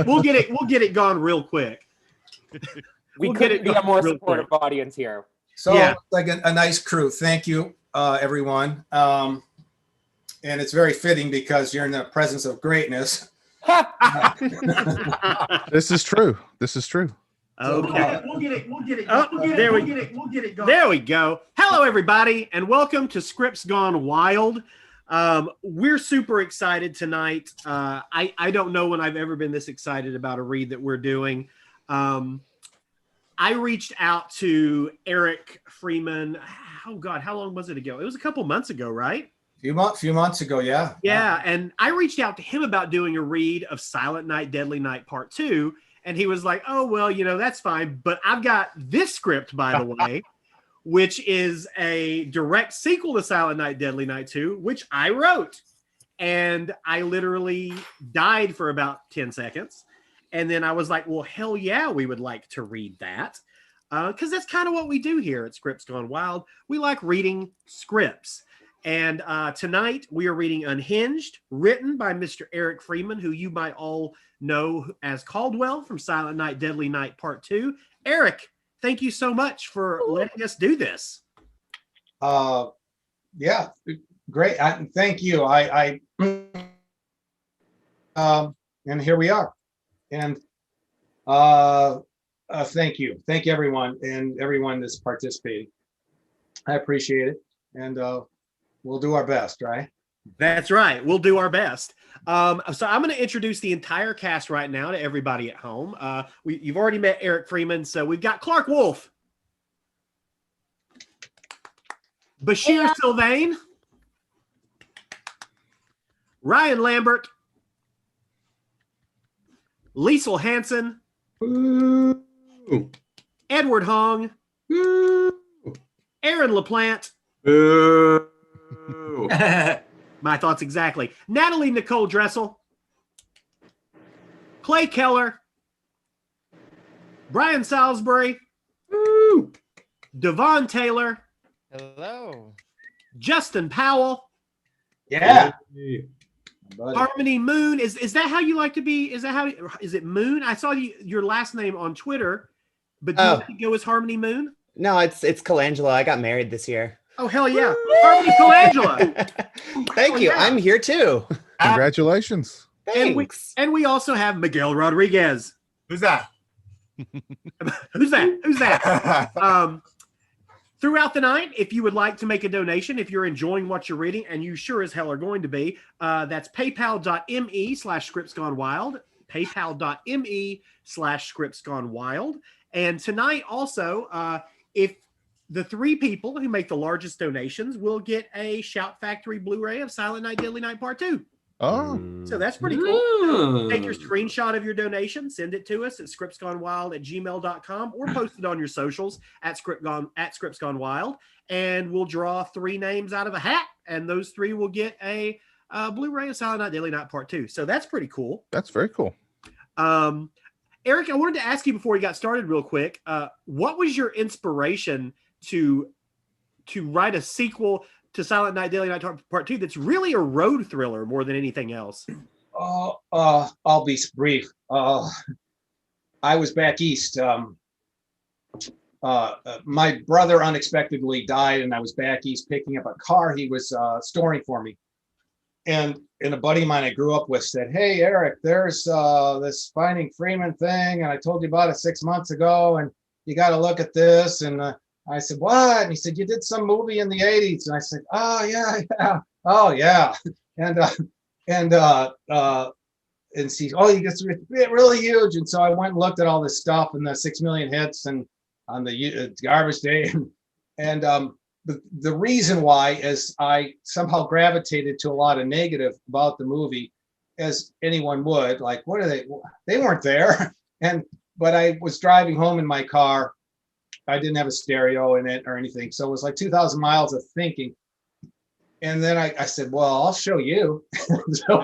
We'll get it gone real quick. We couldn't be a more supportive audience here. So like a nice crew. Thank you, everyone. And it's very fitting because you're in the presence of greatness. This is true. This is true. Okay. We'll get it. There we go. There we go. Hello, everybody, and welcome to Scripts Gone Wild. We're super excited tonight. I don't know when I've ever been this excited about a read that we're doing. I reached out to Eric Freeman. Oh God, how long was it ago? It was a couple months ago, right? Few months ago, yeah. Yeah, and I reached out to him about doing a read of Silent Night, Deadly Night Part 2, and he was like, oh, well, that's fine, but I've got this script, by the way, which is a direct sequel to Silent Night, Deadly Night 2, which I wrote, and I literally died for about 10 seconds, and then I was like, well, hell yeah, we would like to read that, because that's kind of what we do here at Scripts Gone Wild. We like reading scripts. And tonight we are reading Unhinged, written by Mr. Eric Freeman, who you might all know as Caldwell from Silent Night, Deadly Night Part 2. Eric, thank you so much for letting us do this. Yeah, great. Thank you. And here we are. And thank you. Thank you, everyone, and everyone that's participating. I appreciate it. And we'll do our best, right? That's right. We'll do our best. So I'm going to introduce the entire cast right now to everybody at home. You've already met Eric Freeman, so we've got Clarke Wolfe, Bechir Sylvain, Ryan Lambert, Liesel Hanson, Edward Hong, Aaron LaPlante. My thoughts exactly. Natalie Nicole Dressel, Clay Keller, Brian Salisbury, Devaughn Taylor, hello, Justin Powell, yeah, Harmony Moon. Is that how you like to be? Is it Moon? I saw your last name on Twitter, but do you like to go as Harmony Moon? No, it's Colangelo. I got married this year. Oh, hell yeah. Harmony Colangelo. Thank you. Yeah. I'm here too. Congratulations. Thanks. And we also have Miguel Rodriguez. Who's that? Who's that? Throughout the night, if you would like to make a donation, if you're enjoying what you're reading, and you sure as hell are going to be, that's paypal.me/scriptsgonewild, paypal.me/scriptsgonewild. And tonight also, if the three people who make the largest donations will get a Shout Factory Blu-ray of Silent Night, Deadly Night Part 2. Oh. So that's pretty cool. Take your screenshot of your donation, send it to us at scriptsgonewild@gmail.com, or post it on your socials at scriptsgonewild, and we'll draw 3 names out of a hat, and those 3 will get a Blu-ray of Silent Night, Deadly Night Part 2. So that's pretty cool. That's very cool. Eric, I wanted to ask you before we got started real quick, what was your inspiration to write a sequel to Silent Night, Deadly Night Part 2 that's really a road thriller more than anything else? I'll be brief. I was back east. My brother unexpectedly died, and I was back east picking up a car he was storing for me. And a buddy of mine I grew up with said, hey, Eric, there's this Finding Freeman thing, and I told you about it 6 months ago, and you got to look at this. And I said, what? And he said, you did some movie in the 80s. And I said, oh, yeah. Oh, yeah. And see, oh, you get really huge. And so I went and looked at all this stuff and the 6 million hits and on the garbage day. And the reason why is I somehow gravitated to a lot of negative about the movie, as anyone would. Like, what are they? They weren't there. But I was driving home in my car. I didn't have a stereo in it or anything. So it was like 2,000 miles of thinking. And then I said, well, I'll show you. So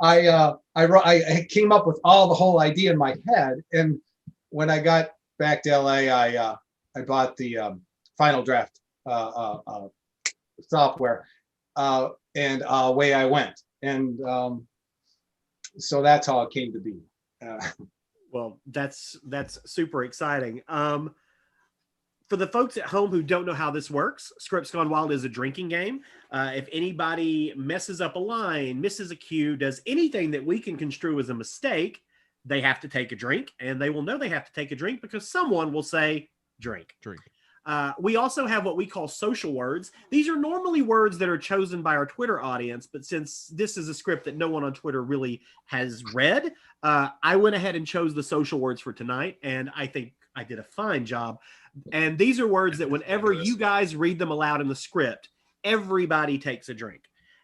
I came up with the whole idea in my head. And when I got back to LA, I bought the Final Draft software, and away I went. And so that's how it came to be. Well, that's super exciting. For the folks at home who don't know how this works, Scripts Gone Wild is a drinking game. If anybody messes up a line, misses a cue, does anything that we can construe as a mistake, they have to take a drink, and they will know they have to take a drink because someone will say drink. Drink. We also have what we call social words. These are normally words that are chosen by our Twitter audience, but since this is a script that no one on Twitter really has read, I went ahead and chose the social words for tonight, and I think I did a fine job. And these are words that whenever you guys read them aloud in the script, everybody takes a drink.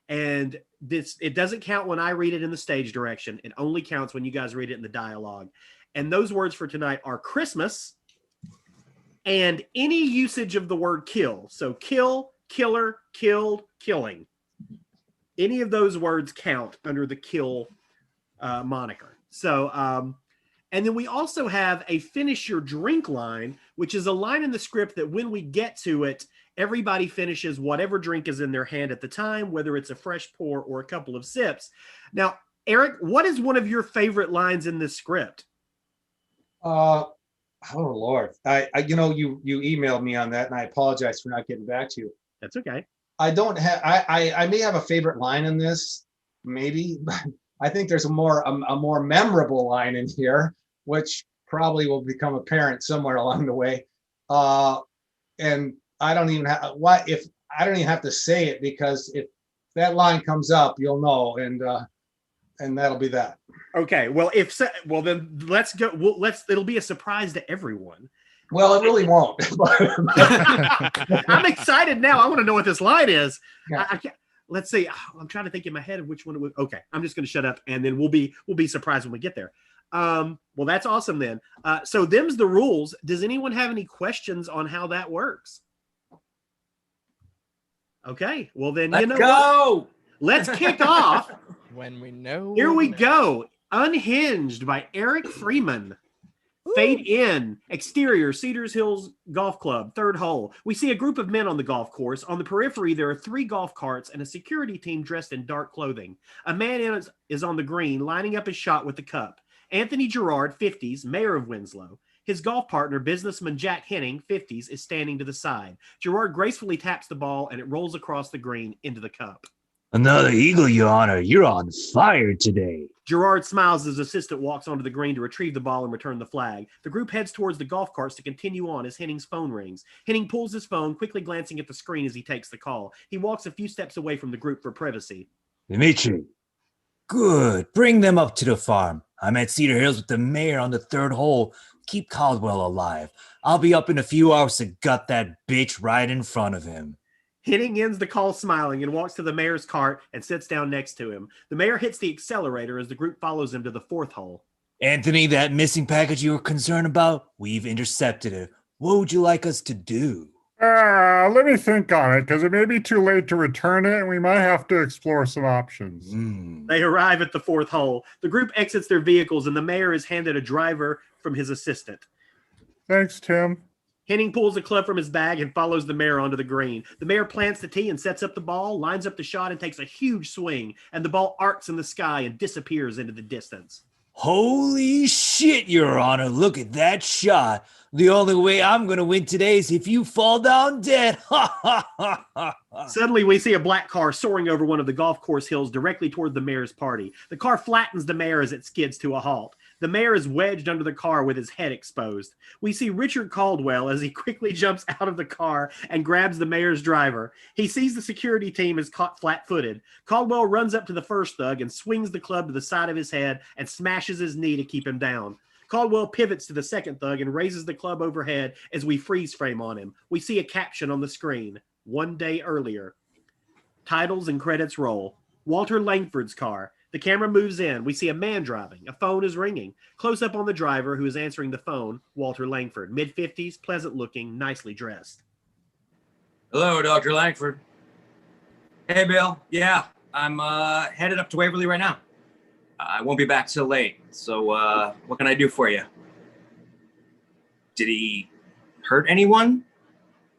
And it doesn't count when I read it in the stage direction. It only counts when you guys read it in the dialogue. And those words for tonight are Christmas and any usage of the word kill. So kill, killer, killed, killing. Any of those words count under the kill moniker. So, and then we also have a finish your drink line, which is a line in the script that when we get to it, everybody finishes whatever drink is in their hand at the time, whether it's a fresh pour or a couple of sips. Now, Eric, what is one of your favorite lines in this script? Oh Lord, I you emailed me on that, and I apologize for not getting back to you. That's okay. I don't have. I may have a favorite line in this, maybe. But I think there's a more memorable line in here, which probably will become apparent somewhere along the way. And I don't even have I don't even have to say it, because if that line comes up, you'll know, and that'll be that. Okay. Well, then let's go. It'll be a surprise to everyone. Well, it really won't. I'm excited now. I want to know what this line is. Yeah. I can't. Let's see. I'm trying to think in my head of which one it was. Okay, I'm just going to shut up, and then we'll be surprised when we get there. Well, that's awesome then. So them's the rules. Does anyone have any questions on how that works? Okay. Well, then Let's go. What? Let's kick off. When we know. Here we go. Unhinged by Eric Freeman. Fade in. Exterior, Cedars Hills Golf Club, third hole. We see a group of men on the golf course. On the periphery, there are 3 golf carts and a security team dressed in dark clothing. A man is on the green, lining up his shot with the cup. Anthony Gerard, 50s, mayor of Winslow. His golf partner, businessman Jack Henning, 50s, is standing to the side. Gerard gracefully taps the ball, and it rolls across the green into the cup. Another eagle, Your Honor. You're on fire today. Gerard smiles as his assistant walks onto the green to retrieve the ball and return the flag. The group heads towards the golf carts to continue on as Henning's phone rings. Henning pulls his phone, quickly glancing at the screen as he takes the call. He walks a few steps away from the group for privacy. Dimitri. Good. Bring them up to the farm. I'm at Cedar Hills with the mayor on the 3rd hole. Keep Caldwell alive. I'll be up in a few hours to gut that bitch right in front of him. Henning ends the call smiling and walks to the mayor's cart and sits down next to him. The mayor hits the accelerator as the group follows him to the 4th hole. Anthony, that missing package you were concerned about, we've intercepted it. What would you like us to do? Let me think on it, because it may be too late to return it, and we might have to explore some options. They arrive at the 4th hole. The group exits their vehicles, and the mayor is handed a driver from his assistant. Thanks, Tim. Henning pulls a club from his bag and follows the mayor onto the green. The mayor plants the tee and sets up the ball, lines up the shot, and takes a huge swing, and the ball arcs in the sky and disappears into the distance. Holy shit, Your Honor. Look at that shot. The only way I'm going to win today is if you fall down dead. Suddenly, we see a black car soaring over one of the golf course hills directly toward the mayor's party. The car flattens the mayor as it skids to a halt. The mayor is wedged under the car with his head exposed. We see Richard Caldwell as he quickly jumps out of the car and grabs the mayor's driver. He sees the security team is caught flat-footed. Caldwell runs up to the first thug and swings the club to the side of his head and smashes his knee to keep him down. Caldwell pivots to the second thug and raises the club overhead as we freeze frame on him. We see a caption on the screen. 1 day earlier. Titles and credits roll. Walter Langford's car. The camera moves in. We see a man driving. A phone is ringing. Close up on the driver who is answering the phone, Walter Langford. Mid-50s, pleasant looking, nicely dressed. Hello, Dr. Langford. Hey, Bill. Yeah, I'm headed up to Waverly right now. I won't be back till late. So what can I do for you? Did he hurt anyone?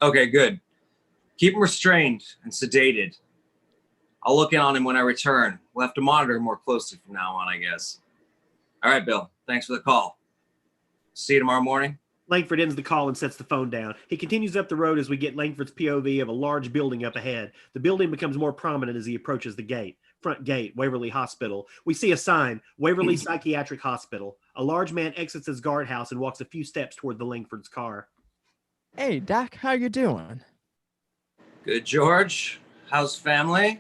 Okay, good. Keep him restrained and sedated. I'll look in on him when I return. We'll have to monitor him more closely from now on, I guess. All right, Bill. Thanks for the call. See you tomorrow morning. Langford ends the call and sets the phone down. He continues up the road as we get Langford's POV of a large building up ahead. The building becomes more prominent as he approaches the gate. Front gate, Waverly Hospital. We see a sign, Waverly Psychiatric Hospital. A large man exits his guardhouse and walks a few steps toward the Langford's car. Hey, Doc, how you doing? Good, George. How's family?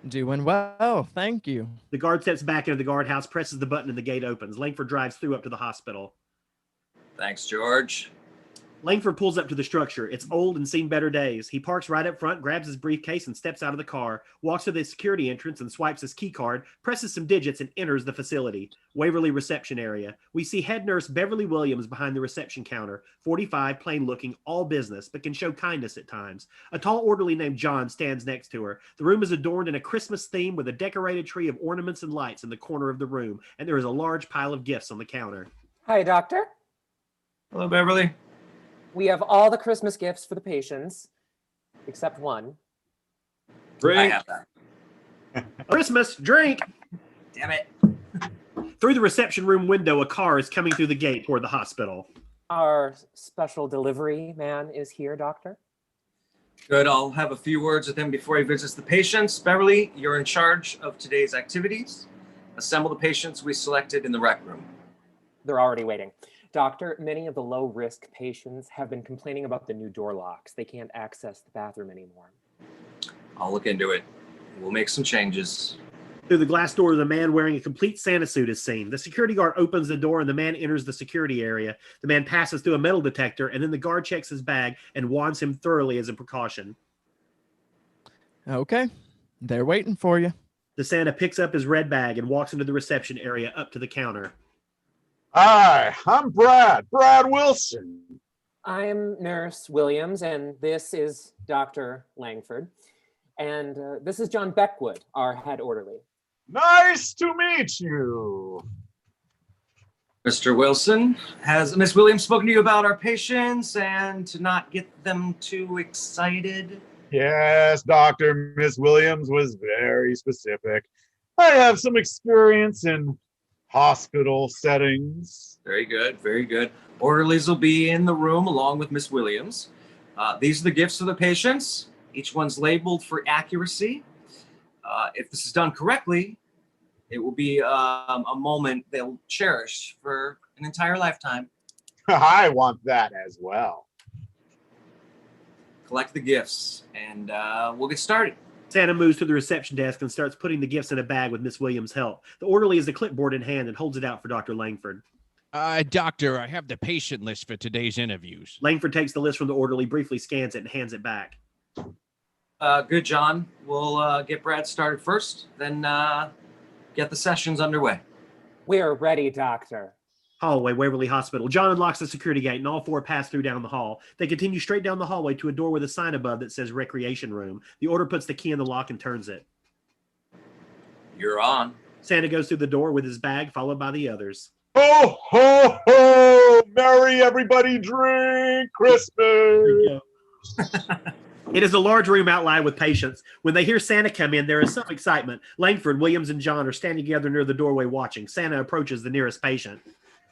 Doing well, thank you. The guard steps back into the guardhouse, presses the button, and the gate opens. Langford drives through up to the hospital. Thanks, George. Langford pulls up to the structure. It's old and seen better days. He parks right up front, grabs his briefcase, and steps out of the car, walks to the security entrance and swipes his key card, presses some digits, and enters the facility. Waverly reception area. We see head nurse Beverly Williams behind the reception counter, 45, plain looking, all business, but can show kindness at times. A tall orderly named John stands next to her. The room is adorned in a Christmas theme with a decorated tree of ornaments and lights in the corner of the room, and there is a large pile of gifts on the counter. Hi, doctor. Hello, Beverly. We have all the Christmas gifts for the patients, except one. I have that. Christmas, drink! Damn it. Through the reception room window, a car is coming through the gate toward the hospital. Our special delivery man is here, doctor. Good. I'll have a few words with him before he visits the patients. Beverly, you're in charge of today's activities. Assemble the patients we selected in the rec room. They're already waiting. Doctor, many of the low-risk patients have been complaining about the new door locks. They can't access the bathroom anymore. I'll look into it. We'll make some changes. Through the glass door, the man wearing a complete Santa suit is seen. The security guard opens the door and the man enters the security area. The man passes through a metal detector and then the guard checks his bag and wands him thoroughly as a precaution. Okay, they're waiting for you. The Santa picks up his red bag and walks into the reception area up to the counter. Hi, I'm Brad Wilson. I'm Nurse Williams, and this is Dr. Langford. And this is John Beckwood, our head orderly. Nice to meet you. Mr. Wilson, has Miss Williams spoken to you about our patients and to not get them too excited? Yes, Doctor, Miss Williams was very specific. I have some experience in hospital settings. Very good, very good. Orderlies will be in the room along with Miss Williams. These are the gifts for the patients. Each one's labeled for accuracy. If this is done correctly, it will be a moment they'll cherish for an entire lifetime. I want that as well. Collect the gifts and we'll get started. Santa moves to the reception desk and starts putting the gifts in a bag with Miss Williams' help. The orderly has a clipboard in hand and holds it out for Dr. Langford. Doctor, I have the patient list for today's interviews. Langford takes the list from the orderly, briefly scans it, and hands it back. Good, John. We'll get Brad started first, then get the sessions underway. We're ready, doctor. Hallway, Waverly Hospital. John unlocks the security gate, and all four pass through down the hall. They continue straight down the hallway to a door with a sign above that says Recreation Room. The order puts the key in the lock and turns it. You're on. Santa goes through the door with his bag, followed by the others. Ho, ho, ho! Merry everybody drink Christmas! It is a large room outlined with patients. When they hear Santa come in, there is some excitement. Langford, Williams, and John are standing together near the doorway watching. Santa approaches the nearest patient.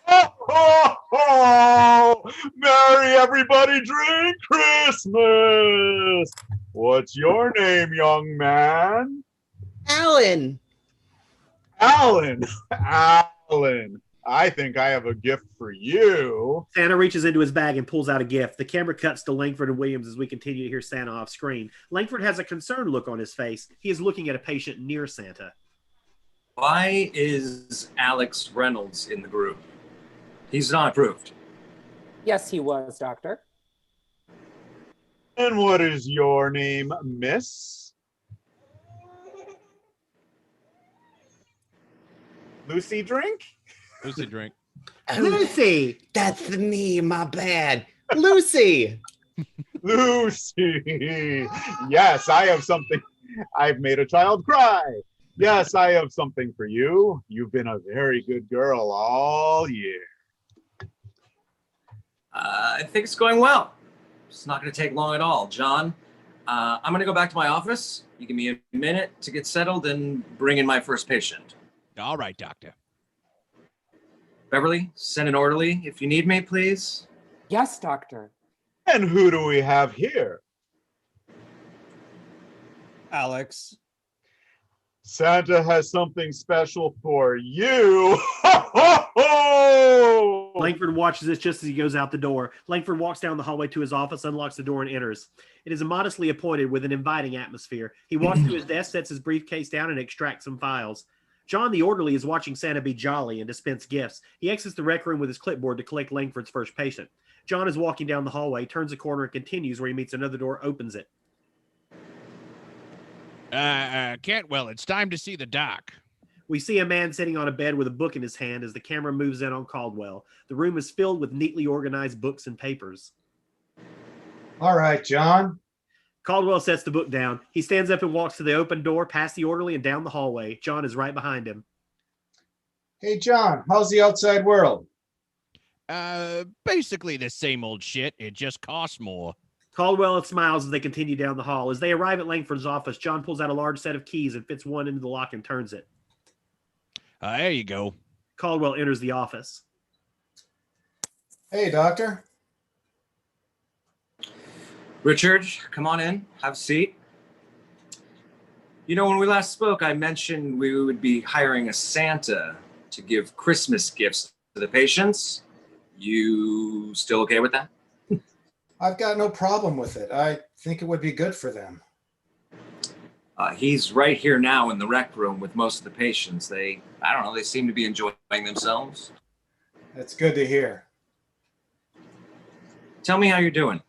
Ho, ho, ho! Merry everybody drink Christmas! What's your name, young man? Alan. Alan. Alan. I think I have a gift for you. Santa reaches into his bag and pulls out a gift. The camera cuts to Langford and Williams as we continue to hear Santa off screen. Langford has a concerned look on his face. He is looking at a patient near Santa. Why is Alex Reynolds in the group? He's not approved. Yes, he was, doctor. And what is your name, miss? Lucy Drink? Lucy Drink. Lucy! That's me, my bad. Lucy! Lucy! Yes, I have something. I've made a child cry. Yes, I have something for you. You've been a very good girl all year. I think it's going well. It's not going to take long at all. John, I'm going to go back to my office. You give me a minute to get settled and bring in my first patient. All right, doctor. Beverly, send an orderly if you need me, please. Yes, doctor. And who do we have here? Alex. Santa has something special for you. Ho, ho, ho! Langford watches this just as he goes out the door. Langford walks down the hallway to his office, unlocks the door, and enters. It is modestly appointed with an inviting atmosphere. He walks to his desk, sets his briefcase down, and extracts some files. John, the orderly, is watching Santa be jolly and dispense gifts. He exits the rec room with his clipboard to collect Langford's first patient. John is walking down the hallway, turns a corner, and continues where he meets another door, opens it. Cantwell, it's time to see the doc. We see a man sitting on a bed with a book in his hand as the camera moves in on Caldwell. The room is filled with neatly organized books and papers. All right, John. Caldwell sets the book down. He stands up and walks to the open door, past the orderly, and down the hallway. John is right behind him. Hey, John, how's the outside world? Basically the same old shit. It just costs more. Caldwell smiles as they continue down the hall. As they arrive at Langford's office, John pulls out a large set of keys and fits one into the lock and turns it. There you go. Caldwell enters the office. Hey, doctor. Richard, come on in. Have a seat. You know, when we last spoke, I mentioned we would be hiring a Santa to give Christmas gifts to the patients. You still okay with that? I've got no problem with it. I think it would be good for them. He's right here now in the rec room with most of the patients. I don't know, they seem to be enjoying themselves. That's good to hear. Tell me how you're doing.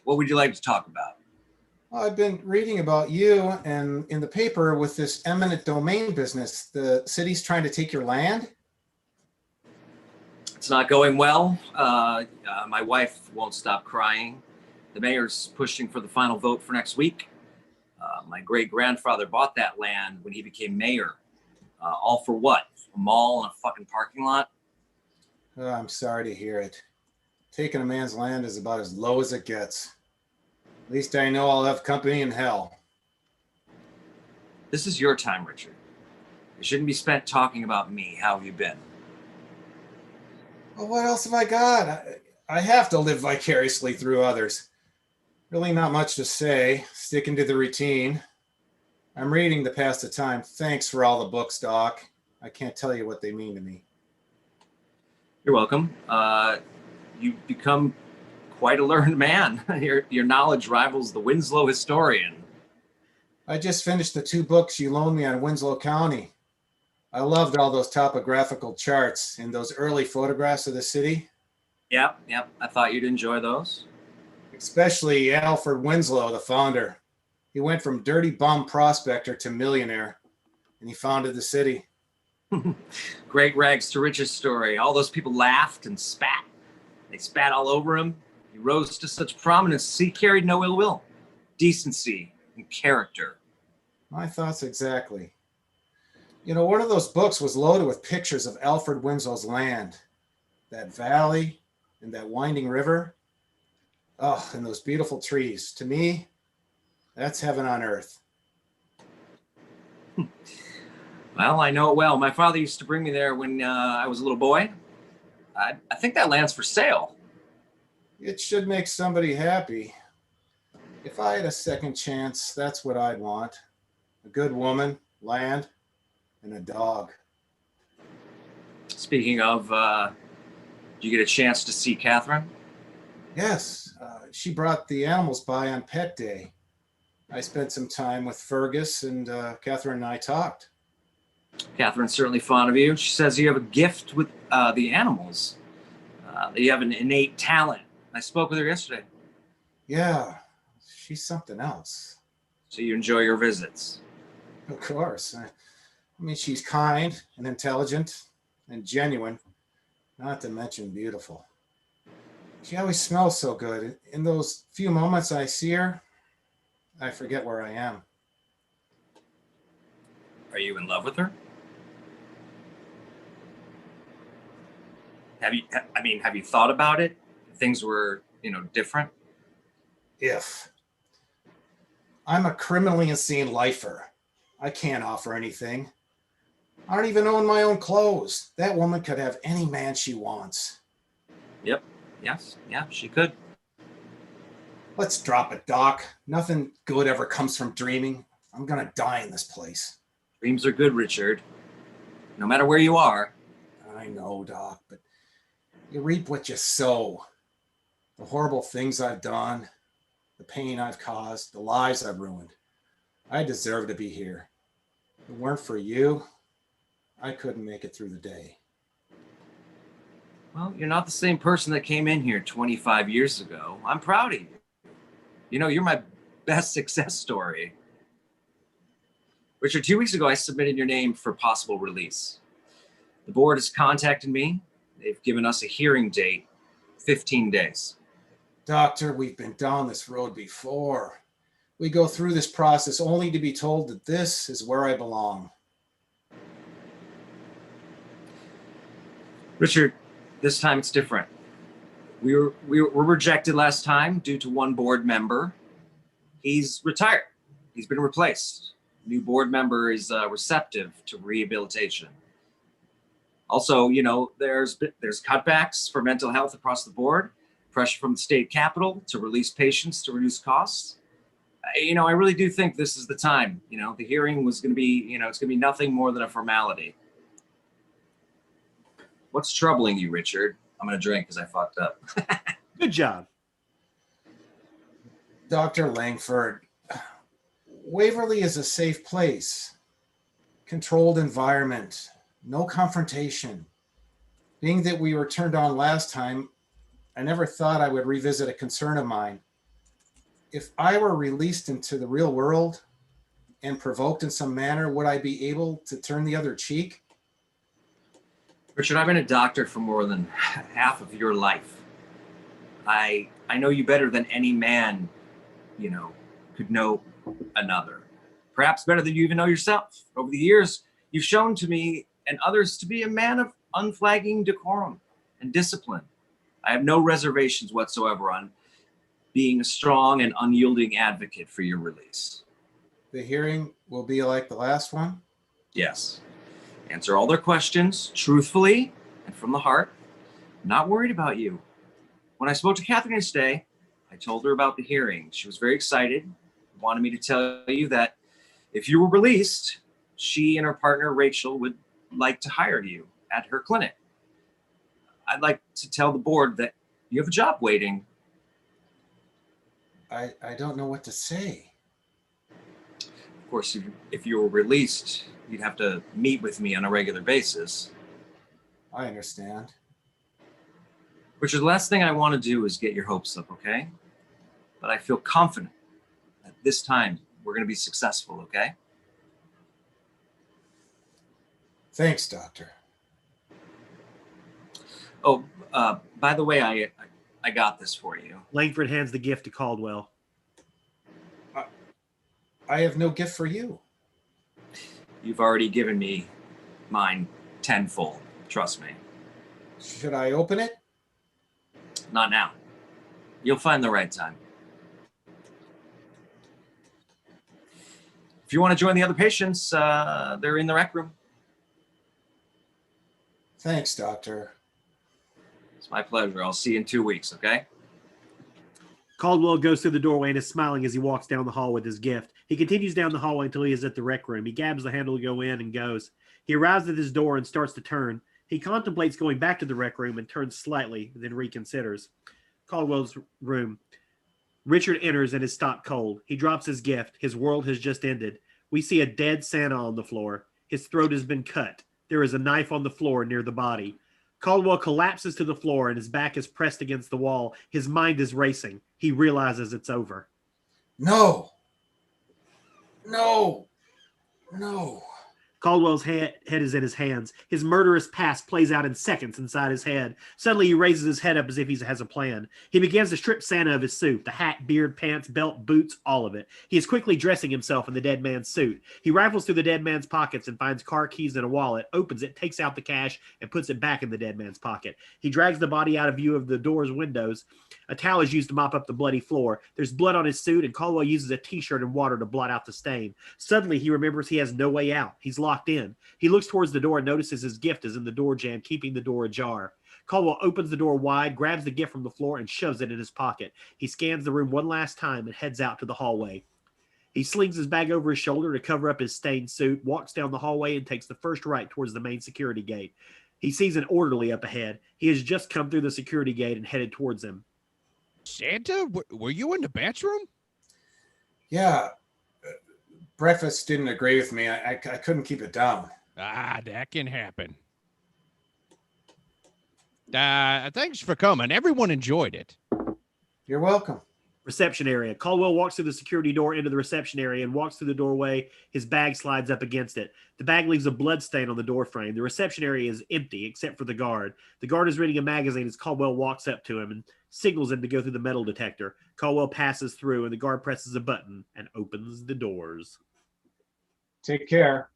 What would you like to talk about? Well, I've been reading about you and in the paper with this eminent domain business. The city's trying to take your land. It's not going well. My wife won't stop crying. The mayor's pushing for the final vote for next week. My great-grandfather bought that land when he became mayor. All for what? A mall and a fucking parking lot? Oh, I'm sorry to hear it. Taking a man's land is about as low as it gets. At least I know I'll have company in hell. This is your time, Richard. It shouldn't be spent talking about me. How have you been? Well, what else have I got? I have to live vicariously through others. Really not much to say, sticking to the routine. I'm reading to pass the time. Thanks for all the books, Doc. I can't tell you what they mean to me. You're welcome. You've become quite a learned man. Your knowledge rivals the Winslow historian. I just finished the 2 books you loaned me on Winslow County. I loved all those topographical charts and those early photographs of the city. Yep. I thought you'd enjoy those. Especially Alfred Winslow, the founder. He went from dirty bum prospector to millionaire, and he founded the city. Great rags to riches story. All those people laughed and spat. They spat all over him. He rose to such prominence. He carried no ill will, decency, and character. My thoughts exactly. You know, one of those books was loaded with pictures of Alfred Winslow's land, that valley and that winding river. Oh, and those beautiful trees. To me, that's heaven on earth. Well, I know it well. My father used to bring me there when I was a little boy. I think that land's for sale. It should make somebody happy. If I had a second chance, that's what I'd want. A good woman, land, and a dog. Speaking of, did you get a chance to see Catherine? Yes, she brought the animals by on pet day. I spent some time with Fergus, and Catherine and I talked. Catherine's certainly fond of you. She says you have a gift with the animals. That you have an innate talent. I spoke with her yesterday. Yeah, she's something else. So you enjoy your visits? Of course. I mean, she's kind and intelligent and genuine, not to mention beautiful. She always smells so good. In those few moments I see her, I forget where I am. Are you in love with her? Have you thought about it? Things were, different? If. I'm a criminally insane lifer. I can't offer anything. I don't even own my own clothes. That woman could have any man she wants. Yep. Yes. Yeah, she could. Let's drop it, Doc. Nothing good ever comes from dreaming. I'm gonna die in this place. Dreams are good, Richard. No matter where you are. I know, Doc, but you reap what you sow. The horrible things I've done, the pain I've caused, the lives I've ruined. I deserve to be here. If it weren't for you, I couldn't make it through the day. Well, you're not the same person that came in here 25 years ago. I'm proud of you. You know, you're my best success story. Richard, 2 weeks ago, I submitted your name for possible release. The board has contacted me. They've given us a hearing date, 15 days. Doctor, we've been down this road before. We go through this process only to be told that this is where I belong. Richard, this time it's different. We were rejected last time due to one board member. He's retired. He's been replaced. New board member is receptive to rehabilitation. Also, you know, there's cutbacks for mental health across the board, pressure from the state capital to release patients to reduce costs. You know, I really do think this is the time. You know, the hearing was going to be, you know, it's going to be nothing more than a formality. What's troubling you, Richard? I'm going to drink because I fucked up. Good job. Dr. Langford, Waverly is a safe place. Controlled environment. No confrontation. Being that we were turned on last time, I never thought I would revisit a concern of mine. If I were released into the real world and provoked in some manner, would I be able to turn the other cheek? Richard, I've been a doctor for more than half of your life. I know you better than any man, you know, could know another. Perhaps better than you even know yourself. Over the years, you've shown to me and others to be a man of unflagging decorum and discipline. I have no reservations whatsoever on being a strong and unyielding advocate for your release. The hearing will be like the last one? Yes. Answer all their questions truthfully and from the heart. I'm not worried about you. When I spoke to Catherine yesterday, I told her about the hearing. She was very excited, wanted me to tell you that if you were released, she and her partner, Rachel, would like to hire you at her clinic. I'd like to tell the board that you have a job waiting. I don't know what to say. Of course, if you were released, you'd have to meet with me on a regular basis. I understand. Richard, the last thing I want to do is get your hopes up, okay? But I feel confident that this time we're going to be successful, okay? Thanks, Doctor. Oh, by the way, I got this for you. Langford hands the gift to Caldwell. I have no gift for you. You've already given me mine tenfold. Trust me. Should I open it? Not now. You'll find the right time. If you want to join the other patients, they're in the rec room. Thanks, Doctor. It's my pleasure. I'll see you in 2 weeks, okay? Caldwell goes through the doorway and is smiling as he walks down the hall with his gift. He continues down the hallway until he is at the rec room. He grabs the handle to go in and goes. He arrives at his door and starts to turn. He contemplates going back to the rec room and turns slightly, then reconsiders. Caldwell's room. Richard enters and is stopped cold. He drops his gift. His world has just ended. We see a dead Santa on the floor. His throat has been cut. There is a knife on the floor near the body. Caldwell collapses to the floor and his back is pressed against the wall. His mind is racing. He realizes it's over. No. No. No. Caldwell's head is in his hands. His murderous past plays out in seconds inside his head. Suddenly, he raises his head up as if he has a plan. He begins to strip Santa of his suit, the hat, beard, pants, belt, boots, all of it. He is quickly dressing himself in the dead man's suit. He rifles through the dead man's pockets and finds car keys and a wallet, opens it, takes out the cash, and puts it back in the dead man's pocket. He drags the body out of view of the door's windows. A towel is used to mop up the bloody floor. There's blood on his suit, and Caldwell uses a t-shirt and water to blot out the stain. Suddenly, he remembers he has no way out. He's locked in. He looks towards the door and notices his gift is in the door jamb, keeping the door ajar. Caldwell opens the door wide, grabs the gift from the floor, and shoves it in his pocket. He scans the room one last time and heads out to the hallway. He slings his bag over his shoulder to cover up his stained suit, walks down the hallway, and takes the first right towards the main security gate. He sees an orderly up ahead. He has just come through the security gate and headed towards him. Santa, were you in the bathroom? Yeah. Breakfast didn't agree with me. I couldn't keep it down. Ah, that can happen. Thanks for coming. Everyone enjoyed it. You're welcome. Reception area. Caldwell walks through the security door into the reception area and walks through the doorway. His bag slides up against it. The bag leaves a blood stain on the door frame. The reception area is empty except for the guard. The guard is reading a magazine as Caldwell walks up to him and signals him to go through the metal detector. Caldwell passes through and the guard presses a button and opens the doors. Take care.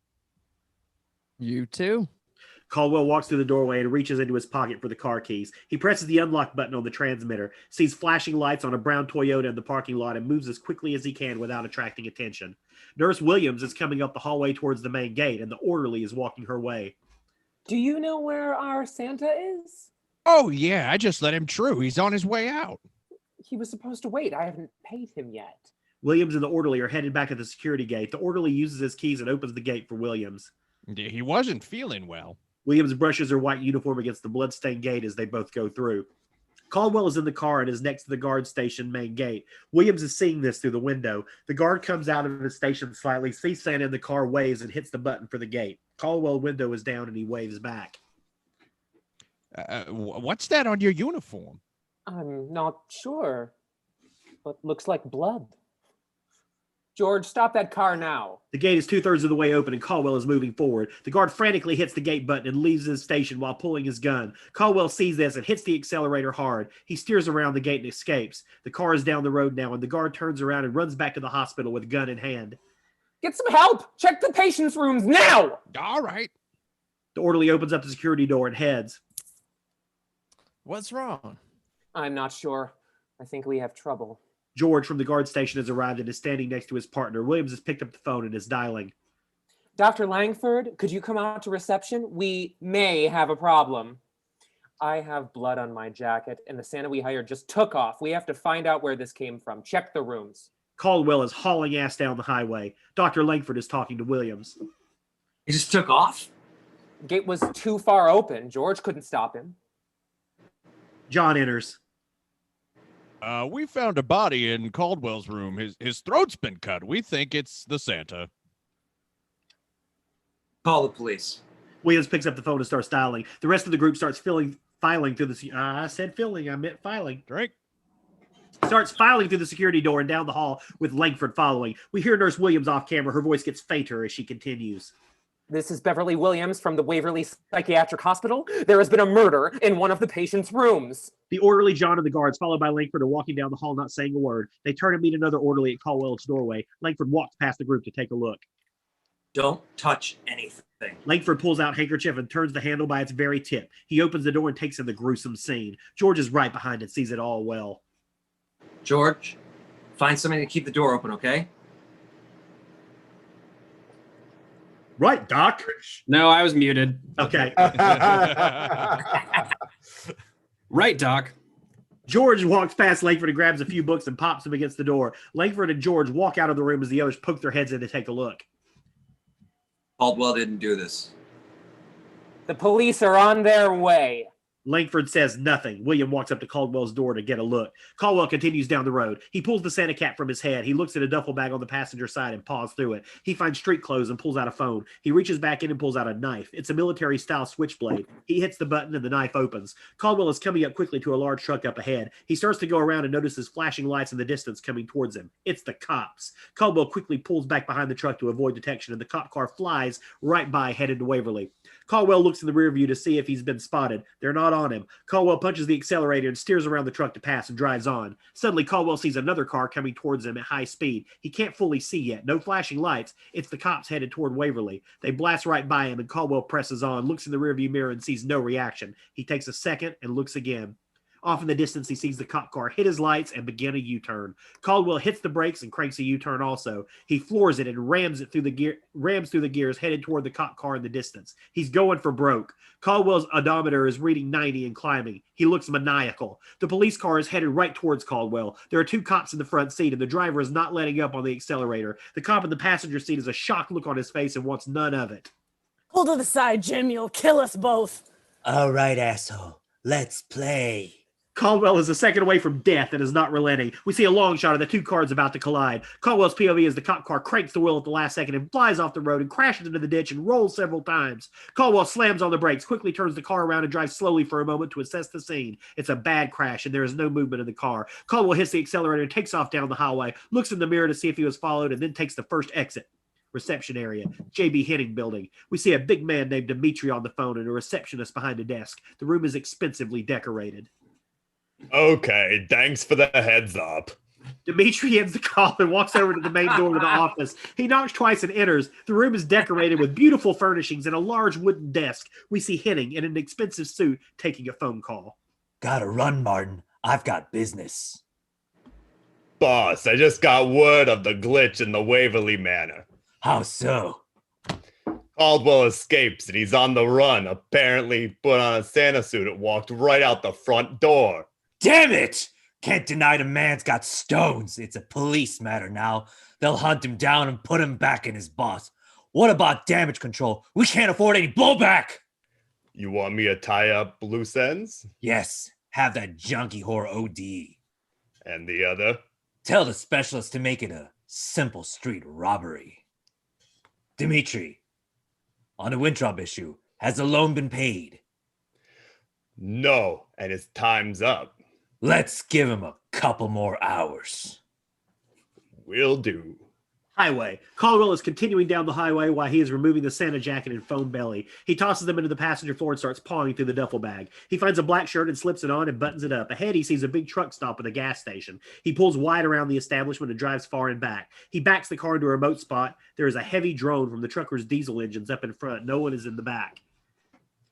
You too. Caldwell walks through the doorway and reaches into his pocket for the car keys. He presses the unlock button on the transmitter, sees flashing lights on a brown Toyota in the parking lot, and moves as quickly as he can without attracting attention. Nurse Williams is coming up the hallway towards the main gate, and the orderly is walking her way. Do you know where our Santa is? Oh, yeah, I just let him through. He's on his way out. He was supposed to wait. I haven't paid him yet. Williams and the orderly are headed back to the security gate. The orderly uses his keys and opens the gate for Williams. He wasn't feeling well. Williams brushes her white uniform against the bloodstained gate as they both go through. Caldwell is in the car and is next to the guard station main gate. Williams is seeing this through the window. The guard comes out of the station slightly, sees Santa in the car, waves, and hits the button for the gate. Caldwell's window is down and he waves back. What's that on your uniform? I'm not sure, but looks like blood. George, stop that car now. The gate is 2/3 of the way open and Caldwell is moving forward. The guard frantically hits the gate button and leaves his station while pulling his gun. Caldwell sees this and hits the accelerator hard. He steers around the gate and escapes. The car is down the road now and the guard turns around and runs back to the hospital with gun in hand. Get some help! Check the patient's rooms now! All right. The orderly opens up the security door and heads. What's wrong? I'm not sure. I think we have trouble. George from the guard station has arrived and is standing next to his partner. Williams has picked up the phone and is dialing. Dr. Langford, could you come out to reception? We may have a problem. I have blood on my jacket, and the Santa we hired just took off. We have to find out where this came from. Check the rooms. Caldwell is hauling ass down the highway. Dr. Langford is talking to Williams. He just took off? The gate was too far open. George couldn't stop him. John enters. We found a body in Caldwell's room. His throat's been cut. We think it's the Santa. Call the police. Williams picks up the phone and starts dialing. The rest of the group starts filing through the... I said filling, I meant filing. Drink. Starts filing through the security door and down the hall with Langford following. We hear Nurse Williams off camera. Her voice gets fainter as she continues. This is Beverly Williams from the Waverly Psychiatric Hospital. There has been a murder in one of the patient's rooms. The orderly, John, and the guards, followed by Langford, are walking down the hall not saying a word. They turn and meet another orderly at Caldwell's doorway. Langford walks past the group to take a look. Don't touch anything. Langford pulls out handkerchief and turns the handle by its very tip. He opens the door and takes in the gruesome scene. George is right behind and sees it all well. George, find something to keep the door open, okay? Right, Doc. No, I was muted. Okay. Right, Doc. George walks past Langford and grabs a few books and pops them against the door. Langford and George walk out of the room as the others poke their heads in to take a look. Caldwell didn't do this. The police are on their way. Langford says nothing. William walks up to Caldwell's door to get a look. Caldwell continues down the road. He pulls the Santa cap from his head. He looks at a duffel bag on the passenger side and paws through it. He finds street clothes and pulls out a phone. He reaches back in and pulls out a knife. It's a military-style switchblade. He hits the button and the knife opens. Caldwell is coming up quickly to a large truck up ahead. He starts to go around and notices flashing lights in the distance coming towards him. It's the cops. Caldwell quickly pulls back behind the truck to avoid detection, and the cop car flies right by, headed to Waverly. Caldwell looks in the rear view to see if he's been spotted. They're not on him. Caldwell punches the accelerator and steers around the truck to pass and drives on. Suddenly, Caldwell sees another car coming towards him at high speed. He can't fully see yet. No flashing lights. It's the cops headed toward Waverly. They blast right by him, and Caldwell presses on, looks in the rearview mirror, and sees no reaction. He takes a second and looks again. Off in the distance, he sees the cop car hit his lights and begin a U-turn. Caldwell hits the brakes and cranks a U-turn also. He floors it and rams through the gears, headed toward the cop car in the distance. He's going for broke. Caldwell's odometer is reading 90 and climbing. He looks maniacal. The police car is headed right towards Caldwell. There are two cops in the front seat, and the driver is not letting up on the accelerator. The cop in the passenger seat has a shocked look on his face and wants none of it. Pull to the side, Jim. You'll kill us both. All right, asshole. Let's play. Caldwell is a second away from death and is not relenting. We see a long shot of the two cars about to collide. Caldwell's POV as the cop car cranks the wheel at the last second and flies off the road and crashes into the ditch and rolls several times. Caldwell slams on the brakes, quickly turns the car around and drives slowly for a moment to assess the scene. It's a bad crash and there is no movement in the car. Caldwell hits the accelerator and takes off down the highway, looks in the mirror to see if he was followed, and then takes the first exit. Reception area, J.B. Henning building. We see a big man named Dimitri on the phone and a receptionist behind a desk. The room is expensively decorated. Okay, thanks for the heads up. Dimitri ends the call and walks over to the main door of the office. He knocks twice and enters. The room is decorated with beautiful furnishings and a large wooden desk. We see Henning in an expensive suit taking a phone call. Gotta run, Martin. I've got business. Boss, I just got word of the glitch in the Waverly Manor. How so? Caldwell escapes and he's on the run. Apparently put on a Santa suit and walked right out the front door. Damn it! Can't deny the man's got stones. It's a police matter now. They'll hunt him down and put him back in his boss. What about damage control? We can't afford any blowback. You want me to tie up loose ends? Yes, have that junkie whore OD. And the other? Tell the specialist to make it a simple street robbery. Dimitri, on the Winthrop issue, has the loan been paid? No, and his time's up. Let's give him a couple more hours. Will do. Highway. Caldwell is continuing down the highway while he is removing the Santa jacket and foam belly. He tosses them into the passenger floor and starts pawing through the duffel bag. He finds a black shirt and slips it on and buttons it up. Ahead, he sees a big truck stop at a gas station. He pulls wide around the establishment and drives far and back. He backs the car into a remote spot. There is a heavy drone from the trucker's diesel engines up in front. No one is in the back.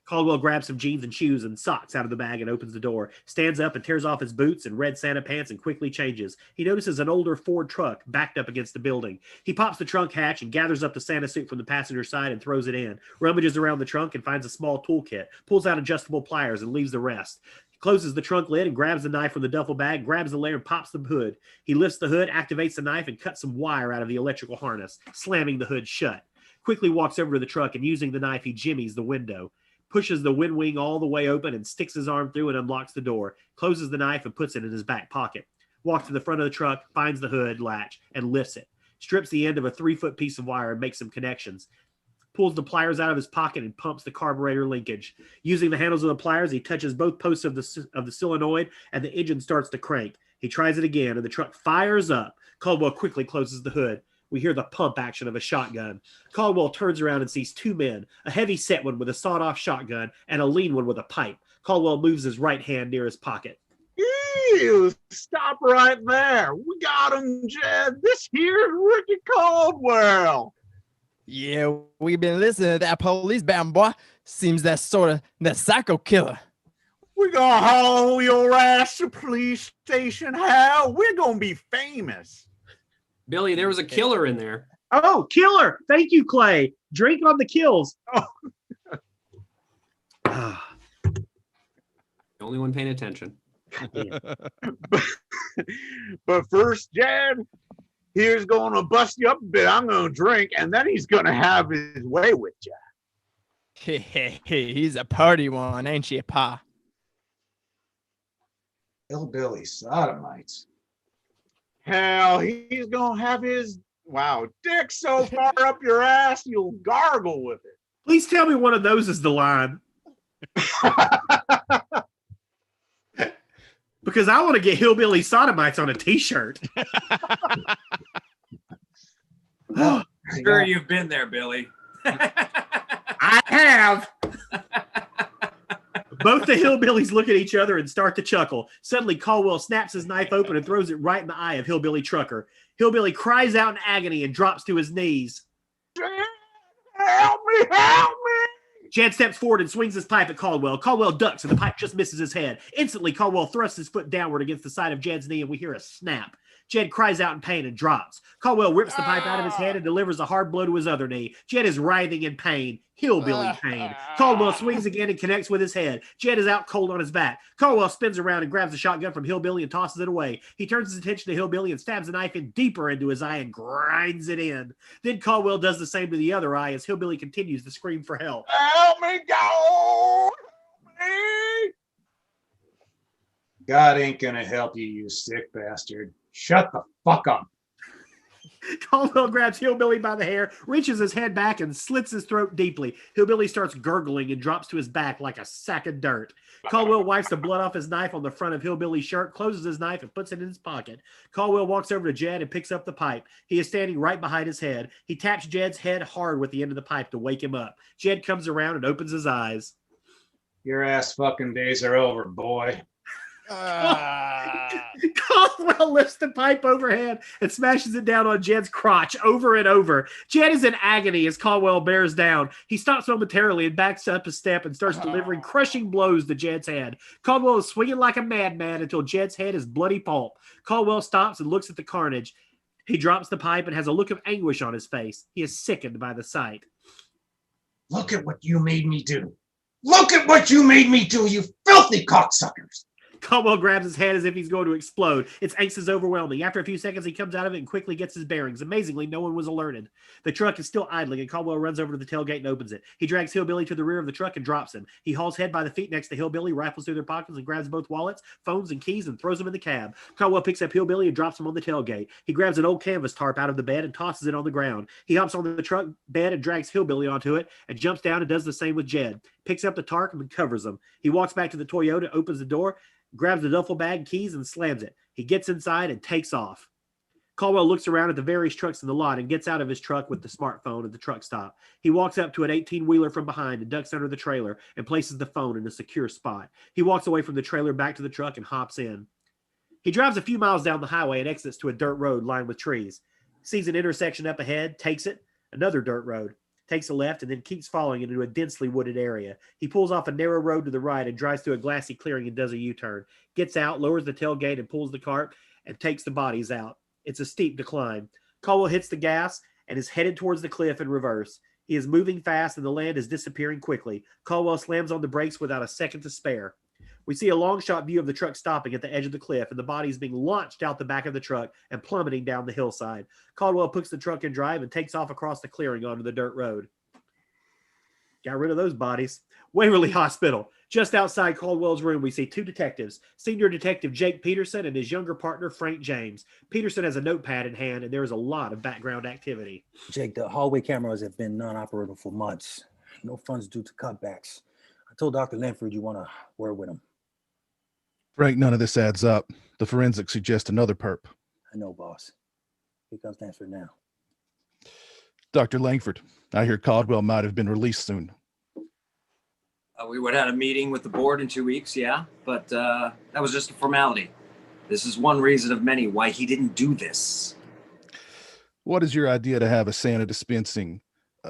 Caldwell grabs some jeans and shoes and socks out of the bag and opens the door, stands up and tears off his boots and red Santa pants and quickly changes. He notices an older Ford truck backed up against the building. He pops the trunk hatch and gathers up the Santa suit from the passenger side and throws it in, rummages around the trunk and finds a small toolkit, pulls out adjustable pliers and leaves the rest. He closes the trunk lid and grabs the knife from the duffel bag, grabs the layer and pops the hood. He lifts the hood, activates the knife and cuts some wire out of the electrical harness, slamming the hood shut. Quickly walks over to the truck and using the knife, he jimmies the window. Pushes the wind wing all the way open and sticks his arm through and unlocks the door, closes the knife and puts it in his back pocket, walks to the front of the truck, finds the hood latch and lifts it, strips the end of a 3-foot piece of wire and makes some connections, pulls the pliers out of his pocket and pumps the carburetor linkage. Using the handles of the pliers, he touches both posts of the solenoid and the engine starts to crank. He tries it again and the truck fires up. Caldwell quickly closes the hood. We hear the pump action of a shotgun. Caldwell turns around and sees two men, a heavy-set one with a sawed-off shotgun and a lean one with a pipe. Caldwell moves his right hand near his pocket. Ew, stop right there. We got him, Jed. This here's Ricky Caldwell. Yeah, we've been listening to that police band, boy. Seems that sort of that psycho killer. We're gonna haul your ass to police station, Hal. We're gonna be famous. Billy, there was a killer in there. Oh, killer. Thank you, Clay. Drink on the kills. Oh. The only one paying attention. But first, Jed, here's gonna bust you up a bit. I'm gonna drink, and then he's gonna have his way with you. He's a party one, ain't she, Pa? Hillbilly sodomites. Hell, he's gonna have his dick so far up your ass you'll gargle with it. Please tell me one of those is the line. Because I want to get hillbilly sodomites on a t-shirt. Sure, you've been there, Billy. I have. Both the hillbillies look at each other and start to chuckle. Suddenly, Caldwell snaps his knife open and throws it right in the eye of Hillbilly Trucker. Hillbilly cries out in agony and drops to his knees. Help me, help me! Jed steps forward and swings his pipe at Caldwell. Caldwell ducks and the pipe just misses his head. Instantly, Caldwell thrusts his foot downward against the side of Jed's knee and we hear a snap. Jed cries out in pain and drops. Caldwell rips the pipe out of his head and delivers a hard blow to his other knee. Jed is writhing in pain, hillbilly pain. Caldwell swings again and connects with his head. Jed is out cold on his back. Caldwell spins around and grabs the shotgun from Hillbilly and tosses it away. He turns his attention to Hillbilly and stabs the knife in deeper into his eye and grinds it in. Then Caldwell does the same to the other eye as Hillbilly continues to scream for help. Help me, go! Help me! God ain't gonna help you, you sick bastard. Shut the fuck up. Caldwell grabs Hillbilly by the hair, reaches his head back, and slits his throat deeply. Hillbilly starts gurgling and drops to his back like a sack of dirt. Caldwell wipes the blood off his knife on the front of Hillbilly's shirt, closes his knife, and puts it in his pocket. Caldwell walks over to Jed and picks up the pipe. He is standing right behind his head. He taps Jed's head hard with the end of the pipe to wake him up. Jed comes around and opens his eyes. Your ass fucking days are over, boy. Caldwell lifts the pipe overhead and smashes it down on Jed's crotch over and over. Jed is in agony as Caldwell bears down. He stops momentarily and backs up a step and starts delivering crushing blows to Jed's head. Caldwell is swinging like a madman until Jed's head is bloody pulp. Caldwell stops and looks at the carnage. He drops the pipe and has a look of anguish on his face. He is sickened by the sight. Look at what you made me do. Look at what you made me do, you filthy cocksuckers. Caldwell grabs his head as if he's going to explode. Its angst is overwhelming. After a few seconds, he comes out of it and quickly gets his bearings. Amazingly, no one was alerted. The truck is still idling, and Caldwell runs over to the tailgate and opens it. He drags Hillbilly to the rear of the truck and drops him. He hauls head by the feet next to Hillbilly, rifles through their pockets, and grabs both wallets, phones, and keys and throws them in the cab. Caldwell picks up Hillbilly and drops him on the tailgate. He grabs an old canvas tarp out of the bed and tosses it on the ground. He hops on the truck bed and drags Hillbilly onto it and jumps down and does the same with Jed. Picks up the tarp and covers him. He walks back to the Toyota, opens the door, grabs the duffel bag, keys, and slams it. He gets inside and takes off. Caldwell looks around at the various trucks in the lot and gets out of his truck with the smartphone at the truck stop. He walks up to an 18-wheeler from behind and ducks under the trailer and places the phone in a secure spot. He walks away from the trailer back to the truck and hops in. He drives a few miles down the highway and exits to a dirt road lined with trees. Sees an intersection up ahead, takes it, another dirt road. Takes a left and then keeps following into a densely wooded area. He pulls off a narrow road to the right and drives through a glassy clearing and does a U-turn. Gets out, lowers the tailgate and pulls the cart and takes the bodies out. It's a steep decline. Caldwell hits the gas and is headed towards the cliff in reverse. He is moving fast and the land is disappearing quickly. Caldwell slams on the brakes without a second to spare. We see a long shot view of the truck stopping at the edge of the cliff and the bodies being launched out the back of the truck and plummeting down the hillside. Caldwell puts the truck in drive and takes off across the clearing onto the dirt road. Got rid of those bodies. Waverly Hospital. Just outside Caldwell's room, we see two detectives, Senior Detective Jake Peterson and his younger partner, Frank James. Peterson has a notepad in hand, and there is a lot of background activity. Jake, the hallway cameras have been non-operative for months. No funds due to cutbacks. I told Dr. Lambert you want to word with him. Frank, none of this adds up. The forensics suggest another perp. I know, boss. Here comes Stanford now. Dr. Langford, I hear Caldwell might have been released soon. We would have had a meeting with the board in 2 weeks, yeah, but that was just a formality. This is one reason of many why he didn't do this. What is your idea to have a Santa dispensing?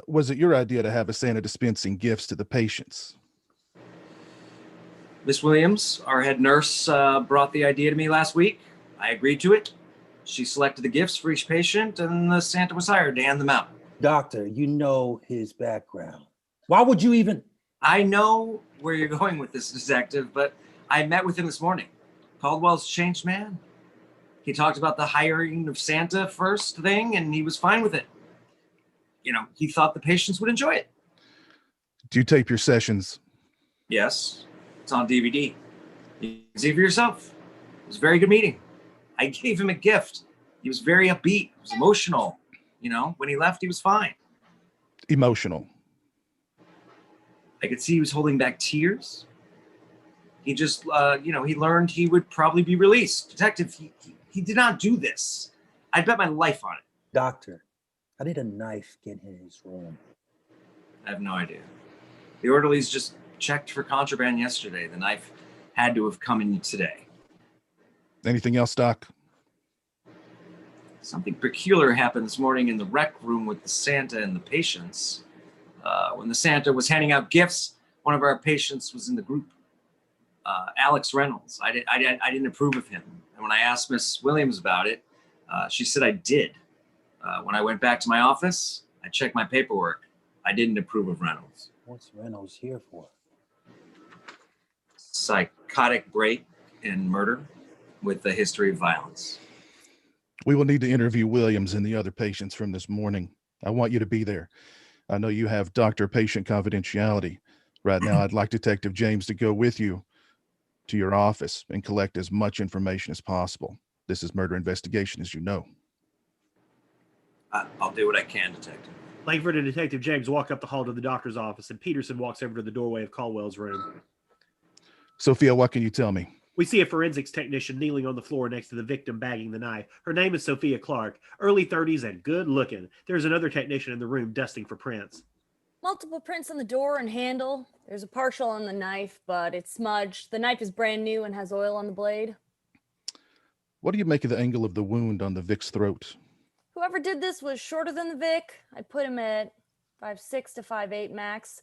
Was it your idea to have a Santa dispensing gifts to the patients? Miss Williams, our head nurse, brought the idea to me last week. I agreed to it. She selected the gifts for each patient, and the Santa was hired to hand them out. Doctor, you know his background. Why would you even... I know where you're going with this, detective, but I met with him this morning. Caldwell's a changed man. He talked about the hiring of Santa first thing, and he was fine with it. You know, he thought the patients would enjoy it. Do you tape your sessions? Yes, it's on DVD. You can see for yourself. was a very good meeting. I gave him a gift. He was very upbeat. He was emotional. You know, when he left, he was fine. Emotional. I could see he was holding back tears. He just, he learned he would probably be released. Detective, he did not do this. I bet my life on it. Doctor, how did a knife get in his room? I have no idea. The orderlies just checked for contraband yesterday. The knife had to have come in today. Anything else, Doc? Something peculiar happened this morning in the rec room with the Santa and the patients. When the Santa was handing out gifts, one of our patients was in the group. Alex Reynolds. I didn't approve of him. And when I asked Miss Williams about it, she said I did. When I went back to my office, I checked my paperwork. I didn't approve of Reynolds. What's Reynolds here for? Psychotic break and murder with a history of violence. We will need to interview Williams and the other patients from this morning. I want you to be there. I know you have doctor-patient confidentiality. Right now, I'd like Detective James to go with you to your office and collect as much information as possible. This is murder investigation, as you know. I'll do what I can, Detective. Langford and Detective James walk up the hall to the doctor's office, and Peterson walks over to the doorway of Caldwell's room. Sophia, what can you tell me? We see a forensics technician kneeling on the floor next to the victim bagging the knife. Her name is Sophia Clarke, early 30s and good looking. There's another technician in the room dusting for prints. Multiple prints on the door and handle. There's a partial on the knife, but it's smudged. The knife is brand new and has oil on the blade. What do you make of the angle of the wound on the Vic's throat? Whoever did this was shorter than the Vic. I'd put him at 5'6" to 5'8" max.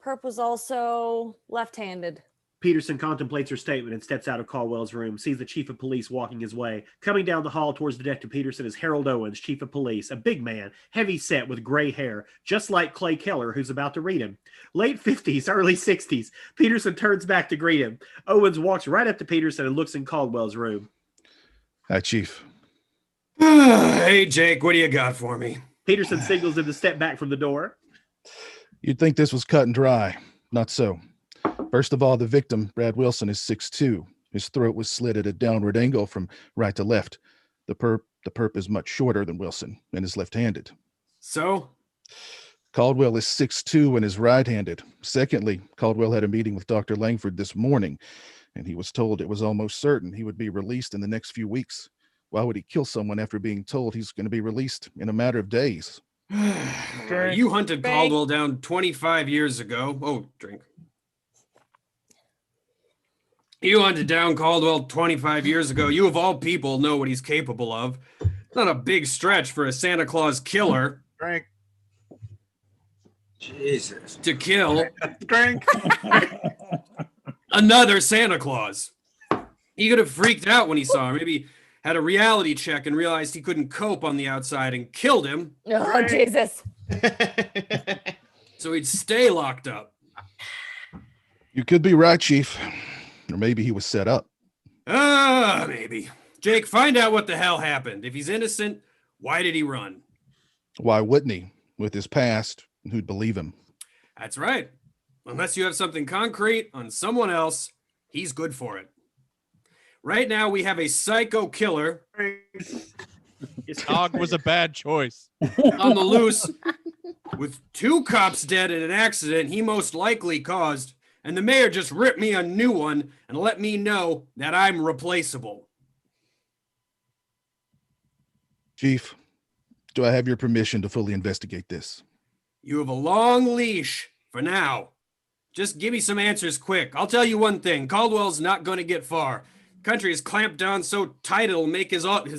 Perp was also left-handed. Peterson contemplates her statement and steps out of Caldwell's room, sees the chief of police walking his way. Coming down the hall towards Detective Peterson is Harold Owens, chief of police, a big man, heavy set with gray hair, just like Clay Keller, who's about to read him. Late 50s, early 60s. Peterson turns back to greet him. Owens walks right up to Peterson and looks in Caldwell's room. Hi, Chief. Hey, Jake, what do you got for me? Peterson signals him to step back from the door. You'd think this was cut and dry. Not so. First of all, the victim, Brad Wilson, is 6'2". His throat was slit at a downward angle from right to left. The perp is much shorter than Wilson and is left-handed. So? Caldwell is 6'2" and is right-handed. Secondly, Caldwell had a meeting with Dr. Langford this morning, and he was told it was almost certain he would be released in the next few weeks. Why would he kill someone after being told he's going to be released in a matter of days? You hunted Caldwell down 25 years ago. Oh, drink. You hunted down Caldwell 25 years ago. You, of all people, know what he's capable of. Not a big stretch for a Santa Claus killer. Drink. Jesus. To kill Drink. another Santa Claus. He could have freaked out when he saw him. Maybe had a reality check and realized he couldn't cope on the outside and killed him. Oh, Jesus. So he'd stay locked up. You could be right, Chief. Or maybe he was set up. Maybe. Jake, find out what the hell happened. If he's innocent, why did he run? Why wouldn't he? With his past, who'd believe him? That's right. Unless you have something concrete on someone else, he's good for it. Right now, we have a psycho killer. His dog was a bad choice. On the loose, with 2 cops dead in an accident he most likely caused, and the mayor just ripped me a new one and let me know that I'm replaceable. Chief, do I have your permission to fully investigate this? You have a long leash for now. Just give me some answers quick. I'll tell you one thing. Caldwell's not going to get far. The country is clamped down so tight it'll make his I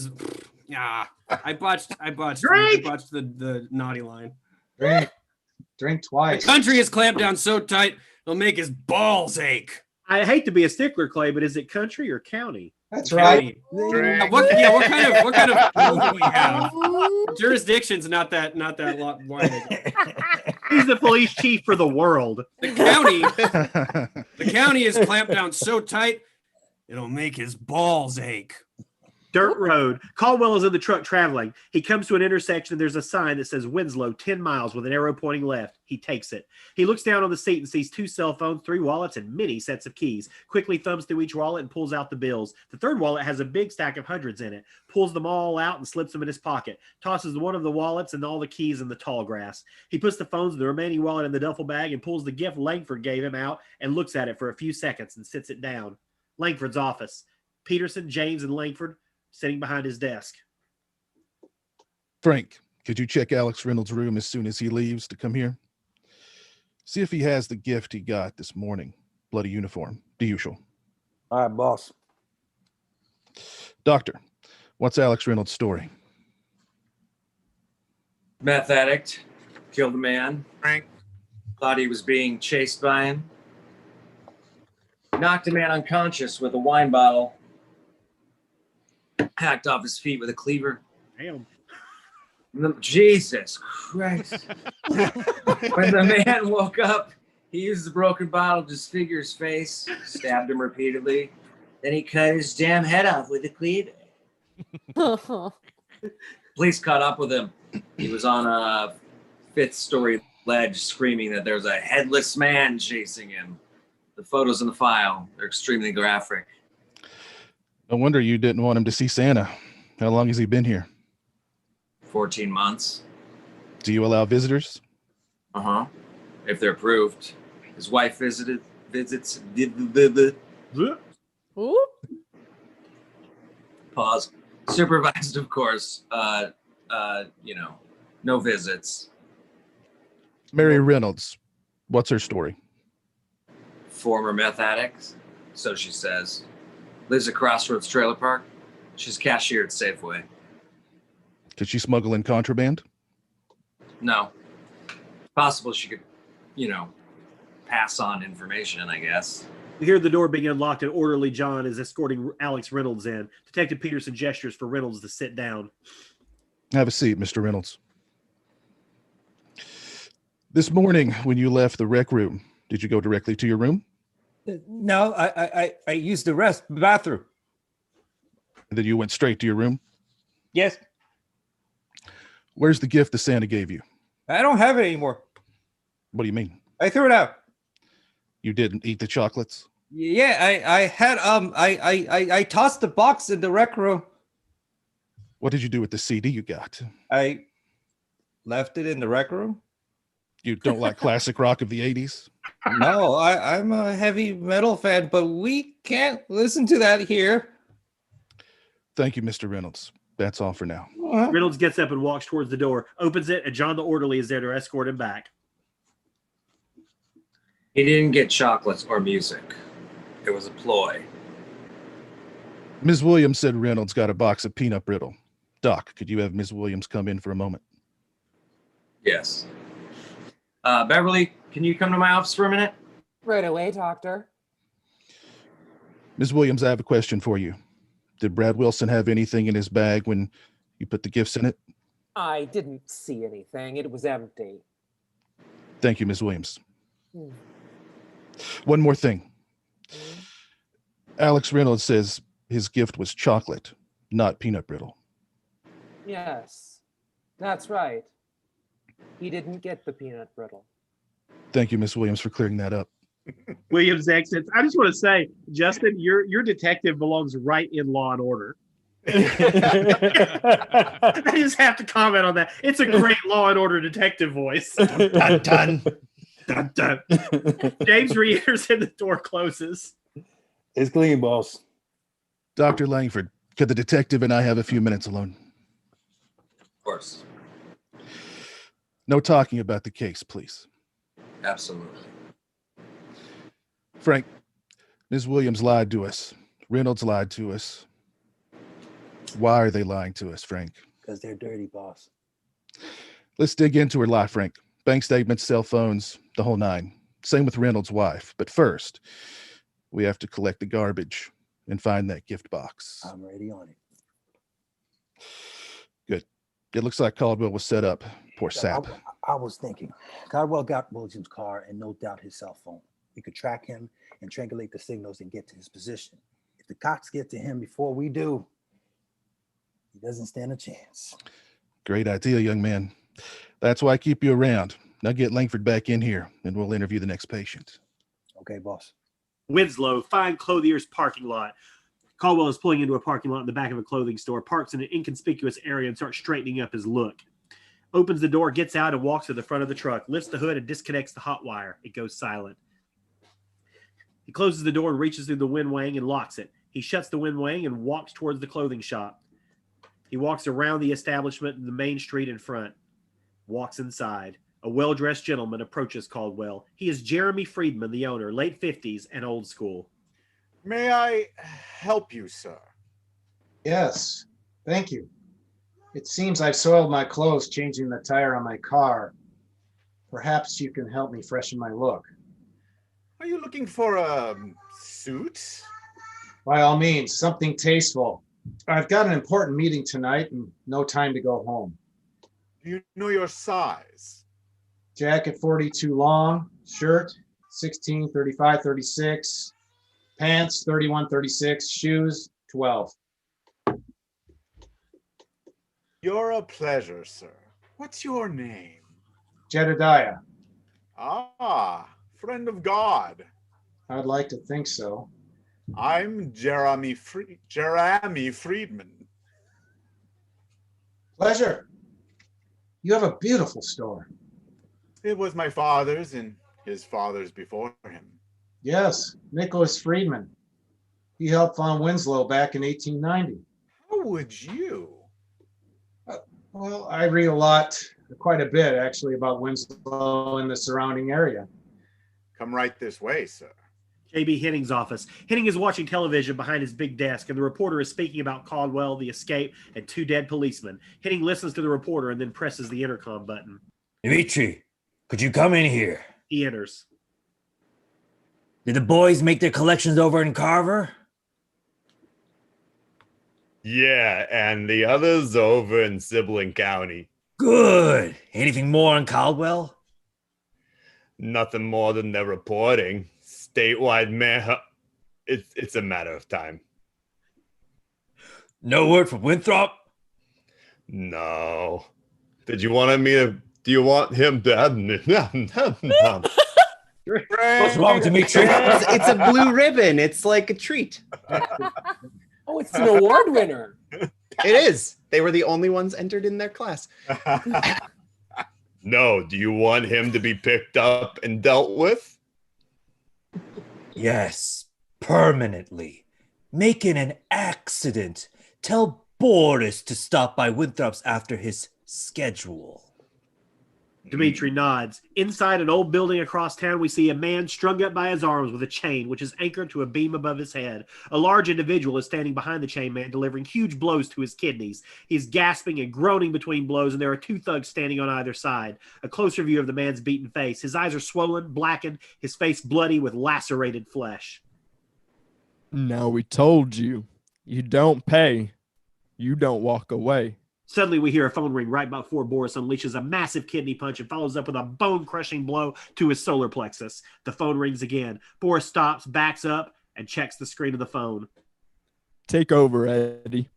botched the naughty line. Drink twice. The country is clamped down so tight it'll make his balls ache. I hate to be a stickler, Clay, but is it country or county? That's right. What kind of rule do we have? Jurisdiction's not that wide. He's the police chief for the world. The county is clamped down so tight it'll make his balls ache. Dirt road. Caldwell is in the truck traveling. He comes to an intersection and there's a sign that says Winslow 10 miles with an arrow pointing left. He takes it. He looks down on the seat and sees 2 cell phones, 3 wallets, and many sets of keys. Quickly thumbs through each wallet and pulls out the bills. The third wallet has a big stack of hundreds in it. Pulls them all out and slips them in his pocket. Tosses one of the wallets and all the keys in the tall grass. He puts the phones and the remaining wallet in the duffel bag and pulls the gift Langford gave him out and looks at it for a few seconds and sits it down. Langford's office. Peterson, James, and Langford sitting behind his desk. Frank, could you check Alex Reynolds' room as soon as he leaves to come here? See if he has the gift he got this morning. Bloody uniform, the usual. All right, boss. Doctor, what's Alex Reynolds' story? Meth addict, killed a man. Frank. Thought he was being chased by him. Knocked a man unconscious with a wine bottle. Hacked off his feet with a cleaver. Damn. Jesus Christ. When the man woke up, he used the broken bottle to disfigure his face, stabbed him repeatedly. Then he cut his damn head off with a cleaver. Police caught up with him. He was on a 5th-story ledge screaming that there's a headless man chasing him. The photos in the file, they're extremely graphic. No wonder you didn't want him to see Santa. How long has he been here? 14 months. Do you allow visitors? Uh-huh. If they're approved. His wife visits. Ooh. Pause. Supervised, of course. No visits. Mary Reynolds, what's her story? Former meth addict, so she says. Lives at Crossroads Trailer Park. She's cashier at Safeway. Could she smuggle in contraband? No. Possible she could, pass on information, I guess. You hear the door being unlocked and orderly John is escorting Alex Reynolds in. Detective Peterson gestures for Reynolds to sit down. Have a seat, Mr. Reynolds. This morning, when you left the rec room, did you go directly to your room? No, I used the bathroom. And then you went straight to your room? Yes. Where's the gift the Santa gave you? I don't have it anymore. What do you mean? I threw it out. You didn't eat the chocolates? Yeah, I tossed the box in the rec room. What did you do with the CD you got? I left it in the rec room. You don't like classic rock of the 80s? No, I'm a heavy metal fan, but we can't listen to that here. Thank you, Mr. Reynolds. That's all for now. Reynolds gets up and walks towards the door, opens it, and John the orderly is there to escort him back. He didn't get chocolates or music. It was a ploy. Ms. Williams said Reynolds got a box of peanut brittle. Doc, could you have Ms. Williams come in for a moment? Yes. Beverly, can you come to my office for a minute? Right away, doctor. Ms. Williams, I have a question for you. Did Brad Wilson have anything in his bag when you put the gifts in it? I didn't see anything. It was empty. Thank you, Ms. Williams. One more thing. Alex Reynolds says his gift was chocolate, not peanut brittle. Yes, that's right. He didn't get the peanut brittle. Thank you, Ms. Williams, for clearing that up. Williams exits. I just want to say, Justin, your detective belongs right in Law and Order. I just have to comment on that. It's a great Law and Order detective voice. Dun, dun. Dun, dun. James re-enters and the door closes. It's clean, boss. Dr. Langford, could the detective and I have a few minutes alone? Of course. No talking about the case, please. Absolutely. Frank, Ms. Williams lied to us. Reynolds lied to us. Why are they lying to us, Frank? Because they're dirty, boss. Let's dig into her lie, Frank. Bank statements, cell phones, the whole nine. Same with Reynolds' wife. But first, we have to collect the garbage and find that gift box. I'm ready on it. Good. It looks like Caldwell was set up. Poor sap. I was thinking, Caldwell got Williams' car and no doubt his cell phone. We could track him and triangulate the signals and get to his position. If the cops get to him before we do, He doesn't stand a chance. Great idea, young man. That's why I keep you around. Now get Langford back in here, and we'll interview the next patient. Okay, boss. Winslow, fine clothier's parking lot. Caldwell is pulling into a parking lot in the back of a clothing store, parks in an inconspicuous area and starts straightening up his look. Opens the door, gets out, and walks to the front of the truck, lifts the hood and disconnects the hot wire. It goes silent. He closes the door and reaches through the wind wang and locks it. He shuts the wind wang and walks towards the clothing shop. He walks around the establishment and the main street in front. Walks inside. A well-dressed gentleman approaches Caldwell. He is Jeremy Freeman, the owner, late 50s and old school. May I help you, sir? Yes, thank you. It seems I've soiled my clothes changing the tire on my car. Perhaps you can help me freshen my look. Are you looking for a suit? By all means, something tasteful. I've got an important meeting tonight and no time to go home. Do you know your size? Jacket 42 long, shirt 16, 35, 36, pants 31, 36, shoes 12. You're a pleasure, sir. What's your name? Jedediah. Ah, friend of God. I'd like to think so. I'm Jeremy Freeman. Pleasure. You have a beautiful store. It was my father's and his father's before him. Yes, Nicholas Freeman. He helped found Winslow back in 1890. How would you? Well, I read a lot, quite a bit actually, about Winslow and the surrounding area. Come right this way, sir. J.B. Henning's office. Henning is watching television behind his big desk, and the reporter is speaking about Caldwell, the escape, and 2 dead policemen. Henning listens to the reporter and then presses the intercom button. Dimitri, could you come in here? He enters. Did the boys make their collections over in Carver? Yeah, and the others over in Sibling County. Good. Anything more on Caldwell? Nothing more than they're reporting. Statewide mayor. It's a matter of time. No word from Winthrop? No. Did you want me to? Do you want him to? What's wrong, Dimitri? It's a blue ribbon. It's like a treat. Oh, it's an award winner. It is. They were the only ones entered in their class. No. Do you want him to be picked up and dealt with? Yes, permanently. Making an accident. Tell Boris to stop by Winthrop's after his schedule. Dimitri nods. Inside an old building across town, we see a man strung up by his arms with a chain, which is anchored to a beam above his head. A large individual is standing behind the chain man, delivering huge blows to his kidneys. He's gasping and groaning between blows, and there are 2 thugs standing on either side. A closer view of the man's beaten face. His eyes are swollen, blackened, his face bloody with lacerated flesh. Now we told you. You don't pay. You don't walk away. Suddenly, we hear a phone ring right before Boris unleashes a massive kidney punch and follows up with a bone-crushing blow to his solar plexus. The phone rings again. Boris stops, backs up, and checks the screen of the phone. Take over, Eddie.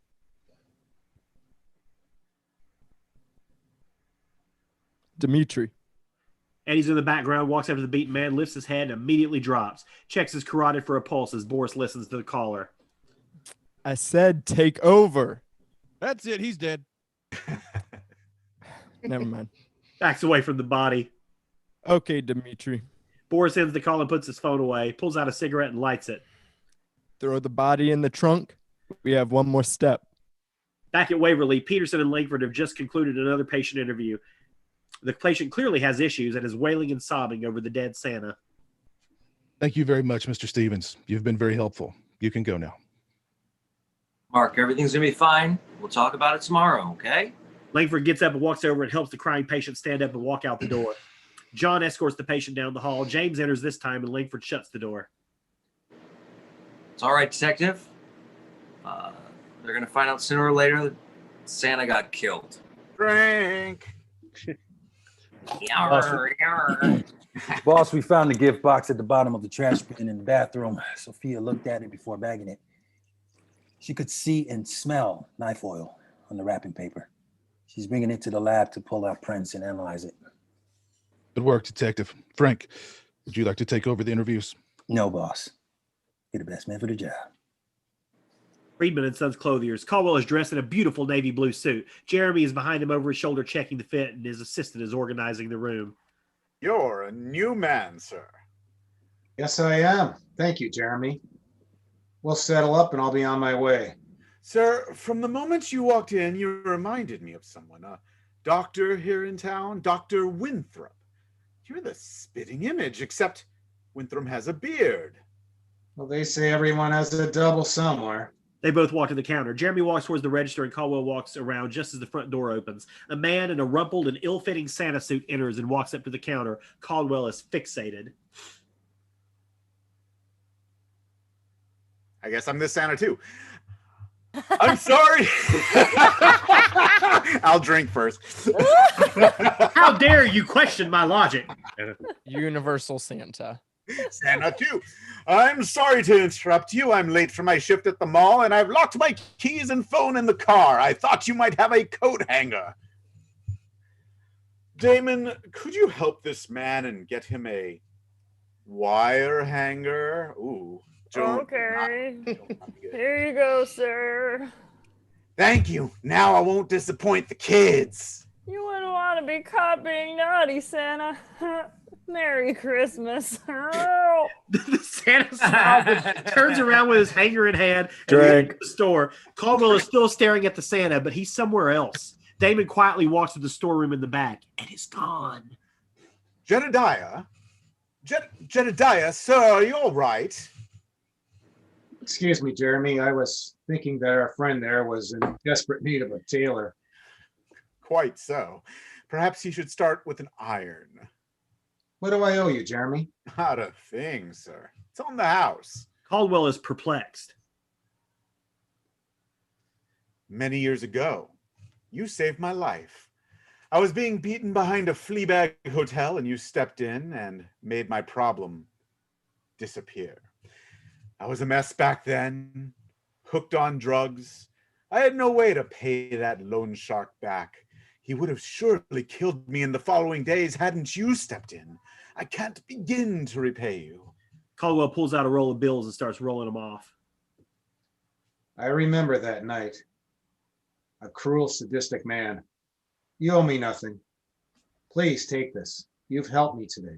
Dimitri. Eddie's in the background, walks up to the beaten man, lifts his head, and immediately drops. Checks his carotid for a pulse as Boris listens to the caller. I said take over. That's it. He's dead. Never mind. Backs away from the body. Okay, Dimitri. Boris ends the call and puts his phone away, pulls out a cigarette and lights it. Throw the body in the trunk. We have one more step. Back at Waverly, Peterson and Langford have just concluded another patient interview. The patient clearly has issues and is wailing and sobbing over the dead Santa. Thank you very much, Mr. Stevens. You've been very helpful. You can go now. Mark, everything's going to be fine. We'll talk about it tomorrow, okay? Langford gets up and walks over and helps the crying patient stand up and walk out the door. John escorts the patient down the hall. James enters this time and Langford shuts the door. It's all right, detective. They're going to find out sooner or later that Santa got killed. Drink. Boss, we found the gift box at the bottom of the trash bin in the bathroom. Sophia looked at it before bagging it. She could see and smell knife oil. on the wrapping paper. She's bringing it to the lab to pull out prints and analyze it. Good work, Detective. Frank, would you like to take over the interviews? No, boss. You're the best man for the job. Freeman and Sons Clothiers. Caldwell is dressed in a beautiful navy blue suit. Jeremy is behind him over his shoulder checking the fit, and his assistant is organizing the room. You're a new man, sir. Yes, I am. Thank you, Jeremy. We'll settle up and I'll be on my way. Sir, from the moment you walked in, you reminded me of someone, a doctor here in town, Dr. Winthrop. You're the spitting image, except Winthrop has a beard. Well, they say everyone has a double somewhere. They both walk to the counter. Jeremy walks towards the register and Caldwell walks around just as the front door opens. A man in a rumpled and ill-fitting Santa suit enters and walks up to the counter. Caldwell is fixated. I guess I'm this Santa too. I'm sorry. I'll drink first. How dare you question my logic? Universal Santa. Santa too. I'm sorry to interrupt you. I'm late for my shift at the mall and I've locked my keys and phone in the car. I thought you might have a coat hanger. Damon, could you help this man and get him a wire hanger? Ooh. Okay. Here you go, sir. Thank you. Now I won't disappoint the kids. You wouldn't want to be caught being naughty, Santa. Merry Christmas. The Santa smiles, turns around with his hanger in hand and Drink. leaves the store. Caldwell is still staring at the Santa, but he's somewhere else. Damon quietly walks to the storeroom in the back and is gone. Jedediah? Jedediah, sir, are you all right? Excuse me, Jeremy. I was thinking that our friend there was in desperate need of a tailor. Quite so. Perhaps he should start with an iron. What do I owe you, Jeremy? Not a thing, sir. It's on the house. Caldwell is perplexed. Many years ago, you saved my life. I was being beaten behind a fleabag hotel and you stepped in and made my problem disappear. I was a mess back then, hooked on drugs. I had no way to pay that loan shark back. He would have surely killed me in the following days hadn't you stepped in. I can't begin to repay you. Caldwell pulls out a roll of bills and starts rolling them off. I remember that night. A cruel, sadistic man. You owe me nothing. Please take this. You've helped me today.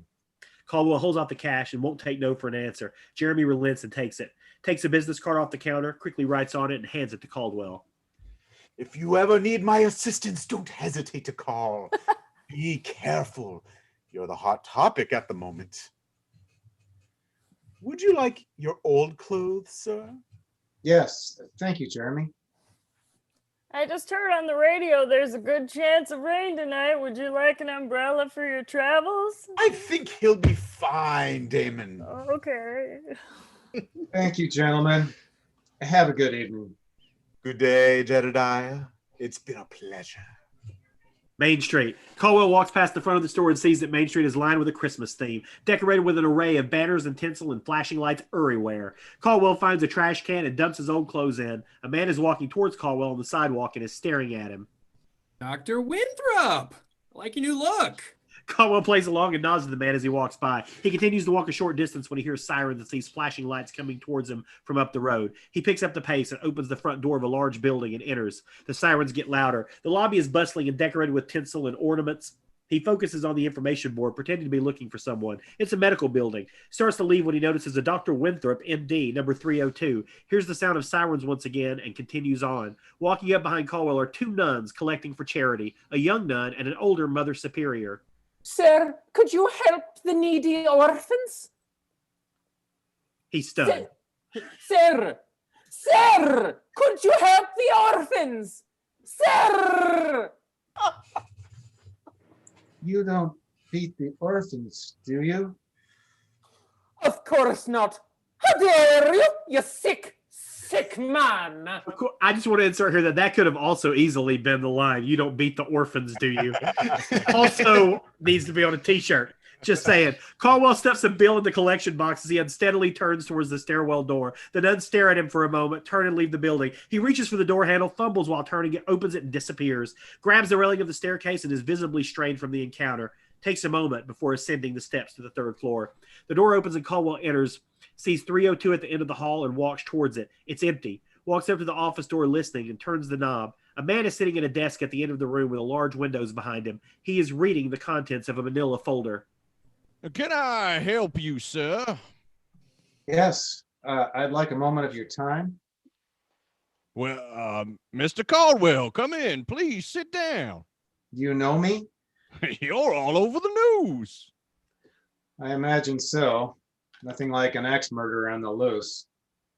Caldwell holds out the cash and won't take no for an answer. Jeremy relents and takes it. Takes a business card off the counter, quickly writes on it, and hands it to Caldwell. If you ever need my assistance, don't hesitate to call. Be careful. You're the hot topic at the moment. Would you like your old clothes, sir? Yes, thank you, Jeremy. I just heard on the radio there's a good chance of rain tonight. Would you like an umbrella for your travels? I think he'll be fine, Damon. Okay. Thank you, gentlemen. Have a good evening. Good day, Jedediah. It's been a pleasure. Main Street. Caldwell walks past the front of the store and sees that Main Street is lined with a Christmas theme, decorated with an array of banners and tinsel and flashing lights everywhere. Caldwell finds a trash can and dumps his old clothes in. A man is walking towards Caldwell on the sidewalk and is staring at him. Dr. Winthrop! I like your new look. Caldwell plays along and nods to the man as he walks by. He continues to walk a short distance when he hears sirens and sees flashing lights coming towards him from up the road. He picks up the pace and opens the front door of a large building and enters. The sirens get louder. The lobby is bustling and decorated with tinsel and ornaments. He focuses on the information board, pretending to be looking for someone. It's a medical building. Starts to leave when he notices a Dr. Winthrop, MD, number 302. Hears the sound of sirens once again and continues on. Walking up behind Caldwell are two nuns collecting for charity, a young nun and an older Mother Superior. Sir, could you help the needy orphans? He's stunned. Sir, could you help the orphans? Sir! You don't beat the orphans, do you? Of course not. How dare you, you sick man. I just want to insert here that could have also easily been the line. You don't beat the orphans, do you? Also needs to be on a t-shirt. Just saying. Caldwell stuffs a bill in the collection box as he unsteadily turns towards the stairwell door. The nuns stare at him for a moment, turn and leave the building. He reaches for the door handle, fumbles while turning it, opens it, and disappears. Grabs the railing of the staircase and is visibly strained from the encounter. Takes a moment before ascending the steps to the third floor. The door opens and Caldwell enters, sees 302 at the end of the hall, and walks towards it. It's empty. Walks up to the office door listening and turns the knob. A man is sitting at a desk at the end of the room with a large windows behind him. He is reading the contents of a manila folder. Can I help you, sir? Yes, I'd like a moment of your time. Well, Mr. Caldwell, come in. Please sit down. Do you know me? You're all over the news. I imagine so. Nothing like an ex-murderer on the loose.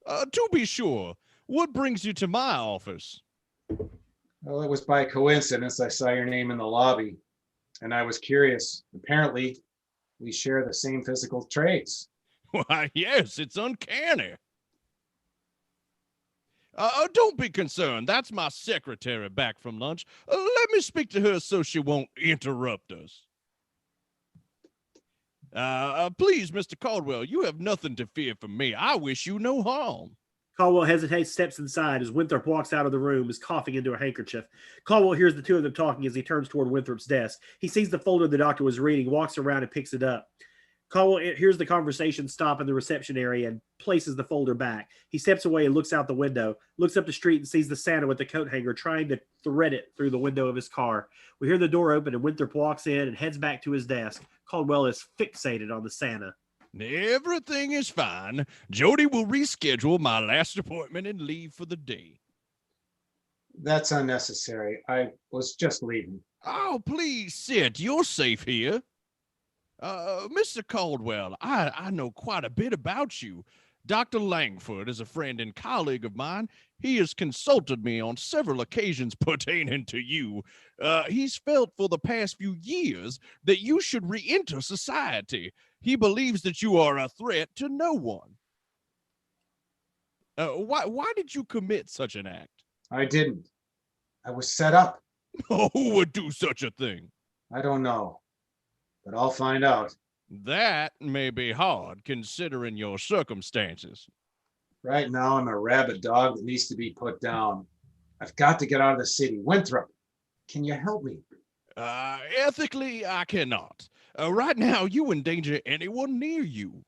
To be sure. What brings you to my office? Well, it was by coincidence I saw your name in the lobby, and I was curious. Apparently, we share the same physical traits. Why, yes, it's uncanny. Don't be concerned. That's my secretary back from lunch. Let me speak to her so she won't interrupt us. Please, Mr. Caldwell, you have nothing to fear from me. I wish you no harm. Caldwell hesitates, steps inside as Winthrop walks out of the room, is coughing into a handkerchief. Caldwell hears the two of them talking as he turns toward Winthrop's desk. He sees the folder the doctor was reading, walks around and picks it up. Caldwell hears the conversation stop in the reception area and places the folder back. He steps away and looks out the window, looks up the street and sees the Santa with the coat hanger trying to thread it through the window of his car. We hear the door open and Winthrop walks in and heads back to his desk. Caldwell is fixated on the Santa. Everything is fine. Jody will reschedule my last appointment and leave for the day. That's unnecessary. I was just leaving. Oh, please sit. You're safe here. Mr. Caldwell, I know quite a bit about you. Dr. Langford is a friend and colleague of mine. He has consulted me on several occasions pertaining to you. He's felt for the past few years that you should re-enter society. He believes that you are a threat to no one. Why did you commit such an act? I didn't. I was set up. Who would do such a thing? I don't know, but I'll find out. That may be hard, considering your circumstances. Right now, I'm a rabid dog that needs to be put down. I've got to get out of the city. Winthrop, can you help me? Ethically, I cannot. Right now, you endanger anyone near you.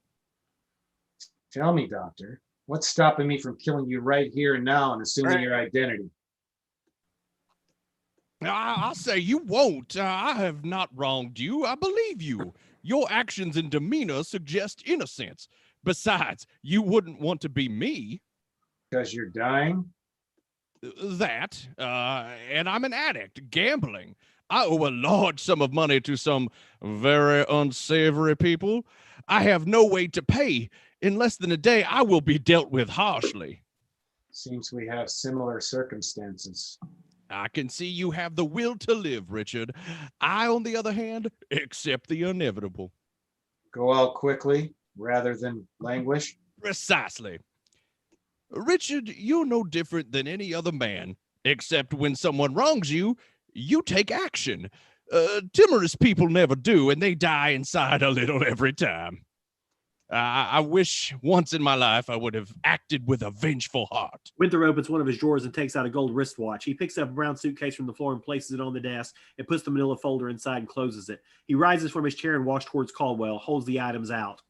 Tell me, Doctor, what's stopping me from killing you right here and now and assuming your identity? I'll say you won't. I have not wronged you. I believe you. Your actions and demeanor suggest innocence. Besides, you wouldn't want to be me. Because you're dying? That, and I'm an addict, gambling. I owe a large sum of money to some very unsavory people. I have no way to pay. In less than a day, I will be dealt with harshly. Seems we have similar circumstances. I can see you have the will to live, Richard. I, on the other hand, accept the inevitable. Go out quickly rather than languish? Precisely. Richard, you're no different than any other man, except when someone wrongs you, you take action. Timorous people never do, and they die inside a little every time. I wish once in my life I would have acted with a vengeful heart. Winthrop opens one of his drawers and takes out a gold wristwatch. He picks up a brown suitcase from the floor and places it on the desk and puts the manila folder inside and closes it. He rises from his chair and walks towards Caldwell, holds the items out.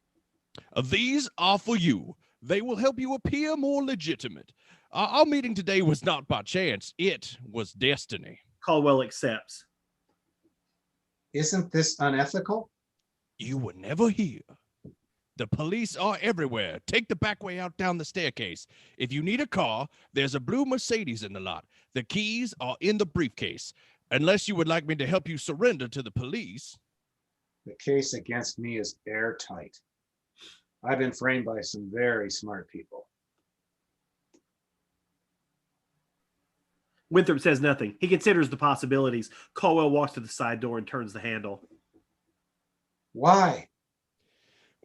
These are for you. They will help you appear more legitimate. Our meeting today was not by chance. It was destiny. Caldwell accepts. Isn't this unethical? You were never here. The police are everywhere. Take the back way out down the staircase. If you need a car, there's a blue Mercedes in the lot. The keys are in the briefcase. Unless you would like me to help you surrender to the police. The case against me is airtight. I've been framed by some very smart people. Winthrop says nothing. He considers the possibilities. Caldwell walks to the side door and turns the handle. Why?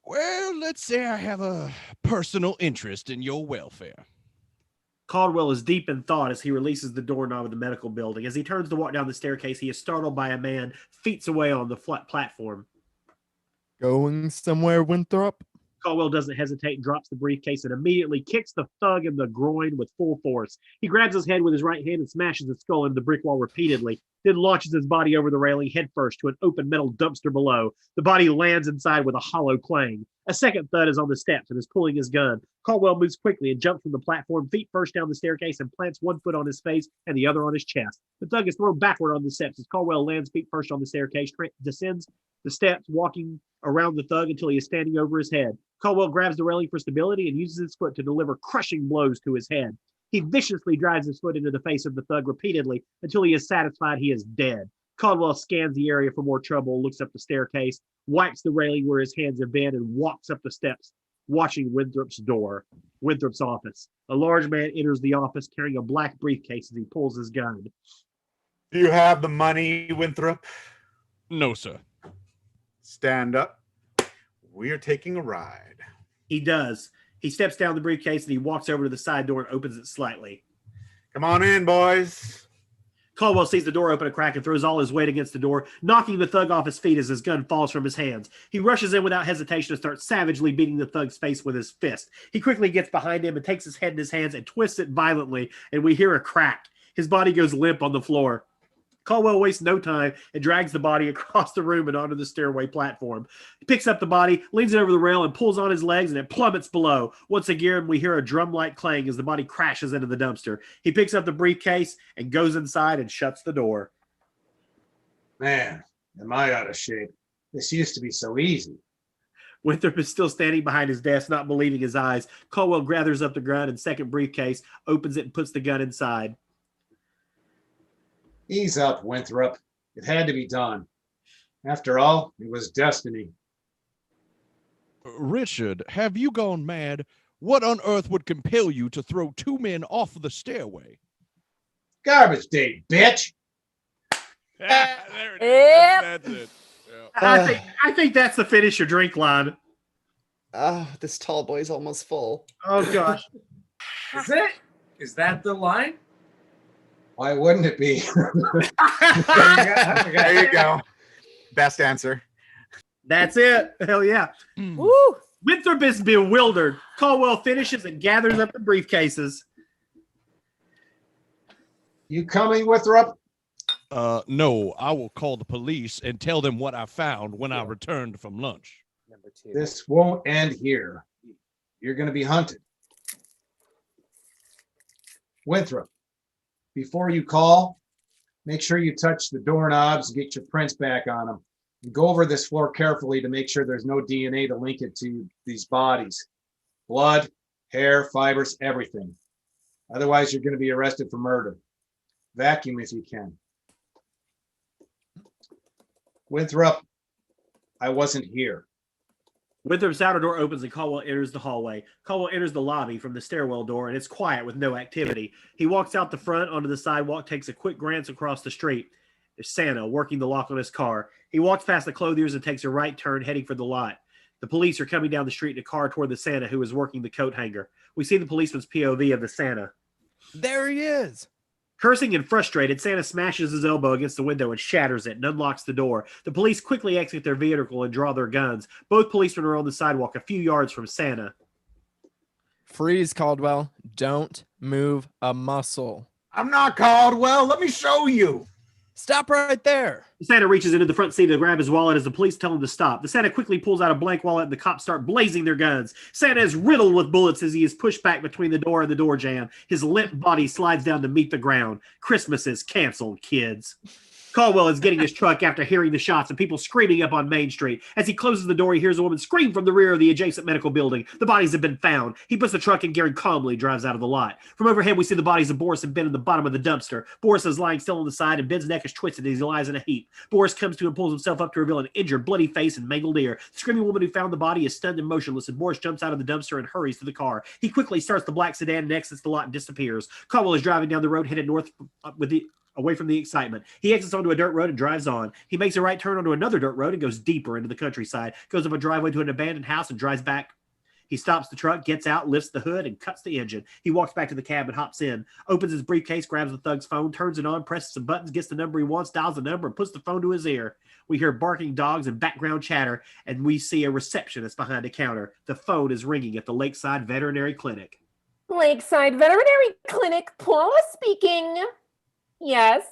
Well, let's say I have a personal interest in your welfare. Caldwell is deep in thought as he releases the doorknob of the medical building. As he turns to walk down the staircase, he is startled by a man feet away on the flat platform. Going somewhere, Winthrop? Caldwell doesn't hesitate and drops the briefcase and immediately kicks the thug in the groin with full force. He grabs his head with his right hand and smashes his skull into the brick wall repeatedly, then launches his body over the railing headfirst to an open metal dumpster below. The body lands inside with a hollow clang. A second thud is on the steps and is pulling his gun. Caldwell moves quickly and jumps from the platform, feet first down the staircase, and plants one foot on his face and the other on his chest. The thug is thrown backward on the steps as Caldwell lands feet first on the staircase, descends the steps, walking around the thug until he is standing over his head. Caldwell grabs the railing for stability and uses his foot to deliver crushing blows to his head. He viciously drives his foot into the face of the thug repeatedly until he is satisfied he is dead. Caldwell scans the area for more trouble, looks up the staircase, wipes the railing where his hands have been, and walks up the steps, watching Winthrop's office. A large man enters the office carrying a black briefcase as he pulls his gun. Do you have the money, Winthrop? No, sir. Stand up. We are taking a ride. He does. He steps down the briefcase and he walks over to the side door and opens it slightly. Come on in, boys. Caldwell sees the door open a crack and throws all his weight against the door, knocking the thug off his feet as his gun falls from his hands. He rushes in without hesitation and starts savagely beating the thug's face with his fist. He quickly gets behind him and takes his head in his hands and twists it violently, and we hear a crack. His body goes limp on the floor. Caldwell wastes no time and drags the body across the room and onto the stairway platform. He picks up the body, leans it over the rail, and pulls on his legs, and it plummets below. Once again, we hear a drum-like clang as the body crashes into the dumpster. He picks up the briefcase and goes inside and shuts the door. Man, am I out of shape. This used to be so easy. Winthrop is still standing behind his desk, not believing his eyes. Caldwell gathers up the gun and second briefcase, opens it, and puts the gun inside. Ease up, Winthrop. It had to be done. After all, it was destiny. Richard, have you gone mad? What on earth would compel you to throw two men off the stairway? Garbage day, bitch. There it is. Yep. That's it. Yeah. I think that's the finish your drink line. This tall boy's almost full. Oh, gosh. Is it? Is that the line? Why wouldn't it be? There you go. Best answer. That's it. Hell yeah. Woo! Winthrop is bewildered. Caldwell finishes and gathers up the briefcases. You coming, Winthrop? No, I will call the police and tell them what I found when I returned from lunch. Number 2. This won't end here. You're going to be hunted. Winthrop, before you call, make sure you touch the doorknobs and get your prints back on them. And go over this floor carefully to make sure there's no DNA to link it to these bodies. Blood, hair, fibers, everything. Otherwise, you're going to be arrested for murder. Vacuum if you can. Winthrop, I wasn't here. Winthrop's outer door opens and Caldwell enters the hallway. Caldwell enters the lobby from the stairwell door, and it's quiet with no activity. He walks out the front onto the sidewalk, takes a quick glance across the street. There's Santa working the lock on his car. He walks past the clothiers and takes a right turn, heading for the lot. The police are coming down the street in a car toward the Santa, who is working the coat hanger. We see the policeman's POV of the Santa. There he is. Cursing and frustrated, Santa smashes his elbow against the window and shatters it and unlocks the door. The police quickly exit their vehicle and draw their guns. Both policemen are on the sidewalk a few yards from Santa. Freeze, Caldwell. Don't move a muscle. I'm not Caldwell. Let me show you. Stop right there. Santa reaches into the front seat to grab his wallet as the police tell him to stop. The Santa quickly pulls out a blank wallet and the cops start blazing their guns. Santa is riddled with bullets as he is pushed back between the door and the door jamb. His limp body slides down to meet the ground. Christmas is canceled, kids. Caldwell is getting his truck after hearing the shots and people screaming up on Main Street. As he closes the door, he hears a woman scream from the rear of the adjacent medical building. The bodies have been found. He puts the truck in gear and calmly drives out of the lot. From overhead, we see the bodies of Boris and Ben in the bottom of the dumpster. Boris is lying still on the side, and Ben's neck is twisted as he lies in a heap. Boris comes to and pulls himself up to reveal an injured, bloody face and mangled ear. The screaming woman who found the body is stunned and motionless, and Boris jumps out of the dumpster and hurries to the car. He quickly starts the black sedan and exits the lot and disappears. Caldwell is driving down the road headed north away from the excitement. He exits onto a dirt road and drives on. He makes a right turn onto another dirt road and goes deeper into the countryside, goes up a driveway to an abandoned house and drives back. He stops the truck, gets out, lifts the hood, and cuts the engine. He walks back to the cab and hops in, opens his briefcase, grabs the thug's phone, turns it on, presses some buttons, gets the number he wants, dials the number, and puts the phone to his ear. We hear barking dogs and background chatter, and we see a receptionist behind a counter. The phone is ringing at the Lakeside Veterinary Clinic. Lakeside Veterinary Clinic, Paula speaking. Yes.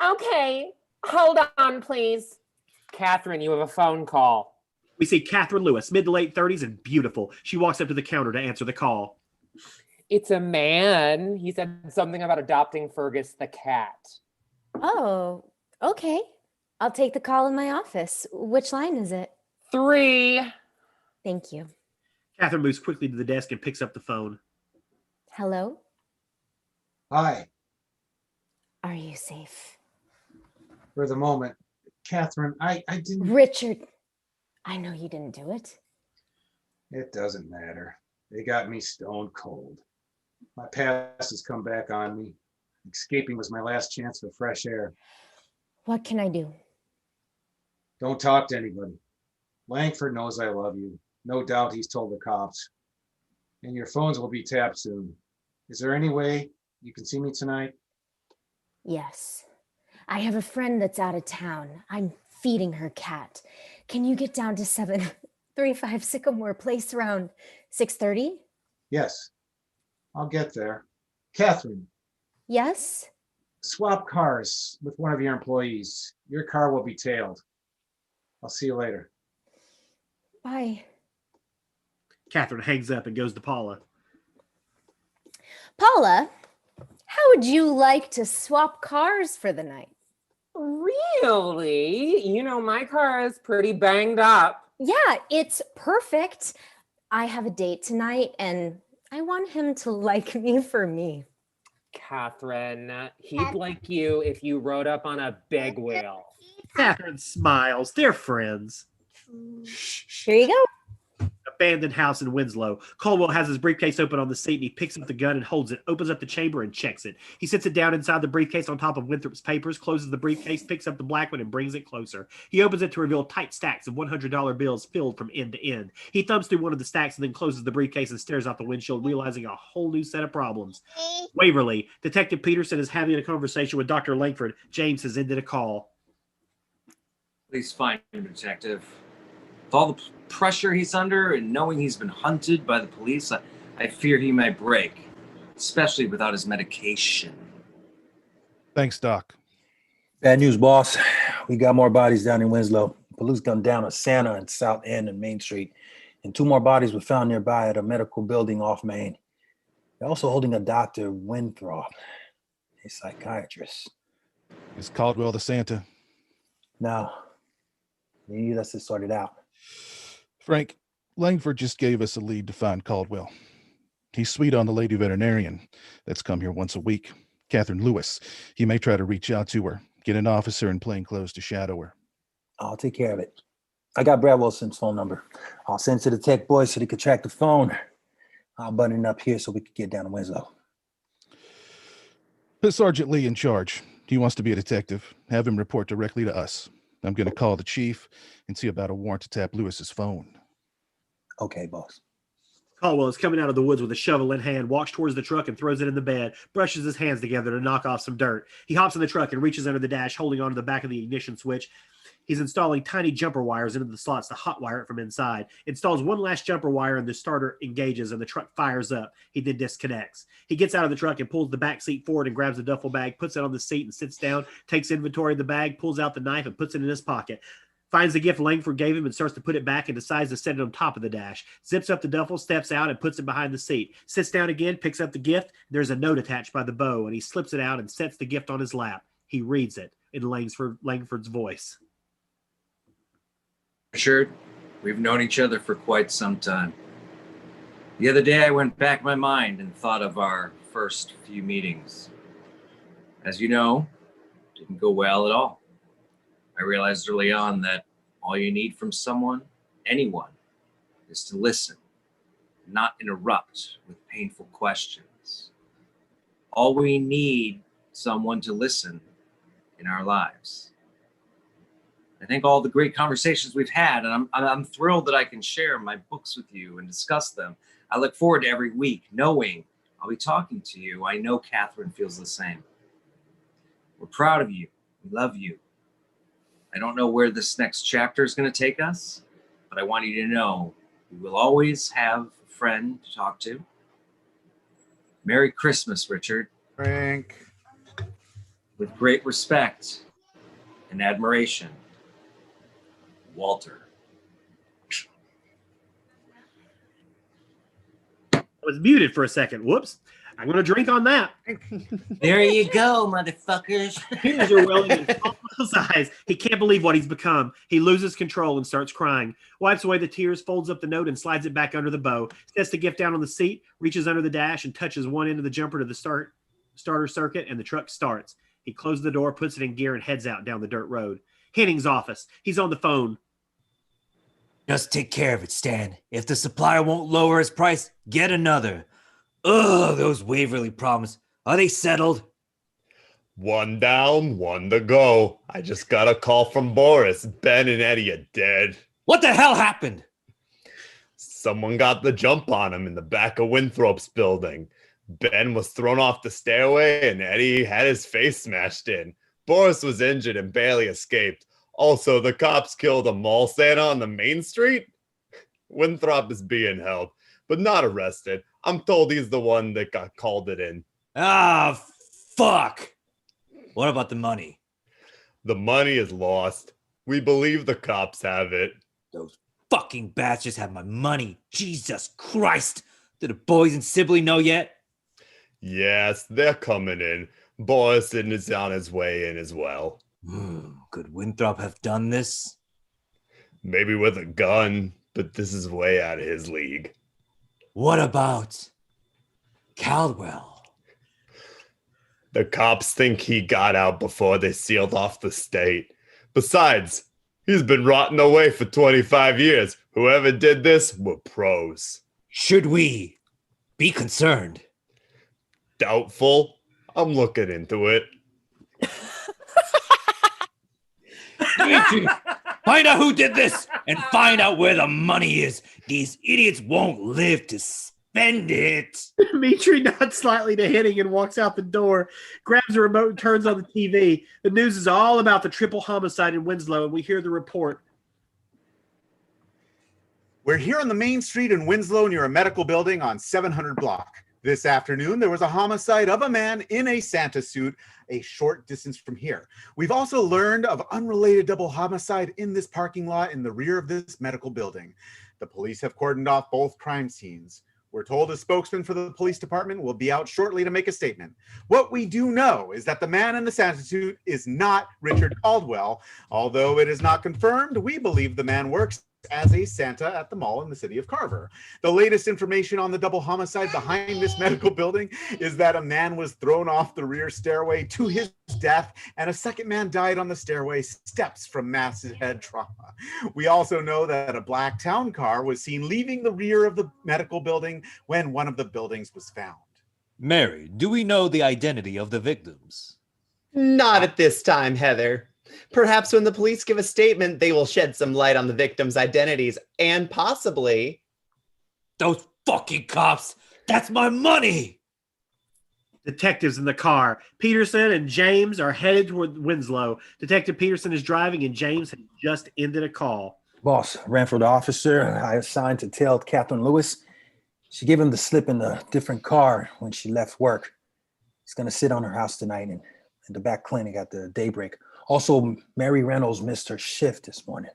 Okay. Hold on, please. Catherine, you have a phone call. We see Catherine Lewis, mid to late 30s and beautiful. She walks up to the counter to answer the call. It's a man. He said something about adopting Fergus the cat. Oh, okay. I'll take the call in my office. Which line is it? 3. Thank you. Catherine moves quickly to the desk and picks up the phone. Hello? Hi, Are you safe? for the moment. Catherine, I didn't. Richard, I know you didn't do it. It doesn't matter. They got me stone cold. My past has come back on me. Escaping was my last chance for fresh air. What can I do? Don't talk to anybody. Langford knows I love you. No doubt he's told the cops. And your phones will be tapped soon. Is there any way you can see me tonight? Yes. I have a friend that's out of town. I'm feeding her cat. Can you get down to 735 Sycamore Place around 6:30? Yes, I'll get there. Catherine, Yes? swap cars with one of your employees. Your car will be tailed. I'll see you later. Bye. Catherine hangs up and goes to Paula. Paula, how would you like to swap cars for the night? Really? You know, my car is pretty banged up. Yeah, it's perfect. I have a date tonight and I want him to like me for me. Catherine, he'd like you if you rode up on a big wheel. Catherine smiles. They're friends. Here you go. Abandoned house in Winslow. Caldwell has his briefcase open on the seat and he picks up the gun and holds it, opens up the chamber and checks it. He sits it down inside the briefcase on top of Winthrop's papers, closes the briefcase, picks up the black one and brings it closer. He opens it to reveal tight stacks of $100 bills filled from end to end. He thumbs through one of the stacks and then closes the briefcase and stares out the windshield, realizing a whole new set of problems. Waverly. Detective Peterson is having a conversation with Dr. Langford. James has ended a call. Please find him, detective. With all the pressure he's under and knowing he's been hunted by the police, I fear he may break, especially without his medication. Thanks, Doc. Bad news, boss. We got more bodies down in Winslow. Police gunned down a Santa in South End and Main Street, and 2 more bodies were found nearby at a medical building off Main. They're also holding a Dr. Winthrop, a psychiatrist. Is Caldwell the Santa? No, we need us to sort it out. Frank, Langford just gave us a lead to find Caldwell. He's sweet on the lady veterinarian that's come here once a week, Catherine Lewis. He may try to reach out to her, get an officer in plain clothes to shadow her. I'll take care of it. I got Brad Wilson's phone number. I'll send it to the tech boys so they could track the phone. I'll button it up here so we could get down to Winslow. Put Sergeant Lee in charge. He wants to be a detective. Have him report directly to us. I'm going to call the chief and see about a warrant to tap Lewis's phone. Okay, boss. Caldwell is coming out of the woods with a shovel in hand, walks towards the truck and throws it in the bed, brushes his hands together to knock off some dirt. He hops in the truck and reaches under the dash, holding onto the back of the ignition switch. He's installing tiny jumper wires into the slots to hotwire it from inside. Installs one last jumper wire and the starter engages and the truck fires up. He then disconnects. He gets out of the truck and pulls the back seat forward and grabs a duffel bag, puts it on the seat and sits down, takes inventory of the bag, pulls out the knife and puts it in his pocket. Finds the gift Langford gave him and starts to put it back and decides to set it on top of the dash. Zips up the duffel, steps out and puts it behind the seat. Sits down again, picks up the gift. There's a note attached by the bow and he slips it out and sets the gift on his lap. He reads it in Langford's voice. Richard, we've known each other for quite some time. The other day I went back my mind and thought of our first few meetings. As you know, it didn't go well at all. I realized early on that all you need from someone, anyone, is to listen, not interrupt with painful questions. All we need someone to listen in our lives. I think all the great conversations we've had, and I'm thrilled that I can share my books with you and discuss them. I look forward to every week knowing I'll be talking to you. I know Catherine feels the same. We're proud of you. We love you. I don't know where this next chapter is going to take us, but I want you to know we will always have a friend to talk to. Merry Christmas, Richard. Frank. With great respect and admiration, Walter. I was muted for a second. Whoops. I'm going to drink on that. There you go, motherfuckers. Tears are welling in Paul's eyes. He can't believe what he's become. He loses control and starts crying. Wipes away the tears, folds up the note, and slides it back under the bow. Sets the gift down on the seat, reaches under the dash, and touches one end of the jumper to the starter circuit, and the truck starts. He closes the door, puts it in gear, and heads out down the dirt road. Henning's office. He's on the phone. Just take care of it, Stan. If the supplier won't lower his price, get another. Ugh, those Waverly problems. Are they settled? One down, one to go. I just got a call from Boris. Ben and Eddie are dead. What the hell happened? Someone got the jump on him in the back of Winthrop's building. Ben was thrown off the stairway and Eddie had his face smashed in. Boris was injured and barely escaped. Also, the cops killed a mall Santa on the main street. Winthrop is being held, but not arrested. I'm told he's the one that got called it in. Ah, fuck. What about the money? The money is lost. We believe the cops have it. Those fucking bastards have my money. Jesus Christ. Do the boys in Sibley know yet? Yes, they're coming in. Boris is on his way in as well. Could Winthrop have done this? Maybe with a gun, but this is way out of his league. What about Caldwell? The cops think he got out before they sealed off the state. Besides, he's been rotting away for 25 years. Whoever did this were pros. Should we be concerned? Doubtful. I'm looking into it. Find out who did this and find out where the money is. These idiots won't live to spend it. Dimitri nods slightly to Henning and walks out the door, grabs the remote and turns on the TV. The news is all about the triple homicide in Winslow, and we hear the report. We're here on the main street in Winslow near a medical building on 700 block. This afternoon, there was a homicide of a man in a Santa suit a short distance from here. We've also learned of unrelated double homicide in this parking lot in the rear of this medical building. The police have cordoned off both crime scenes. We're told a spokesman for the police department will be out shortly to make a statement. What we do know is that the man in the Santa suit is not Richard Caldwell. Although it is not confirmed, we believe the man works as a Santa at the mall in the city of Carver. The latest information on the double homicide behind this medical building is that a man was thrown off the rear stairway to his death, and a second man died on the stairway steps from massive head trauma. We also know that a black town car was seen leaving the rear of the medical building when one of the buildings was found. Mary, do we know the identity of the victims? Not at this time, Heather. Perhaps when the police give a statement, they will shed some light on the victims' identities and possibly... Those fucking cops! That's my money! Detectives in the car. Peterson and James are headed toward Winslow. Detective Peterson is driving and James has just ended a call. Boss, ran for the officer I assigned to tail Catherine Lewis. She gave him the slip in a different car when she left work. He's going to sit on her house tonight in the back clinic at the daybreak. Also, Mary Reynolds missed her shift this morning.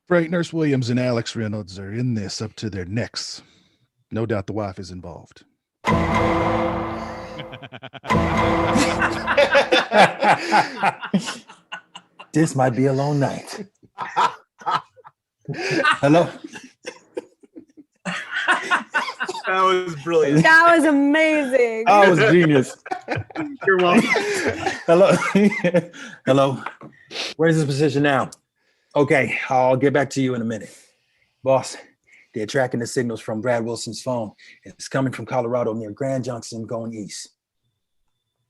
Freight Nurse Williams and Alex Reynolds are in this up to their necks. No doubt the wife is involved. This might be a long night. Hello? That was brilliant. That was amazing. That was genius. You're welcome. Hello. Hello. Where's this position now? Okay, I'll get back to you in a minute. Boss, they're tracking the signals from Brad Wilson's phone. It's coming from Colorado near Grand Junction going east.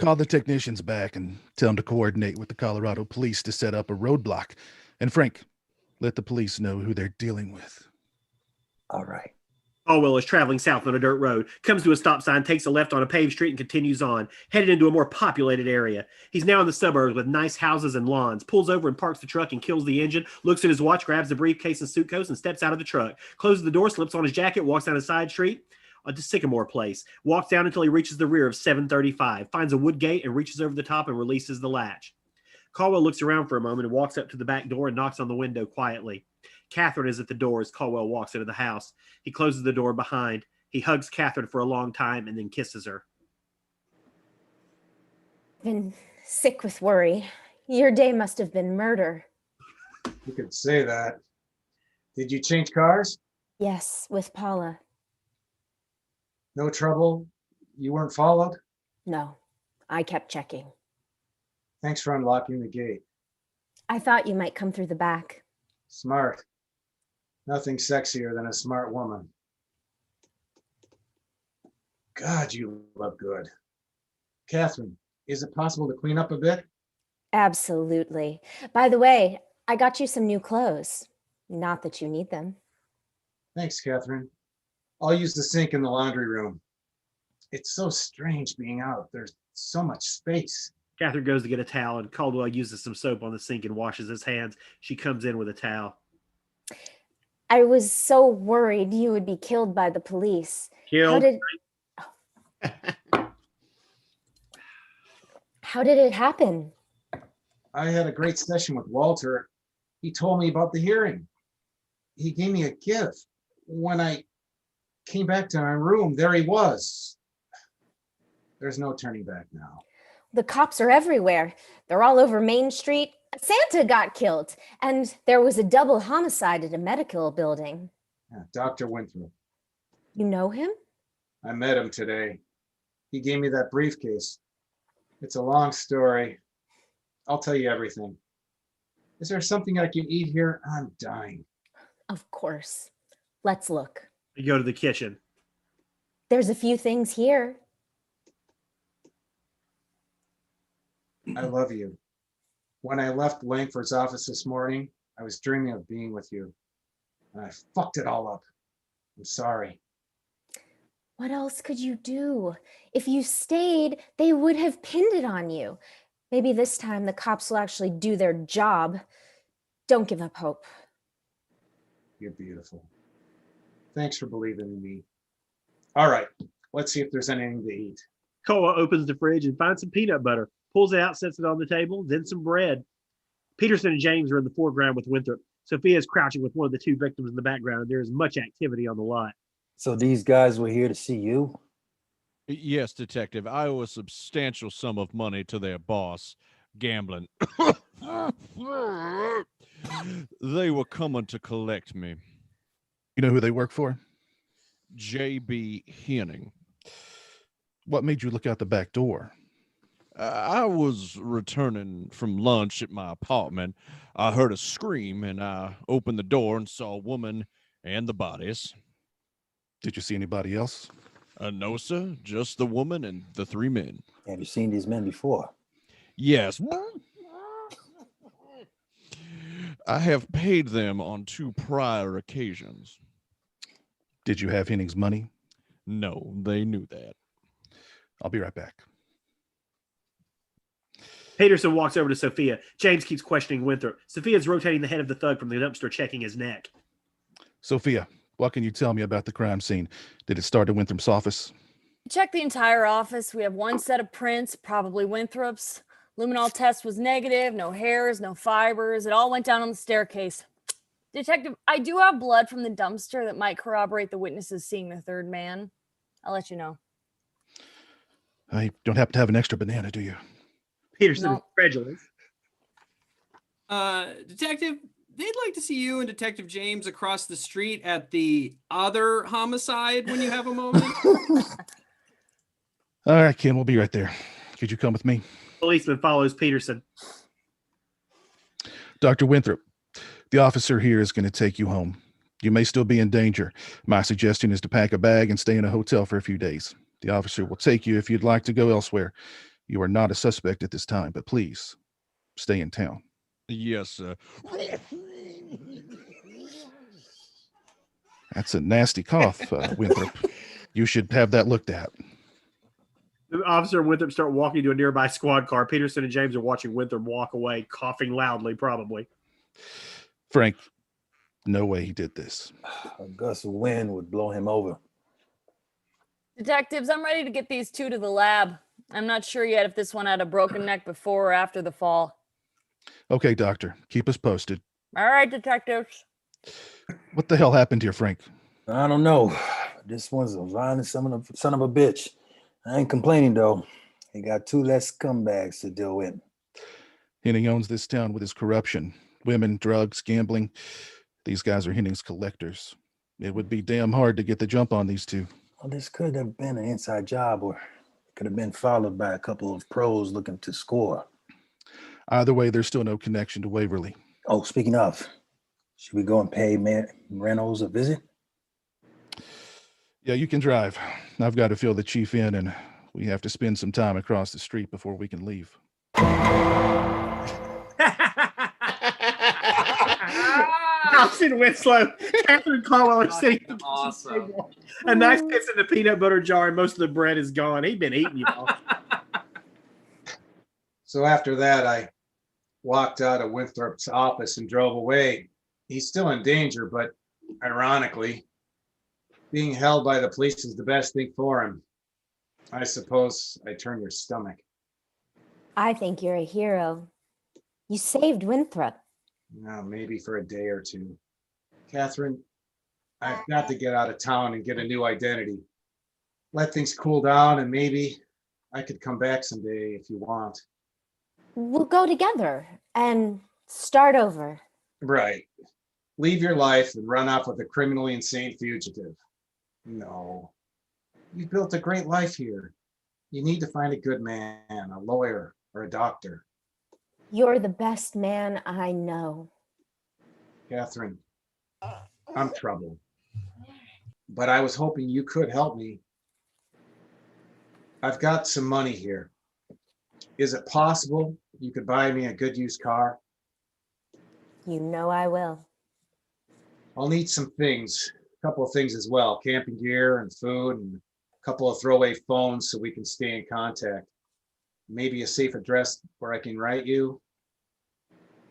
Call the technicians back and tell them to coordinate with the Colorado police to set up a roadblock. And Frank, let the police know who they're dealing with. All right. Caldwell is traveling south on a dirt road, comes to a stop sign, takes a left on a paved street, and continues on, headed into a more populated area. He's now in the suburbs with nice houses and lawns, pulls over and parks the truck and kills the engine, looks at his watch, grabs the briefcase and suitcase, and steps out of the truck, closes the door, slips on his jacket, walks down a side street to Sycamore Place, walks down until he reaches the rear of 735, finds a wood gate and reaches over the top and releases the latch. Caldwell looks around for a moment and walks up to the back door and knocks on the window quietly. Catherine is at the door as Caldwell walks into the house. He closes the door behind. He hugs Catherine for a long time and then kisses her. Been sick with worry. Your day must have been murder. You could say that. Did you change cars? Yes, with Paula. No trouble? You weren't followed? No, I kept checking. Thanks for unlocking the gate. I thought you might come through the back. Smart. Nothing sexier than a smart woman. God, you look good. Catherine, is it possible to clean up a bit? Absolutely. By the way, I got you some new clothes. Not that you need them. Thanks, Catherine. I'll use the sink in the laundry room. It's so strange being out. There's so much space. Catherine goes to get a towel, and Caldwell uses some soap on the sink and washes his hands. She comes in with a towel. I was so worried you would be killed by the police. Killed? How did it happen? I had a great session with Walter. He told me about the hearing. He gave me a gift. When I came back to my room, there he was. There's no turning back now. The cops are everywhere. They're all over Main Street. Santa got killed, and there was a double homicide at a medical building. Yeah, Dr. Winthrop. You know him? I met him today. He gave me that briefcase. It's a long story. I'll tell you everything. Is there something I can eat here? I'm dying. Of course. Let's look. You go to the kitchen. There's a few things here. I love you. When I left Langford's office this morning, I was dreaming of being with you. And I fucked it all up. I'm sorry. What else could you do? If you stayed, they would have pinned it on you. Maybe this time the cops will actually do their job. Don't give up hope. You're beautiful. Thanks for believing in me. All right, let's see if there's anything to eat. Caldwell opens the fridge and finds some peanut butter, pulls it out, sets it on the table, then some bread. Peterson and James are in the foreground with Winthrop. Sophia is crouching with one of the two victims in the background. There is much activity on the lot. So these guys were here to see you? Yes, Detective. I owe a substantial sum of money to their boss, gambling. They were coming to collect me. You know who they work for? J.B. Henning. What made you look out the back door? I was returning from lunch at my apartment. I heard a scream, and I opened the door and saw a woman and the bodies. Did you see anybody else? No, sir. Just the woman and the three men. Have you seen these men before? Yes. I have paid them on 2 prior occasions. Did you have Henning's money? No, they knew that. I'll be right back. Peterson walks over to Sophia. James keeps questioning Winthrop. Sophia's rotating the head of the thug from the dumpster, checking his neck. Sophia, what can you tell me about the crime scene? Did it start at Winthrop's office? Check the entire office. We have one set of prints, probably Winthrop's. Luminol test was negative, no hairs, no fibers. It all went down on the staircase. Detective, I do have blood from the dumpster that might corroborate the witnesses seeing the third man. I'll let you know. I don't happen to have an extra banana, do you? Peterson is incredulous. Detective, they'd like to see you and Detective James across the street at the other homicide when you have a moment. All right, Kim, we'll be right there. Could you come with me? Policeman follows Peterson. Dr. Winthrop, the officer here is going to take you home. You may still be in danger. My suggestion is to pack a bag and stay in a hotel for a few days. The officer will take you if you'd like to go elsewhere. You are not a suspect at this time, but please stay in town. Yes, sir. That's a nasty cough, Winthrop. You should have that looked at. The officer and Winthrop start walking to a nearby squad car. Peterson and James are watching Winthrop walk away, coughing loudly, probably. Frank, no way he did this. A gust of wind would blow him over. Detectives, I'm ready to get these two to the lab. I'm not sure yet if this one had a broken neck before or after the fall. Okay, doctor, keep us posted. All right, detectives. What the hell happened here, Frank? I don't know. This one's a violent son of a bitch. I ain't complaining, though. He got two less scumbags to deal with. Henning owns this town with his corruption. Women, drugs, gambling. These guys are Henning's collectors. It would be damn hard to get the jump on these two. Well, this could have been an inside job, or it could have been followed by a couple of pros looking to score. Either way, there's still no connection to Waverly. Oh, speaking of, should we go and pay Reynolds a visit? Yeah, you can drive. I've got to fill the chief in, and we have to spend some time across the street before we can leave. Nelson Winslow, Catherine Caldwell are sitting at the Awesome. table. A knife fits in the peanut butter jar, and most of the bread is gone. He'd been eating, you know. So after that, I walked out of Winthrop's office and drove away. He's still in danger, but ironically, being held by the police is the best thing for him. I suppose I turn your stomach. I think you're a hero. You saved Winthrop. Now, maybe for a day or two. Catherine, I've got to get out of town and get a new identity. Let things cool down, and maybe I could come back someday if you want. We'll go together and start over. Right. Leave your life and run off with a criminally insane fugitive. No. You've built a great life here. You need to find a good man, a lawyer, or a doctor. You're the best man I know. Catherine, I'm troubled. But I was hoping you could help me. I've got some money here. Is it possible you could buy me a good used car? You know I will. I'll need some things, a couple of things as well, camping gear and food and a couple of throwaway phones so we can stay in contact. Maybe a safe address where I can write you.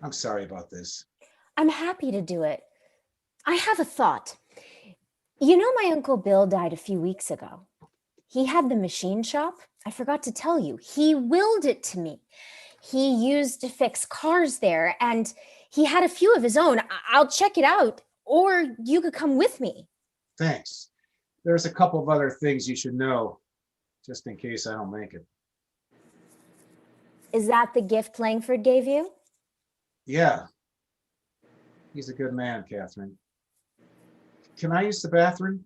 I'm sorry about this. I'm happy to do it. I have a thought. You know, my Uncle Bill died a few weeks ago. He had the machine shop. I forgot to tell you. He willed it to me. He used to fix cars there, and he had a few of his own. I'll check it out, or you could come with me. Thanks. There's a couple of other things you should know, just in case I don't make it. Is that the gift Langford gave you? Yeah. He's a good man, Catherine. Can I use the bathroom?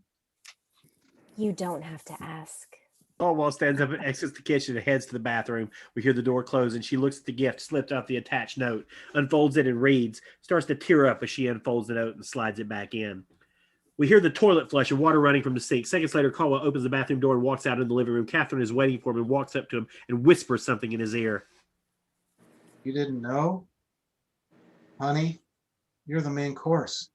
You don't have to ask. Caldwell stands up and exits the kitchen and heads to the bathroom. We hear the door close, and she looks at the gift, slips out the attached note, unfolds it and reads, starts to tear up as she unfolds the note and slides it back in. We hear the toilet flush and water running from the sink. Seconds later, Caldwell opens the bathroom door and walks out into the living room. Catherine is waiting for him and walks up to him and whispers something in his ear. You didn't know? Honey, you're the main course.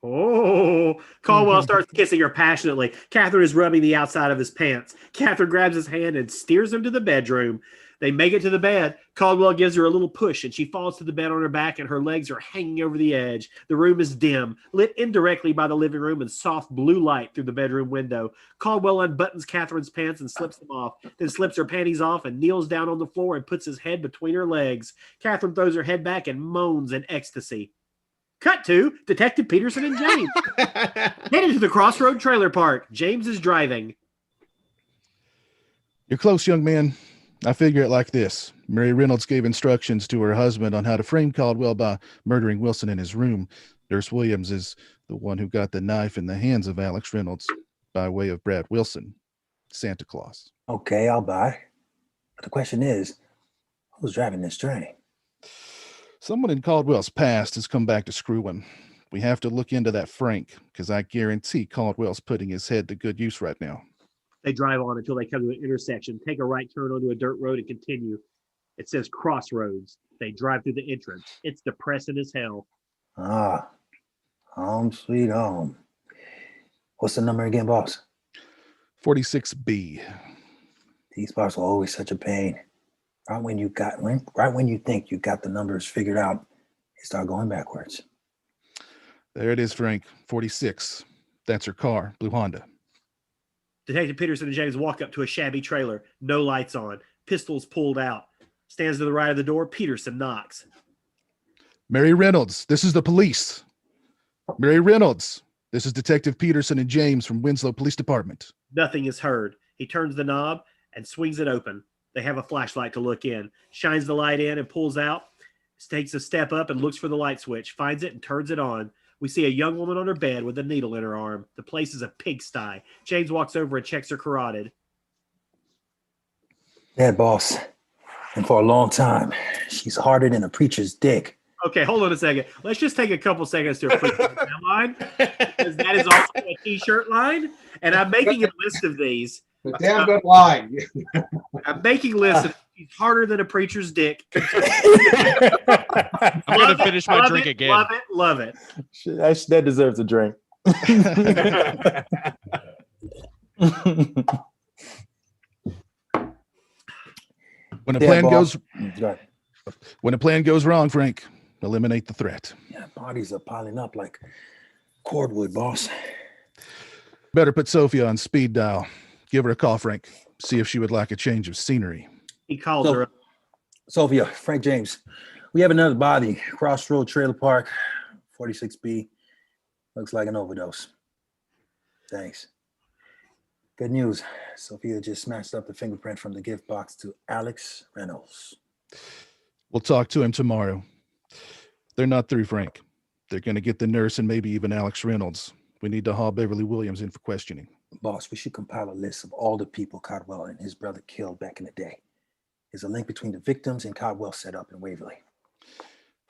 Oh, Caldwell starts kissing her passionately. Catherine is rubbing the outside of his pants. Catherine grabs his hand and steers him to the bedroom. They make it to the bed. Caldwell gives her a little push, and she falls to the bed on her back, and her legs are hanging over the edge. The room is dim, lit indirectly by the living room and soft blue light through the bedroom window. Caldwell unbuttons Catherine's pants and slips them off, then slips her panties off and kneels down on the floor and puts his head between her legs. Catherine throws her head back and moans in ecstasy. Cut to Detective Peterson and James. Headed to the Crossroad Trailer Park. James is driving. You're close, young man. I figure it like this. Mary Reynolds gave instructions to her husband on how to frame Caldwell by murdering Wilson in his room. Nurse Williams is the one who got the knife in the hands of Alex Reynolds by way of Brad Wilson, Santa Claus. Okay, I'll buy. But the question is, who's driving this train? Someone in Caldwell's past has come back to screw him. We have to look into that Frank, because I guarantee Caldwell's putting his head to good use right now. They drive on until they come to an intersection, take a right turn onto a dirt road, and continue. It says Crossroads. They drive through the entrance. It's depressing as hell. Ah, home sweet home. What's the number again, boss? 46B. These parts are always such a pain. Right when you think you got the numbers figured out, they start going backwards. There it is, Frank. 46. That's her car, blue Honda. Detective Peterson and James walk up to a shabby trailer, no lights on, pistols pulled out. Stands to the right of the door. Peterson knocks. Mary Reynolds, this is the police. Mary Reynolds, this is Detective Peterson and James from Winslow Police Department. Nothing is heard. He turns the knob and swings it open. They have a flashlight to look in. Shines the light in and pulls out. Takes a step up and looks for the light switch. Finds it and turns it on. We see a young woman on her bed with a needle in her arm. The place is a pigsty. James walks over and checks her carotid. Yeah, boss. And for a long time, she's harder than a preacher's dick. Okay, hold on a second. Let's just take a couple seconds to appreciate that line, because that is also a t-shirt line, and I'm making a list of these. A damn good line. I'm making lists of she's harder than a preacher's dick. I'm going to finish my drink again. Love it, love it. That deserves a drink. When a plan goes wrong, Frank, eliminate the threat. Yeah, bodies are piling up like cordwood, boss. Better put Sophia on speed dial. Give her a call, Frank. See if she would like a change of scenery. He calls her up. Sophia, Frank James. We have another body. Crossroad Trailer Park, 46B. Looks like an overdose. Thanks. Good news. Sophia just matched up the fingerprint from the gift box to Alex Reynolds. We'll talk to him tomorrow. They're not through, Frank. They're going to get the nurse and maybe even Alex Reynolds. We need to haul Beverly Williams in for questioning. Boss, we should compile a list of all the people Caldwell and his brother killed back in the day. There's a link between the victims and Caldwell set up in Waverly.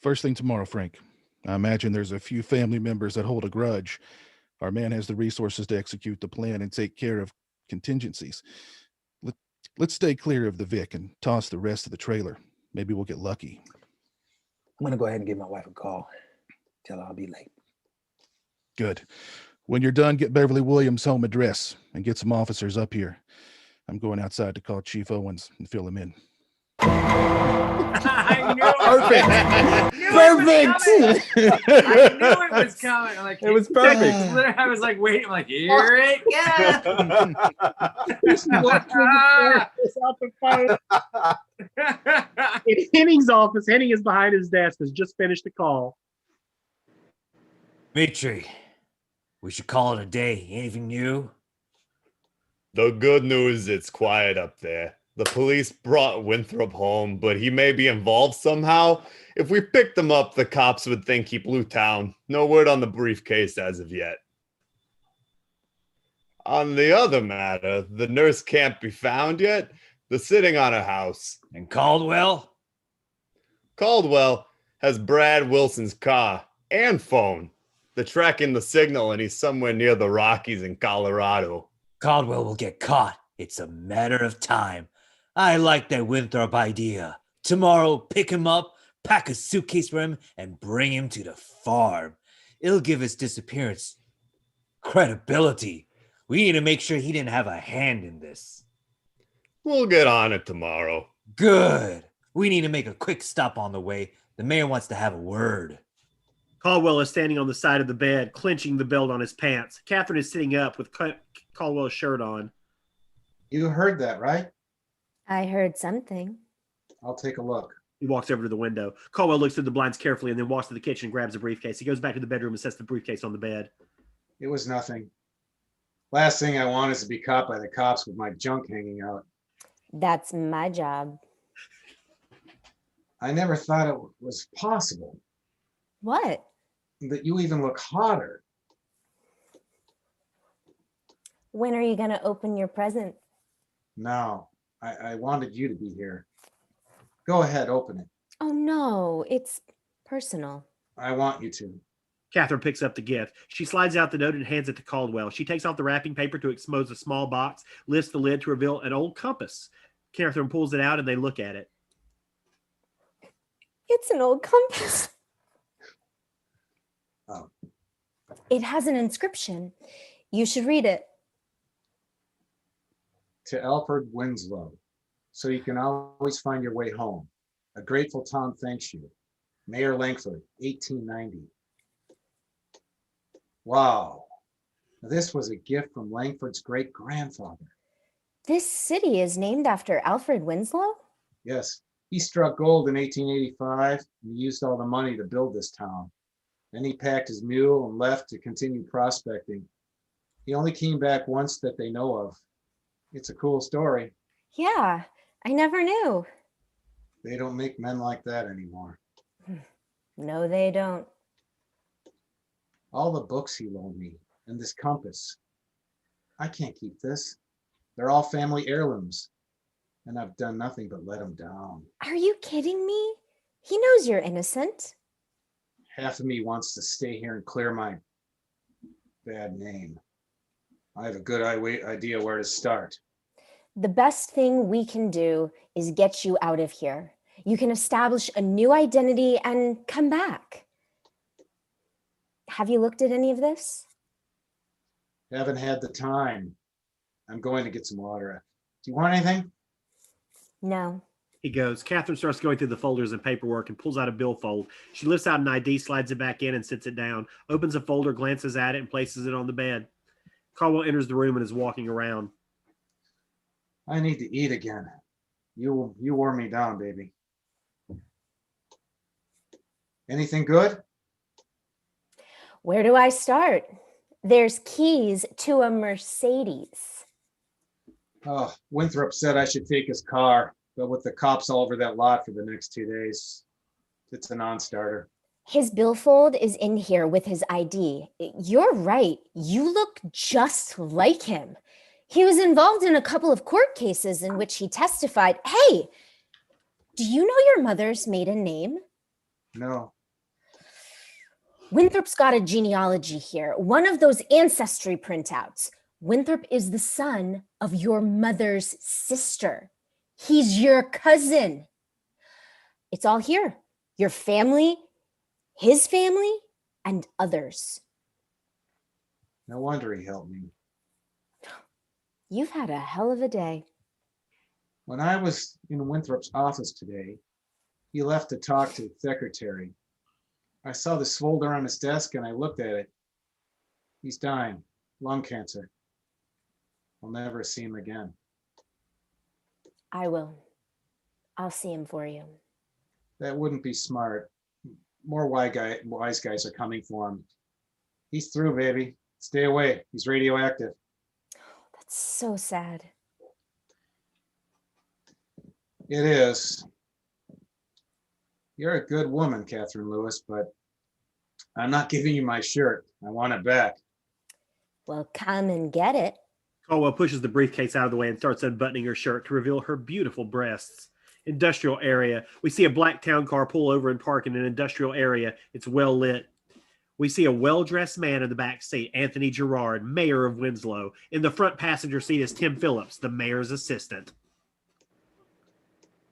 First thing tomorrow, Frank. I imagine there's a few family members that hold a grudge. Our man has the resources to execute the plan and take care of contingencies. Let's stay clear of the Vic and toss the rest of the trailer. Maybe we'll get lucky. I'm going to go ahead and give my wife a call. Tell her I'll be late. Good. When you're done, get Beverly Williams' home address and get some officers up here. I'm going outside to call Chief Owens and fill him in. I knew Perfect. I knew it was coming. I'm like, It was perfect. I was like waiting. I'm like, here it In Henning's office, Henning is behind his desk, has just finished the call. Mitri, we should call it a day. Anything new? The good news, it's quiet up there. The police brought Winthrop home, but he may be involved somehow. If we picked him up, the cops would think he blew town. No word on the briefcase as of yet. On the other matter, the nurse can't be found yet. They're sitting on her house. And Caldwell? Caldwell has Brad Wilson's car and phone. They're tracking the signal, and he's somewhere near the Rockies in Colorado. Caldwell will get caught. It's a matter of time. I like that Winthrop idea. Tomorrow, pick him up, pack a suitcase for him, and bring him to the farm. It'll give his disappearance credibility. We need to make sure he didn't have a hand in this. We'll get on it tomorrow. Good. We need to make a quick stop on the way. The mayor wants to have a word. Caldwell is standing on the side of the bed, clenching the belt on his pants. Catherine is sitting up with Caldwell's shirt on. You heard that, right? I heard something. I'll take a look. He walks over to the window. Caldwell looks through the blinds carefully and then walks to the kitchen and grabs a briefcase. He goes back to the bedroom and sets the briefcase on the bed. It was nothing. Last thing I want is to be caught by the cops with my junk hanging out. That's my job. I never thought it was possible What? that you even look hotter. When are you going to open your present? No, I wanted you to be here. Go ahead, open it. Oh, no, it's personal. I want you to. Catherine picks up the gift. She slides out the note and hands it to Caldwell. She takes off the wrapping paper to expose a small box, lifts the lid to reveal an old compass. Catherine pulls it out and they look at it. It's an old compass. Oh. It has an inscription. You should read it. To Alfred Winslow, so you can always find your way home. A grateful town thanks you. Mayor Langford, 1890. Wow. This was a gift from Langford's great-grandfather. This city is named after Alfred Winslow? Yes, he struck gold in 1885 and used all the money to build this town. Then he packed his mule and left to continue prospecting. He only came back once that they know of. It's a cool story. Yeah, I never knew. They don't make men like that anymore. No, they don't. All the books he loaned me and this compass. I can't keep this. They're all family heirlooms. And I've done nothing but let him down. Are you kidding me? He knows you're innocent. Half of me wants to stay here and clear my bad name. I have a good idea where to start. The best thing we can do is get you out of here. You can establish a new identity and come back. Have you looked at any of this? Haven't had the time. I'm going to get some water. Do you want anything? No. He goes. Catherine starts going through the folders and paperwork and pulls out a billfold. She lifts out an ID, slides it back in and sits it down, opens a folder, glances at it, and places it on the bed. Caldwell enters the room and is walking around. I need to eat again. You wore me down, baby. Anything good? Where do I start? There's keys to a Mercedes. Oh, Winthrop said I should take his car, but with the cops all over that lot for the next 2 days, it's a non-starter. His billfold is in here with his ID. You're right. You look just like him. He was involved in a couple of court cases in which he testified. Hey, do you know your mother's maiden name? No. Winthrop's got a genealogy here, one of those ancestry printouts. Winthrop is the son of your mother's sister. He's your cousin. It's all here. Your family, his family, and others. No wonder he helped me. You've had a hell of a day. When I was in Winthrop's office today, he left to talk to the secretary. I saw this folder on his desk and I looked at it. He's dying, lung cancer. I'll never see him again. I will. I'll see him for you. That wouldn't be smart. More wise guys are coming for him. He's through, baby. Stay away. He's radioactive. That's so sad. It is. You're a good woman, Catherine Lewis, but I'm not giving you my shirt. I want it back. Well, come and get it. Caldwell pushes the briefcase out of the way and starts unbuttoning her shirt to reveal her beautiful breasts. Industrial area. We see a black town car pull over and park in an industrial area. It's well lit. We see a well-dressed man in the back seat, Anthony Gerard, mayor of Winslow. In the front passenger seat is Tim Phillips, the mayor's assistant.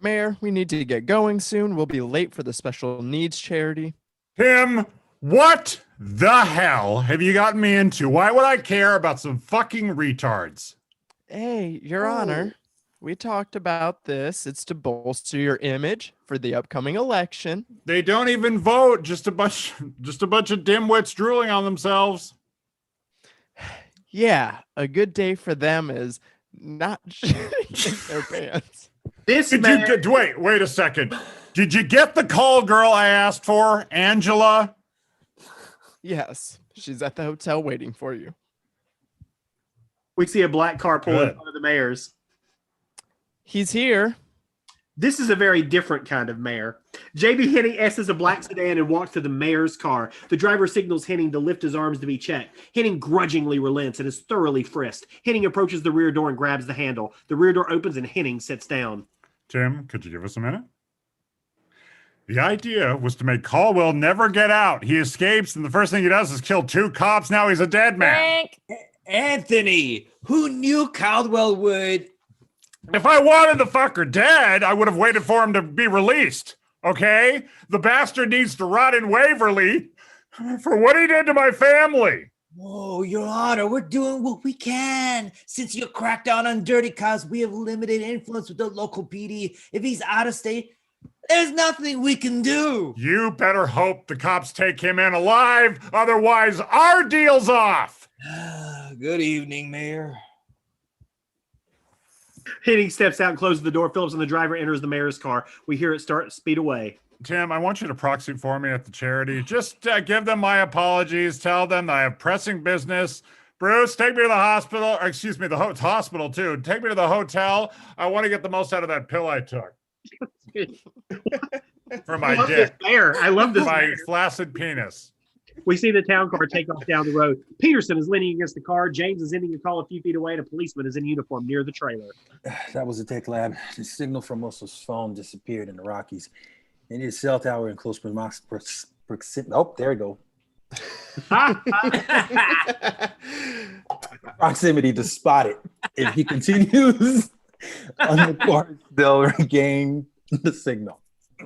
Mayor, we need to get going soon. We'll be late for the special needs charity. Tim, what the hell have you gotten me into? Why would I care about some fucking retards? Hey, Your Honor, we talked about this. It's to bolster your image for the upcoming election. They don't even vote. Just a bunch of dimwits drooling on themselves. Yeah, a good day for them is not shitting their pants. Wait a second. Did you get the call girl I asked for, Angela? Yes, she's at the hotel waiting for you. We see a black car pull in front of the mayor's. He's here. This is a very different kind of mayor. JB Henning S's a black sedan and walks to the mayor's car. The driver signals Henning to lift his arms to be checked. Henning grudgingly relents and is thoroughly frisked. Henning approaches the rear door and grabs the handle. The rear door opens and Henning sits down. Tim, could you give us a minute? The idea was to make Caldwell never get out. He escapes, and the first thing he does is kill 2 cops. Now he's a dead man. Frank. Anthony, who knew Caldwell would? If I wanted the fucker dead, I would have waited for him to be released. Okay? The bastard needs to rot in Waverly for what he did to my family. Whoa, Your Honor, we're doing what we can. Since you cracked down on dirty cops, we have limited influence with the local PD. If he's out of state, there's nothing we can do. You better hope the cops take him in alive. Otherwise, our deal's off. Good evening, Mayor. Henning steps out and closes the door. Phillips and the driver enters the mayor's car. We hear it start speed away. Tim, I want you to proxy for me at the charity. Just give them my apologies. Tell them that I have pressing business. Bruce, take me to the hospital. Or excuse me, the hospital too. Take me to the hotel. I want to get the most out of that pill I took. For my dick. I love this. My flaccid penis. We see the town car take off down the road. Peterson is leaning against the car. James is ending a call a few feet away, and a policeman is in uniform near the trailer. That was a tech lab. The signal from Russell's phone disappeared in the Rockies. They need a cell tower in close proximity. Oh, there we go. Proximity to spot it. If he continues on the course, they'll regain the signal.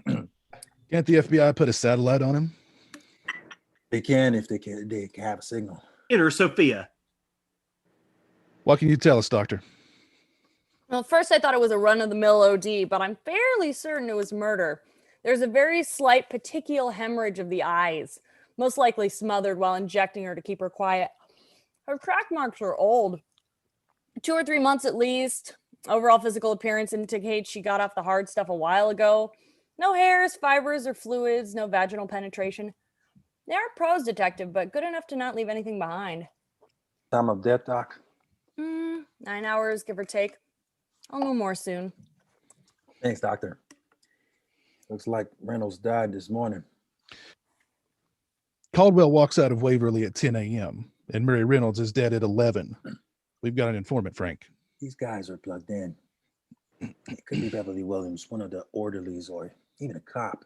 Can't the FBI put a satellite on him? They can if they can have a signal. Enter Sophia. What can you tell us, Doctor? Well, at first I thought it was a run-of-the-mill OD, but I'm fairly certain it was murder. There's a very slight petechial hemorrhage of the eyes, most likely smothered while injecting her to keep her quiet. Her crack marks are old, 2 or 3 months at least. Overall physical appearance indicates she got off the hard stuff a while ago. No hairs, fibers, or fluids, no vaginal penetration. They are pros, detective, but good enough to not leave anything behind. Time of death, Doc? 9 hours, give or take. I'll know more soon. Thanks, Doctor. Looks like Reynolds died this morning. Caldwell walks out of Waverly at 10 a.m., and Murray Reynolds is dead at 11. We've got an informant, Frank. These guys are plugged in. It could be Beverly Williams, one of the orderlies, or even a cop.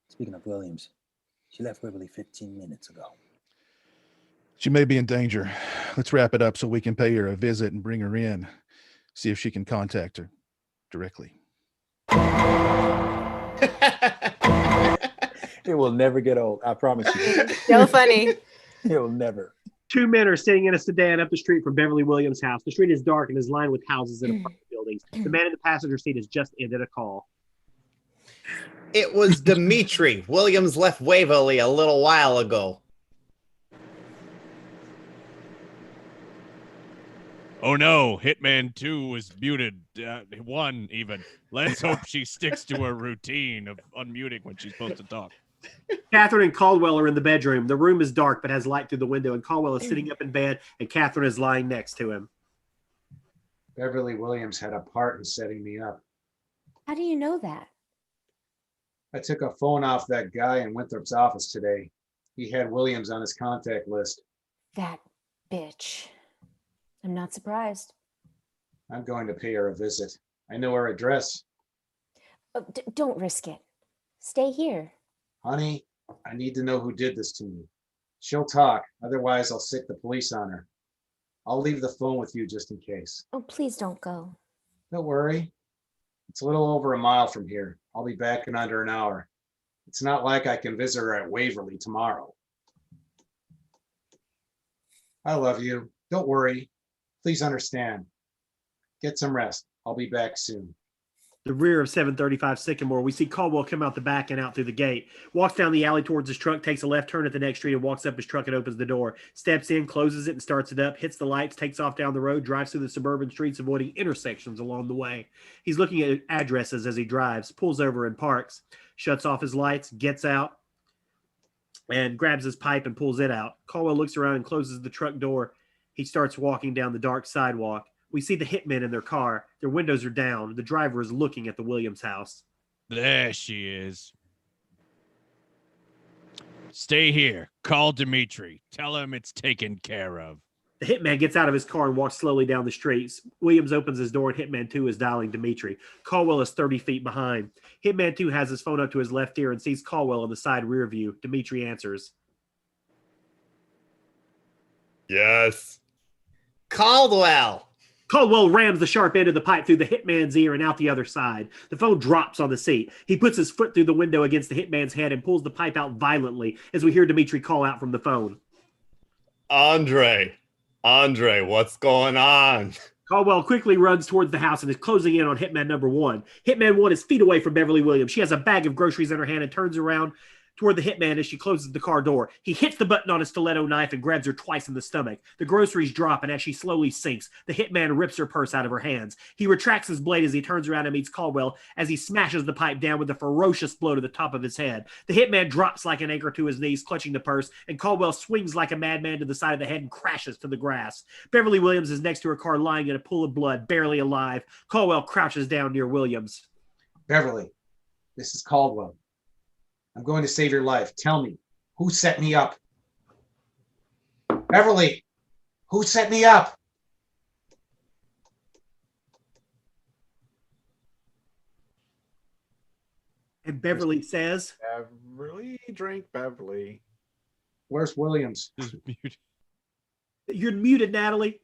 Speaking of Williams, she left Waverly 15 minutes ago. She may be in danger. Let's wrap it up so we can pay her a visit and bring her in. See if she can contact her directly. It will never get old. I promise you. So funny. It will never. 2 men are sitting in a sedan up the street from Beverly Williams' house. The street is dark and is lined with houses and apartment buildings. The man in the passenger seat has just ended a call. It was Dimitri. Williams left Waverly a little while ago. Oh no, Hitman 2 was muted. 1 even. Let's hope she sticks to her routine of unmuting when she's supposed to talk. Catherine and Caldwell are in the bedroom. The room is dark but has light through the window, and Caldwell is sitting up in bed, and Catherine is lying next to him. Beverly Williams had a part in setting me up. How do you know that? I took a phone off that guy in Winthrop's office today. He had Williams on his contact list. That bitch. I'm not surprised. I'm going to pay her a visit. I know her address. Oh, don't risk it. Stay here. Honey, I need to know who did this to me. She'll talk, otherwise I'll sick the police on her. I'll leave the phone with you just in case. Oh, please don't go. Don't worry. It's a little over a mile from here. I'll be back in under an hour. It's not like I can visit her at Waverly tomorrow. I love you. Don't worry. Please understand. Get some rest. I'll be back soon. The rear of 735 Sycamore, we see Caldwell come out the back and out through the gate. Walks down the alley towards his truck, takes a left turn at the next street and walks up his truck and opens the door. Steps in, closes it and starts it up, hits the lights, takes off down the road, drives through the suburban streets, avoiding intersections along the way. He's looking at addresses as he drives, pulls over and parks, shuts off his lights, gets out, and grabs his pipe and pulls it out. Caldwell looks around and closes the truck door. He starts walking down the dark sidewalk. We see the hitmen in their car. Their windows are down. The driver is looking at the Williams house. There she is. Stay here. Call Dimitri. Tell him it's taken care of. The hitman gets out of his car and walks slowly down the street. Williams opens his door and Hitman 2 is dialing Dimitri. Caldwell is 30 feet behind. Hitman 2 has his phone up to his left ear and sees Caldwell in the side rear view. Dimitri answers. Yes. Caldwell. Caldwell rams the sharp end of the pipe through the hitman's ear and out the other side. The phone drops on the seat. He puts his foot through the window against the hitman's head and pulls the pipe out violently as we hear Dimitri call out from the phone. Andre, what's going on? Caldwell quickly runs towards the house and is closing in on Hitman number 1. Hitman 1 is feet away from Beverly Williams. She has a bag of groceries in her hand and turns around toward the hitman as she closes the car door. He hits the button on his stiletto knife and grabs her twice in the stomach. The groceries drop, and as she slowly sinks, the hitman rips her purse out of her hands. He retracts his blade as he turns around and meets Caldwell as he smashes the pipe down with a ferocious blow to the top of his head. The hitman drops like an anchor to his knees, clutching the purse, and Caldwell swings like a madman to the side of the head and crashes to the grass. Beverly Williams is next to her car lying in a pool of blood, barely alive. Caldwell crouches down near Williams. Beverly, this is Caldwell. I'm going to save your life. Tell me, who set me up? Beverly, who set me up? And Beverly says, Beverly, drink Beverly. Where's Williams? You're muted, Natalie.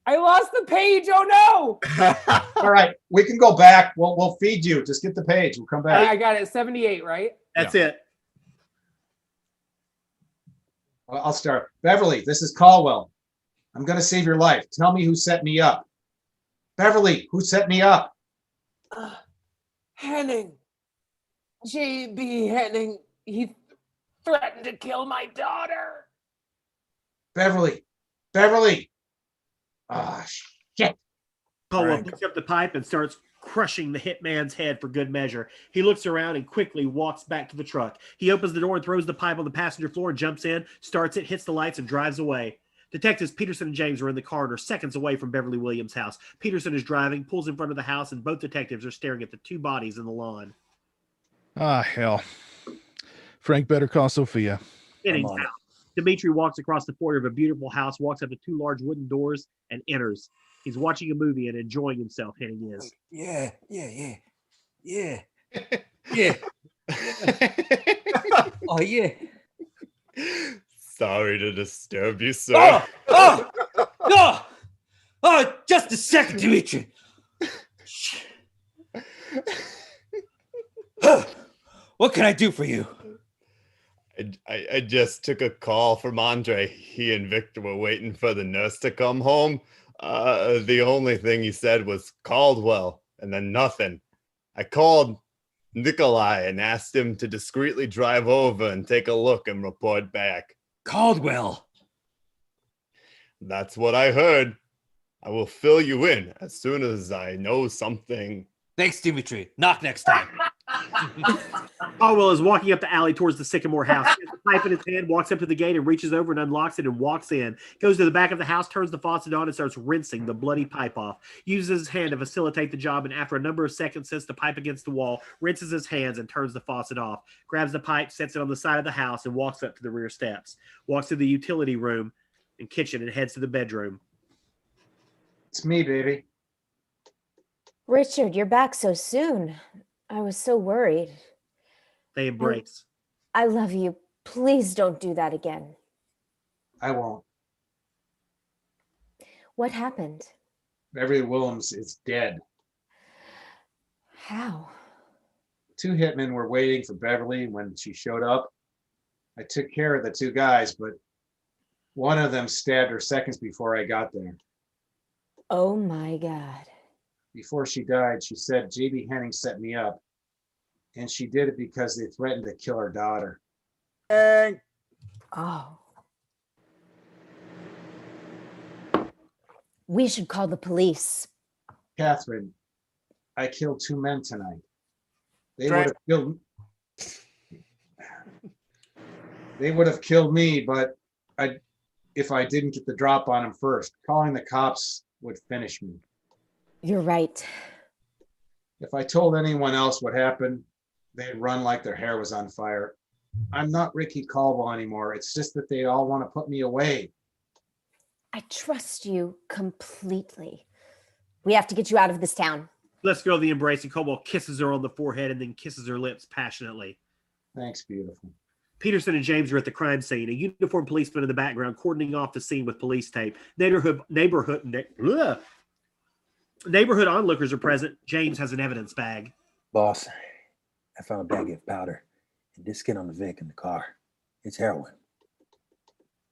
I lost the page. Oh no! All right, we can go back. We'll feed you. Just get the page. We'll come back. I got it. 78, right? That's it. I'll start. Beverly, this is Caldwell. I'm going to save your life. Tell me who set me up. Beverly, who set me up? Henning. J.B. Henning. He threatened to kill my daughter. Beverly. Ah, shit. Caldwell picks up the pipe and starts crushing the hitman's head for good measure. He looks around and quickly walks back to the truck. He opens the door and throws the pipe on the passenger floor, jumps in, starts it, hits the lights, and drives away. Detectives Peterson and James are in the corridor, seconds away from Beverly Williams' house. Peterson is driving, pulls in front of the house, and both detectives are staring at the two bodies in the lawn. Ah, hell. Frank better call Sophia. Innings out. Dimitri walks across the foyer of a beautiful house, walks up to two large wooden doors, and enters. He's watching a movie and enjoying himself. Henning is. Yeah. Oh, yeah. Sorry to disturb you, sir. Oh, just a second, Dimitri. What can I do for you? I just took a call from Andre. He and Victor were waiting for the nurse to come home. The only thing he said was Caldwell, and then nothing. I called Nikolai and asked him to discreetly drive over and take a look and report back. Caldwell. That's what I heard. I will fill you in as soon as I know something. Thanks, Dimitri. Knock next time. Caldwell is walking up the alley towards the Sycamore house. He has the pipe in his hand, walks up to the gate and reaches over and unlocks it and walks in. Goes to the back of the house, turns the faucet on and starts rinsing the bloody pipe off. Uses his hand to facilitate the job and after a number of seconds sets the pipe against the wall, rinses his hands and turns the faucet off. Grabs the pipe, sets it on the side of the house and walks up to the rear steps. Walks to the utility room and kitchen and heads to the bedroom. It's me, baby. Richard, you're back so soon. I was so worried. They embrace. I love you. Please don't do that again. I won't. What happened? Beverly Williams is dead. How? Two hitmen were waiting for Beverly when she showed up. I took care of the two guys, but one of them stabbed her seconds before I got there. Oh my God. Before she died, she said J.B. Henning set me up. And she did it because they threatened to kill her daughter. Oh. We should call the police. Catherine, I killed two men tonight. They would have killed me, but if I didn't get the drop on them first. Calling the cops would finish me. You're right. If I told anyone else what happened, they'd run like their hair was on fire. I'm not Ricky Caldwell anymore. It's just that they all want to put me away. I trust you completely. We have to get you out of this town. Let's go to the embrace, and Caldwell kisses her on the forehead and then kisses her lips passionately. Thanks, beautiful. Peterson and James are at the crime scene. A uniformed policeman in the background cordoning off the scene with police tape. Neighborhood onlookers are present. James has an evidence bag. Boss, I found a bag of powder and this skin on the Vic in the car. It's heroin.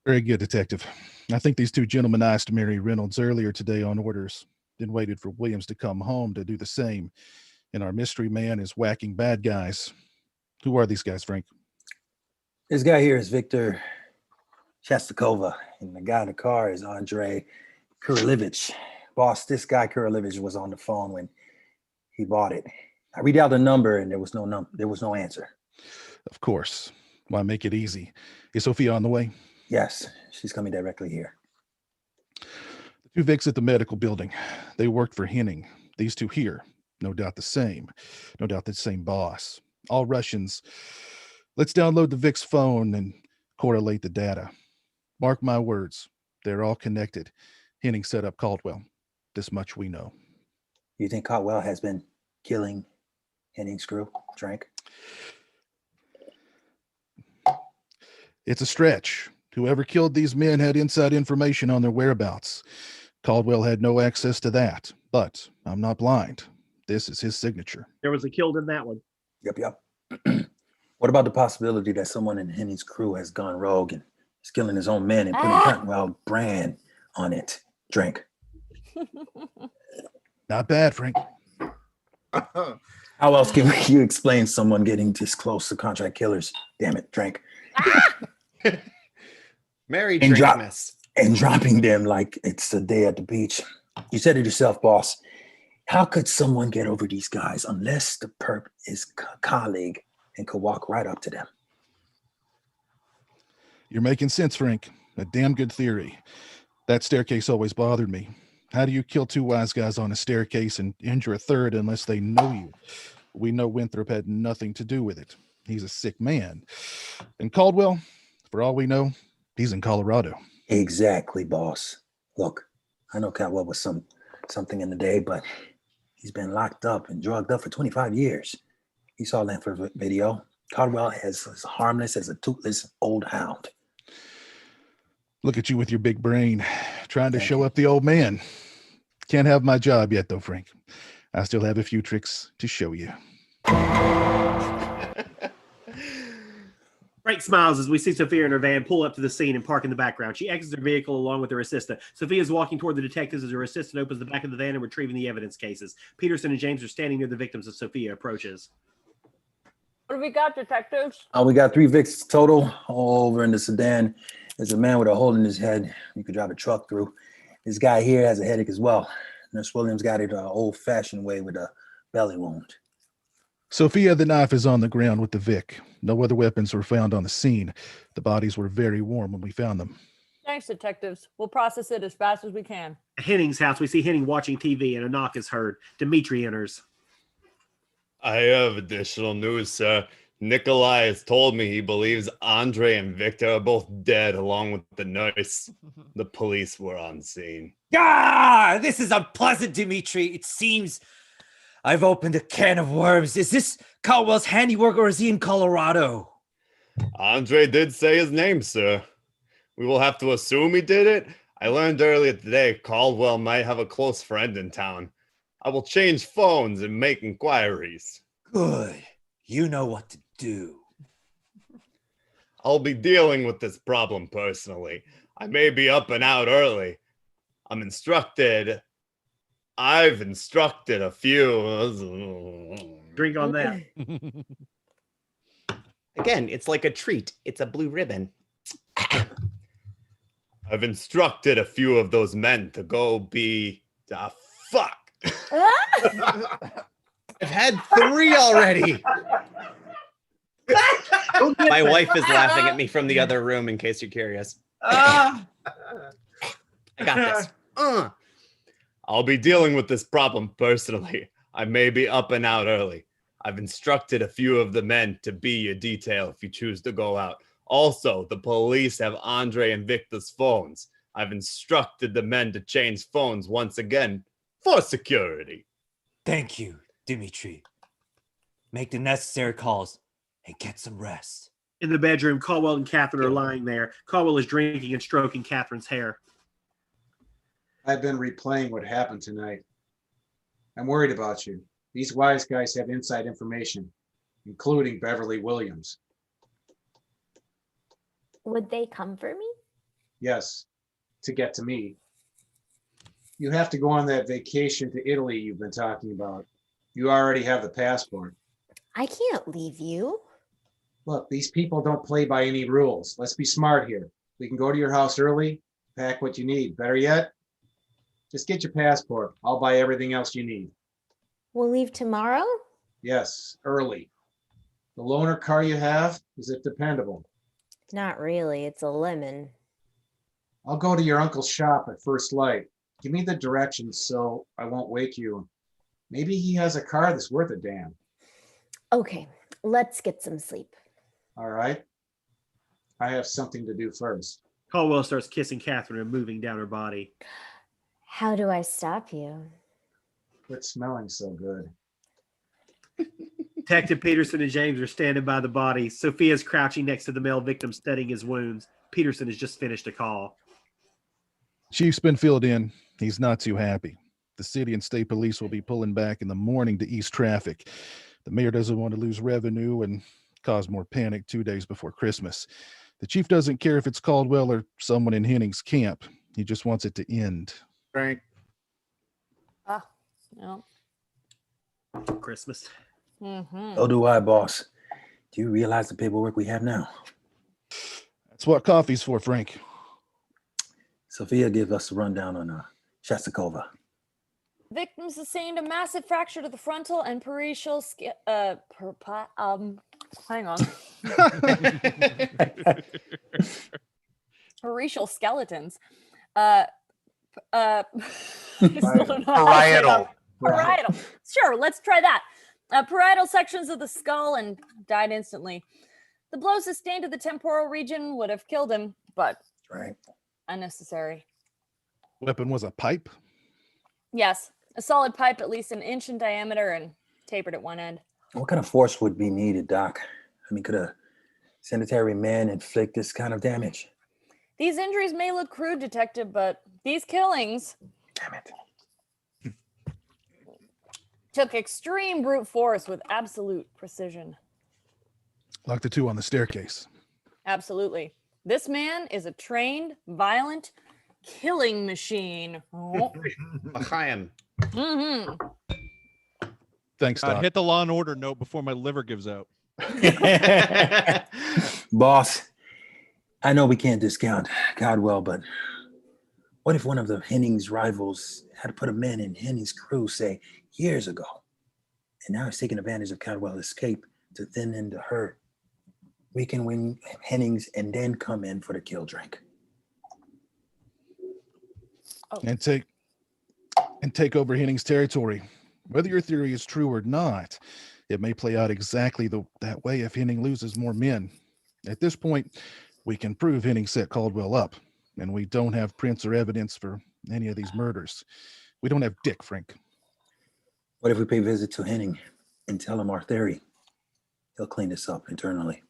Very good, Detective. I think these two gentlemen asked Mary Reynolds earlier today on orders, then waited for Williams to come home to do the same. And our mystery man is whacking bad guys. Who are these guys, Frank? This guy here is Victor Shostakova, and the guy in the car is Andrei Kurilevich. Boss, this guy Kurilevich was on the phone when he bought it. I read out the number, and there was no answer. Of course. Why make it easy? Is Sophia on the way? Yes, she's coming directly here. The two Vics at the medical building. They worked for Henning. These two here, no doubt the same. No doubt the same boss. All Russians. Let's download the Vic's phone and correlate the data. Mark my words, they're all connected. Henning set up Caldwell. This much we know. You think Caldwell has been killing Henning's crew, Frank? It's a stretch. Whoever killed these men had inside information on their whereabouts. Caldwell had no access to that, but I'm not blind. This is his signature. There was a killed in that one. Yep. What about the possibility that someone in Henning's crew has gone rogue and is killing his own men and putting Cottonwell brand on it? Drink. Not bad, Frank. How else can you explain someone getting this close to contract killers? Damn it, Drink. Merry And Drinkmas. And dropping them like it's a day at the beach. You said it yourself, boss. How could someone get over these guys unless the perp is a colleague and could walk right up to them? You're making sense, Frank. A damn good theory. That staircase always bothered me. How do you kill two wise guys on a staircase and injure a third unless they know you? We know Winthrop had nothing to do with it. He's a sick man. And Caldwell, for all we know, he's in Colorado. Exactly, boss. Look, I know Caldwell was something in the day, but he's been locked up and drugged up for 25 years. He saw Lambert video. Caldwell is as harmless as a toothless old hound. Look at you with your big brain, trying to show up the old man. Can't have my job yet, though, Frank. I still have a few tricks to show you. Frank smiles as we see Sophia in her van pull up to the scene and park in the background. She exits her vehicle along with her assistant. Sophia is walking toward the detectives as her assistant opens the back of the van and retrieving the evidence cases. Peterson and James are standing near the victims as Sophia approaches. What do we got, detectives? We got 3 Vics total. All over in the sedan. There's a man with a hole in his head you could drive a truck through. This guy here has a headache as well. Nurse Williams got it the old-fashioned way with a belly wound. Sophia, the knife is on the ground with the Vic. No other weapons were found on the scene. The bodies were very warm when we found them. Thanks, detectives. We'll process it as fast as we can. At Henning's house, we see Henning watching TV and a knock is heard. Dimitri enters. I have additional news, sir. Nikolai has told me he believes Andre and Victor are both dead along with the nurse. The police were on scene. Ah, this is unpleasant, Dimitri. It seems I've opened a can of worms. Is this Caldwell's handiwork or is he in Colorado? Andre did say his name, sir. We will have to assume he did it. I learned earlier today Caldwell might have a close friend in town. I will change phones and make inquiries. Good. You know what to do. I'll be dealing with this problem personally. I may be up and out early. I've instructed a few. Drink on that. Again, it's like a treat. It's a blue ribbon. I've instructed a few of those men to go be fuck. I've had 3 already. My wife is laughing at me from the other room in case you're curious. I got this. I'll be dealing with this problem personally. I may be up and out early. I've instructed a few of the men to be your detail if you choose to go out. Also, the police have Andre and Victor's phones. I've instructed the men to change phones once again for security. Thank you, Dimitri. Make the necessary calls and get some rest. In the bedroom, Caldwell and Catherine are lying there. Caldwell is drinking and stroking Catherine's hair. I've been replaying what happened tonight. I'm worried about you. These wise guys have inside information, including Beverly Williams. Would they come for me? Yes, to get to me. You have to go on that vacation to Italy you've been talking about. You already have the passport. I can't leave you. Look, these people don't play by any rules. Let's be smart here. We can go to your house early, pack what you need. Better yet, just get your passport. I'll buy everything else you need. We'll leave tomorrow? Yes, early. The loaner car you have, is it dependable? Not really. It's a lemon. I'll go to your uncle's shop at first light. Give me the directions so I won't wake you. Maybe he has a car that's worth a damn. Okay, let's get some sleep. All right. I have something to do first. Caldwell starts kissing Catherine and moving down her body. How do I stop you? Quit smelling so good. Detective Peterson and James are standing by the body. Sophia's crouching next to the male victim, studying his wounds. Peterson has just finished a call. Chief's been filled in. He's not too happy. The city and state police will be pulling back in the morning to ease traffic. The mayor doesn't want to lose revenue and cause more panic 2 days before Christmas. The chief doesn't care if it's Caldwell or someone in Henning's camp. He just wants it to end. Frank. No. Christmas. Mm-hmm. So do I, boss. Do you realize the paperwork we have now? That's what coffee's for, Frank. Sophia gave us a rundown on Shastakova. Victim sustained a massive fracture to the frontal and parietal hang on. Parietal skeletons. Parietal. Parietal. Sure, let's try that. Parietal sections of the skull and died instantly. The blow sustained to the temporal region would have killed him, but unnecessary. Weapon was a pipe? Yes, a solid pipe at least 1 inch in diameter and tapered at one end. What kind of force would be needed, Doc? I mean, could a sanitary man inflict this kind of damage? These injuries may look crude, Detective, but these killings... Damn it. Took extreme brute force with absolute precision. Lock the two on the staircase. Absolutely. This man is a trained, violent killing machine. Oh. Chaim. Mm-hmm. Thanks, Doc. Hit the Law and Order note before my liver gives out. Boss, I know we can't discount Caldwell, but what if one of the Henning's rivals had put a man in Henning's crew, say, years ago, and now he's taking advantage of Caldwell's escape to thin in the herd? We can win Henning's and then come in for the kill drink. Oh. And take over Henning's territory. Whether your theory is true or not, it may play out exactly that way if Henning loses more men. At this point, we can prove Henning set Caldwell up, and we don't have prints or evidence for any of these murders. We don't have Dick, Frank. What if we pay visit to Henning and tell him our theory? He'll clean this up internally.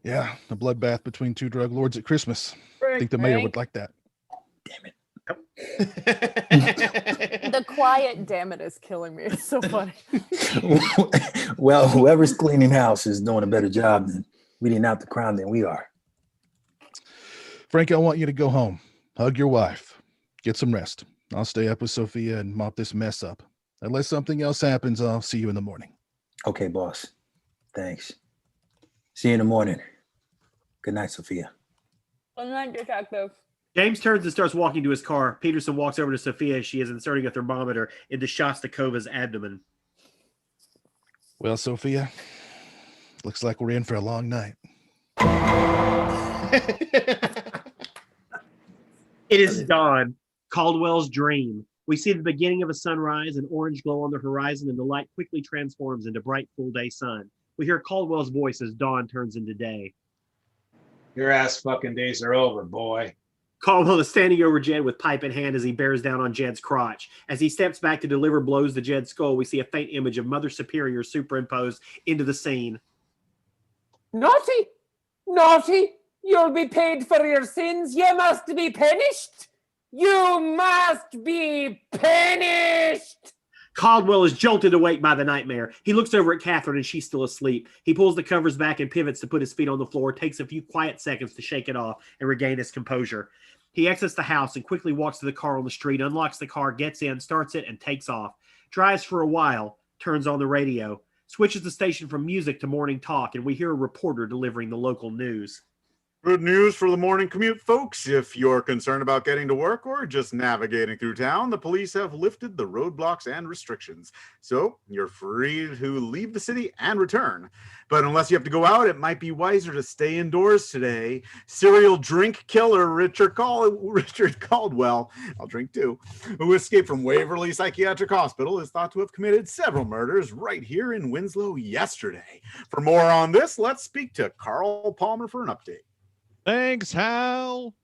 Yeah, a bloodbath between two drug lords at Christmas. I think the mayor would like that. Damn it. The quiet damn it is killing me. It's so funny. Well, whoever's cleaning house is doing a better job than weeding out the crime than we are. Frank, I want you to go home. Hug your wife. Get some rest. I'll stay up with Sophia and mop this mess up. Unless something else happens, I'll see you in the morning. Okay, boss. Thanks. See you in the morning. Good night, Sophia. Good night, Detective. James turns and starts walking to his car. Peterson walks over to Sophia as she is inserting a thermometer into Shostakova's abdomen. Well, Sophia, looks like we're in for a long night. It is dawn, Caldwell's dream. We see the beginning of a sunrise, an orange glow on the horizon, and the light quickly transforms into bright full-day sun. We hear Caldwell's voice as dawn turns into day. Your ass fucking days are over, boy. Caldwell is standing over Jed with pipe in hand as he bears down on Jed's crotch. As he steps back to deliver blows to Jed's skull, we see a faint image of Mother Superior superimposed into the scene. Naughty! Naughty! You'll be paid for your sins. You must be punished. You must be punished. Caldwell is jolted awake by the nightmare. He looks over at Catherine and she's still asleep. He pulls the covers back and pivots to put his feet on the floor, takes a few quiet seconds to shake it off and regain his composure. He exits the house and quickly walks to the car on the street, unlocks the car, gets in, starts it, and takes off. Drives for a while, turns on the radio, switches the station from music to morning talk, and we hear a reporter delivering the local news. Good news for the morning commute, folks. If you're concerned about getting to work or just navigating through town, the police have lifted the roadblocks and restrictions. So you're free to leave the city and return. But unless you have to go out, it might be wiser to stay indoors today. Serial drink killer Richard Caldwell, I'll drink too, who escaped from Waverly Psychiatric Hospital, is thought to have committed several murders right here in Winslow yesterday. For more on this, let's speak to Carl Palmer for an update. Thanks, Hal.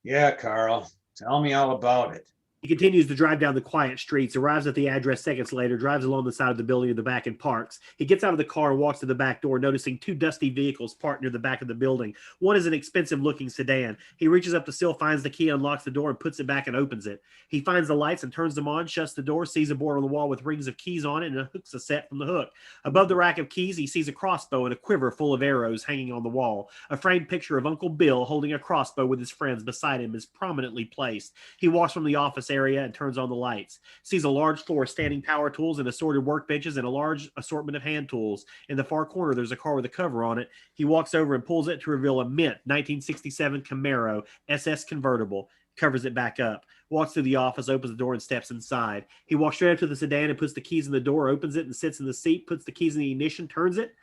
Yeah, Carl. Tell me all about it. He continues to drive down the quiet streets, arrives at the address seconds later, drives along the side of the building in the back and parks. He gets out of the car and walks to the back door, noticing two dusty vehicles parked near the back of the building. One is an expensive-looking sedan. He reaches up the sill, finds the key, unlocks the door, and puts it back and opens it. He finds the lights and turns them on, shuts the door, sees a board on the wall with rings of keys on it, and hooks a set from the hook. Above the rack of keys, he sees a crossbow and a quiver full of arrows hanging on the wall. A framed picture of Uncle Bill holding a crossbow with his friends beside him is prominently placed. He walks from the office area and turns on the lights. Sees a large floor of standing power tools and assorted workbenches and a large assortment of hand tools. In the far corner, there's a car with a cover on it. He walks over and pulls it to reveal a mint 1967 Camaro SS convertible. Covers it back up. Walks through the office, opens the door, and steps inside. He walks straight up to the sedan and puts the keys in the door, opens it and sits in the seat, puts the keys in the ignition, turns it,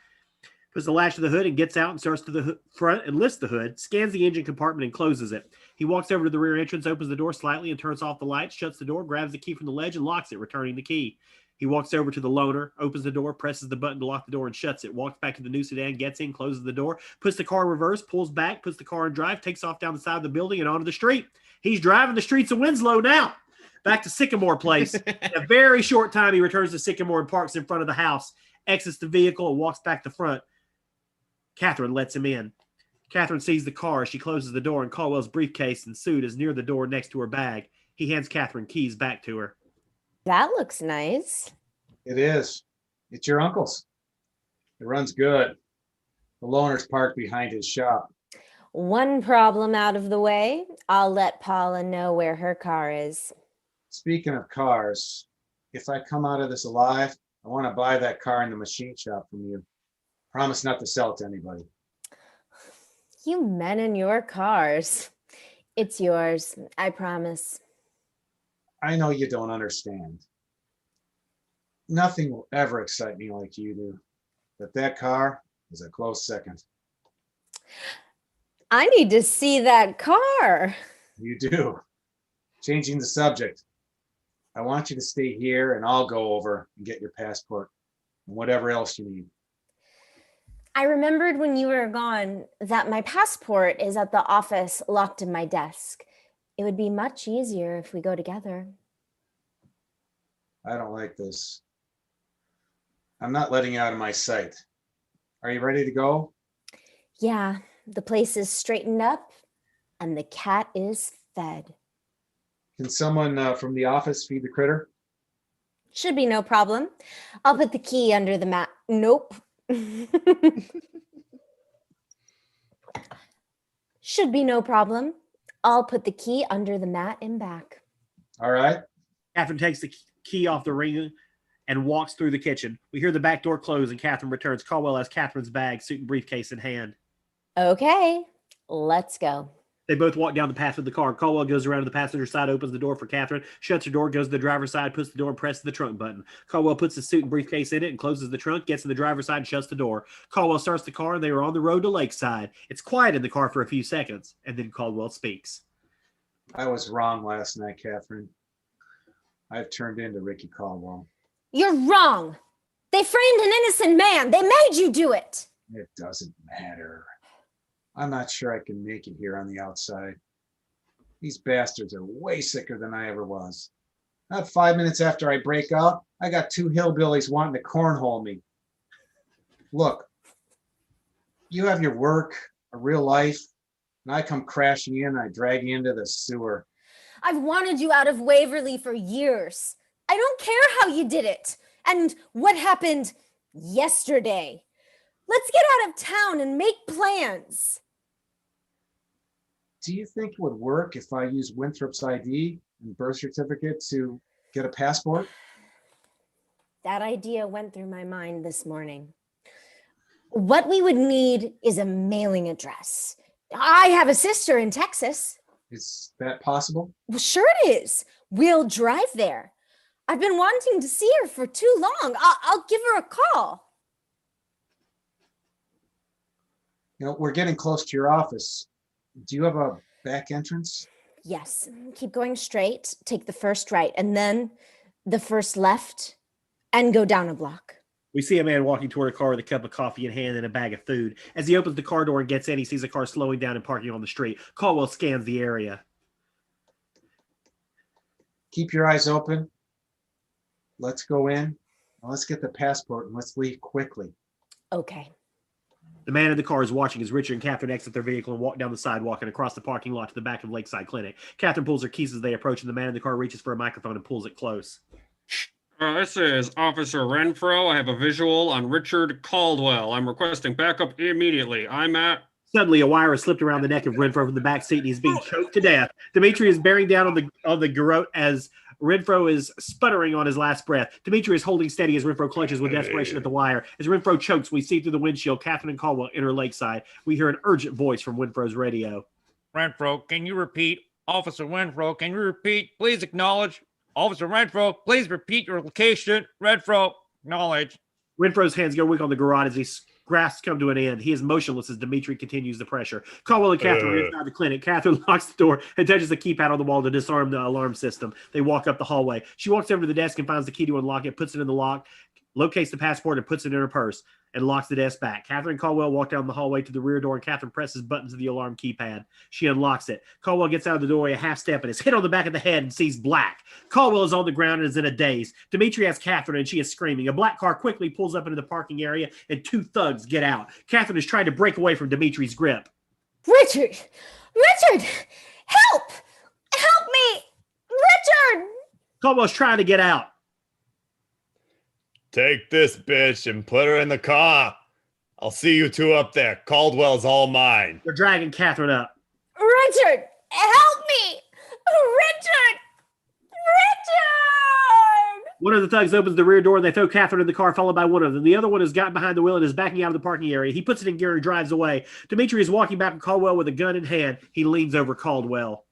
puts the latch to the hood and gets out and starts to the front and lifts the hood, scans the engine compartment and closes it. He walks over to the rear entrance, opens the door slightly and turns off the lights, shuts the door, grabs the key from the ledge and locks it, returning the key. He walks over to the loaner, opens the door, presses the button to lock the door and shuts it, walks back to the new sedan, gets in, closes the door, puts the car in reverse, pulls back, puts the car in drive, takes off down the side of the building and onto the street. He's driving the streets of Winslow now. Back to Sycamore Place. In a very short time, he returns to Sycamore and parks in front of the house, exits the vehicle and walks back to front. Catherine lets him in. Catherine sees the car as she closes the door, and Caldwell's briefcase and suit is near the door next to her bag. He hands Catherine keys back to her. That looks nice. It is. It's your uncle's. It runs good. The loaner's parked behind his shop. One problem out of the way. I'll let Paula know where her car is. Speaking of cars, if I come out of this alive, I want to buy that car in the machine shop from you. Promise not to sell it to anybody. You men and your cars. It's yours, I promise. I know you don't understand. Nothing will ever excite me like you do. But that car is a close second. I need to see that car. You do. Changing the subject. I want you to stay here and I'll go over and get your passport and whatever else you need. I remembered when you were gone that my passport is at the office locked in my desk. It would be much easier if we go together. I don't like this. I'm not letting you out of my sight. Are you ready to go? Yeah, the place is straightened up and the cat is fed. Can someone from the office feed the critter? Should be no problem. I'll put the key under the mat. Nope. Should be no problem. I'll put the key under the mat and back. All right. Catherine takes the key off the ring and walks through the kitchen. We hear the back door close and Catherine returns. Caldwell has Catherine's bag, suit and briefcase in hand. Okay, let's go. They both walk down the path of the car. Caldwell goes around to the passenger side, opens the door for Catherine, shuts her door, goes to the driver's side, puts the door and presses the trunk button. Caldwell puts the suit and briefcase in it and closes the trunk, gets in the driver's side and shuts the door. Caldwell starts the car and they are on the road to Lakeside. It's quiet in the car for a few seconds, and then Caldwell speaks. I was wrong last night, Catherine. I've turned into Ricky Caldwell. You're wrong. They framed an innocent man. They made you do it. It doesn't matter. I'm not sure I can make it here on the outside. These bastards are way sicker than I ever was. Not 5 minutes after I break out, I got 2 hillbillies wanting to cornhole me. Look, you have your work, a real life, and I come crashing in, I drag you into the sewer. I've wanted you out of Waverly for years. I don't care how you did it and what happened yesterday. Let's get out of town and make plans. Do you think it would work if I use Winthrop's ID and birth certificate to get a passport? That idea went through my mind this morning. What we would need is a mailing address. I have a sister in Texas. Is that possible? Well, sure it is. We'll drive there. I've been wanting to see her for too long. I'll give her a call. You know, we're getting close to your office. Do you have a back entrance? Yes. Keep going straight. Take the first right and then the first left and go down a block. We see a man walking toward a car with a cup of coffee in hand and a bag of food. As he opens the car door and gets in, he sees a car slowing down and parking on the street. Caldwell scans the area. Keep your eyes open. Let's go in. Let's get the passport and let's leave quickly. Okay. The man in the car is watching as Richard and Catherine exit their vehicle and walk down the sidewalk and across the parking lot to the back of Lakeside Clinic. Catherine pulls her keys as they approach, and the man in the car reaches for a microphone and pulls it close. This is Officer Renfro. I have a visual on Richard Caldwell. I'm requesting backup immediately. I'm at... Suddenly, a wire is slipped around the neck of Renfro from the back seat, and he's being choked to death. Dimitri is bearing down on the garrote as Renfro is sputtering on his last breath. Dimitri is holding steady as Renfro clutches with desperation at the wire. As Renfro chokes, we see through the windshield Catherine and Caldwell enter Lakeside. We hear an urgent voice from Renfro's radio. Renfro, can you repeat? Officer Renfro, can you repeat? Please acknowledge. Officer Renfro, please repeat your location. Renfro, acknowledge. Renfro's hands go weak on the garrote as his grasps come to an end. He is motionless as Dimitri continues the pressure. Caldwell and Catherine are inside the clinic. Catherine locks the door and touches the keypad on the wall to disarm the alarm system. They walk up the hallway. She walks over to the desk and finds the key to unlock it, puts it in the lock, locates the passport and puts it in her purse, and locks the desk back. Catherine and Caldwell walk down the hallway to the rear door, and Catherine presses buttons of the alarm keypad. She unlocks it. Caldwell gets out of the doorway a half step and is hit on the back of the head and sees black. Caldwell is on the ground and is in a daze. Dimitri has Catherine, and she is screaming. A black car quickly pulls up into the parking area, and 2 thugs get out. Catherine is trying to break away from Dimitri's grip. Richard! Richard! Help! Help me! Richard! Caldwell's trying to get out. Take this bitch and put her in the car. I'll see you 2 up there. Caldwell's all mine. They're dragging Catherine up. Richard! Help me! Richard! Richard! One of the thugs opens the rear door and they throw Catherine in the car, followed by one of them. The other one has gotten behind the wheel and is backing out of the parking area. He puts it in gear and drives away. Dimitri is walking back with Caldwell with a gun in hand. He leans over Caldwell.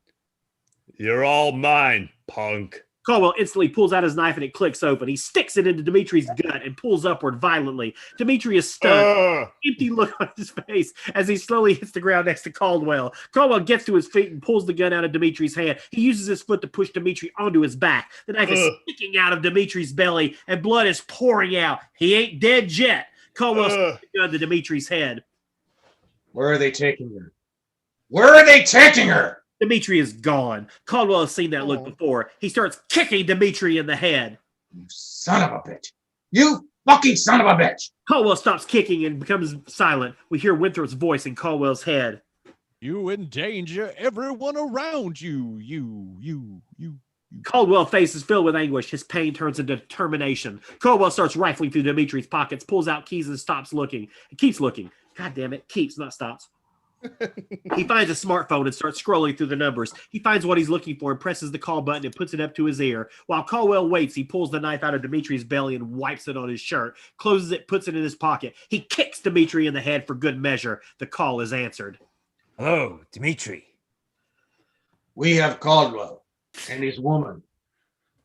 You're all mine, punk. Caldwell instantly pulls out his knife and it clicks open. He sticks it into Dimitri's gut and pulls upward violently. Dimitri is stunned. Empty look on his face as he slowly hits the ground next to Caldwell. Caldwell gets to his feet and pulls the gun out of Dimitri's hand. He uses his foot to push Dimitri onto his back. The knife is sticking out of Dimitri's belly and blood is pouring out. He ain't dead yet. Caldwell sticks the gun to Dimitri's head. Where are they taking her? Where are they taking her? Dimitri is gone. Caldwell has seen that look before. He starts kicking Dimitri in the head. You son of a bitch. You fucking son of a bitch. Caldwell stops kicking and becomes silent. We hear Winthrop's voice in Caldwell's head. You endanger everyone around you. You. Caldwell's face is filled with anguish. His pain turns into determination. Caldwell starts rifling through Dimitri's pockets, pulls out keys and stops looking. He keeps looking. God damn it. Keeps, not stops. He finds a smartphone and starts scrolling through the numbers. He finds what he's looking for and presses the call button and puts it up to his ear. While Caldwell waits, he pulls the knife out of Dimitri's belly and wipes it on his shirt, closes it, puts it in his pocket. He kicks Dimitri in the head for good measure. The call is answered. Hello, Dimitri. We have Caldwell and his woman.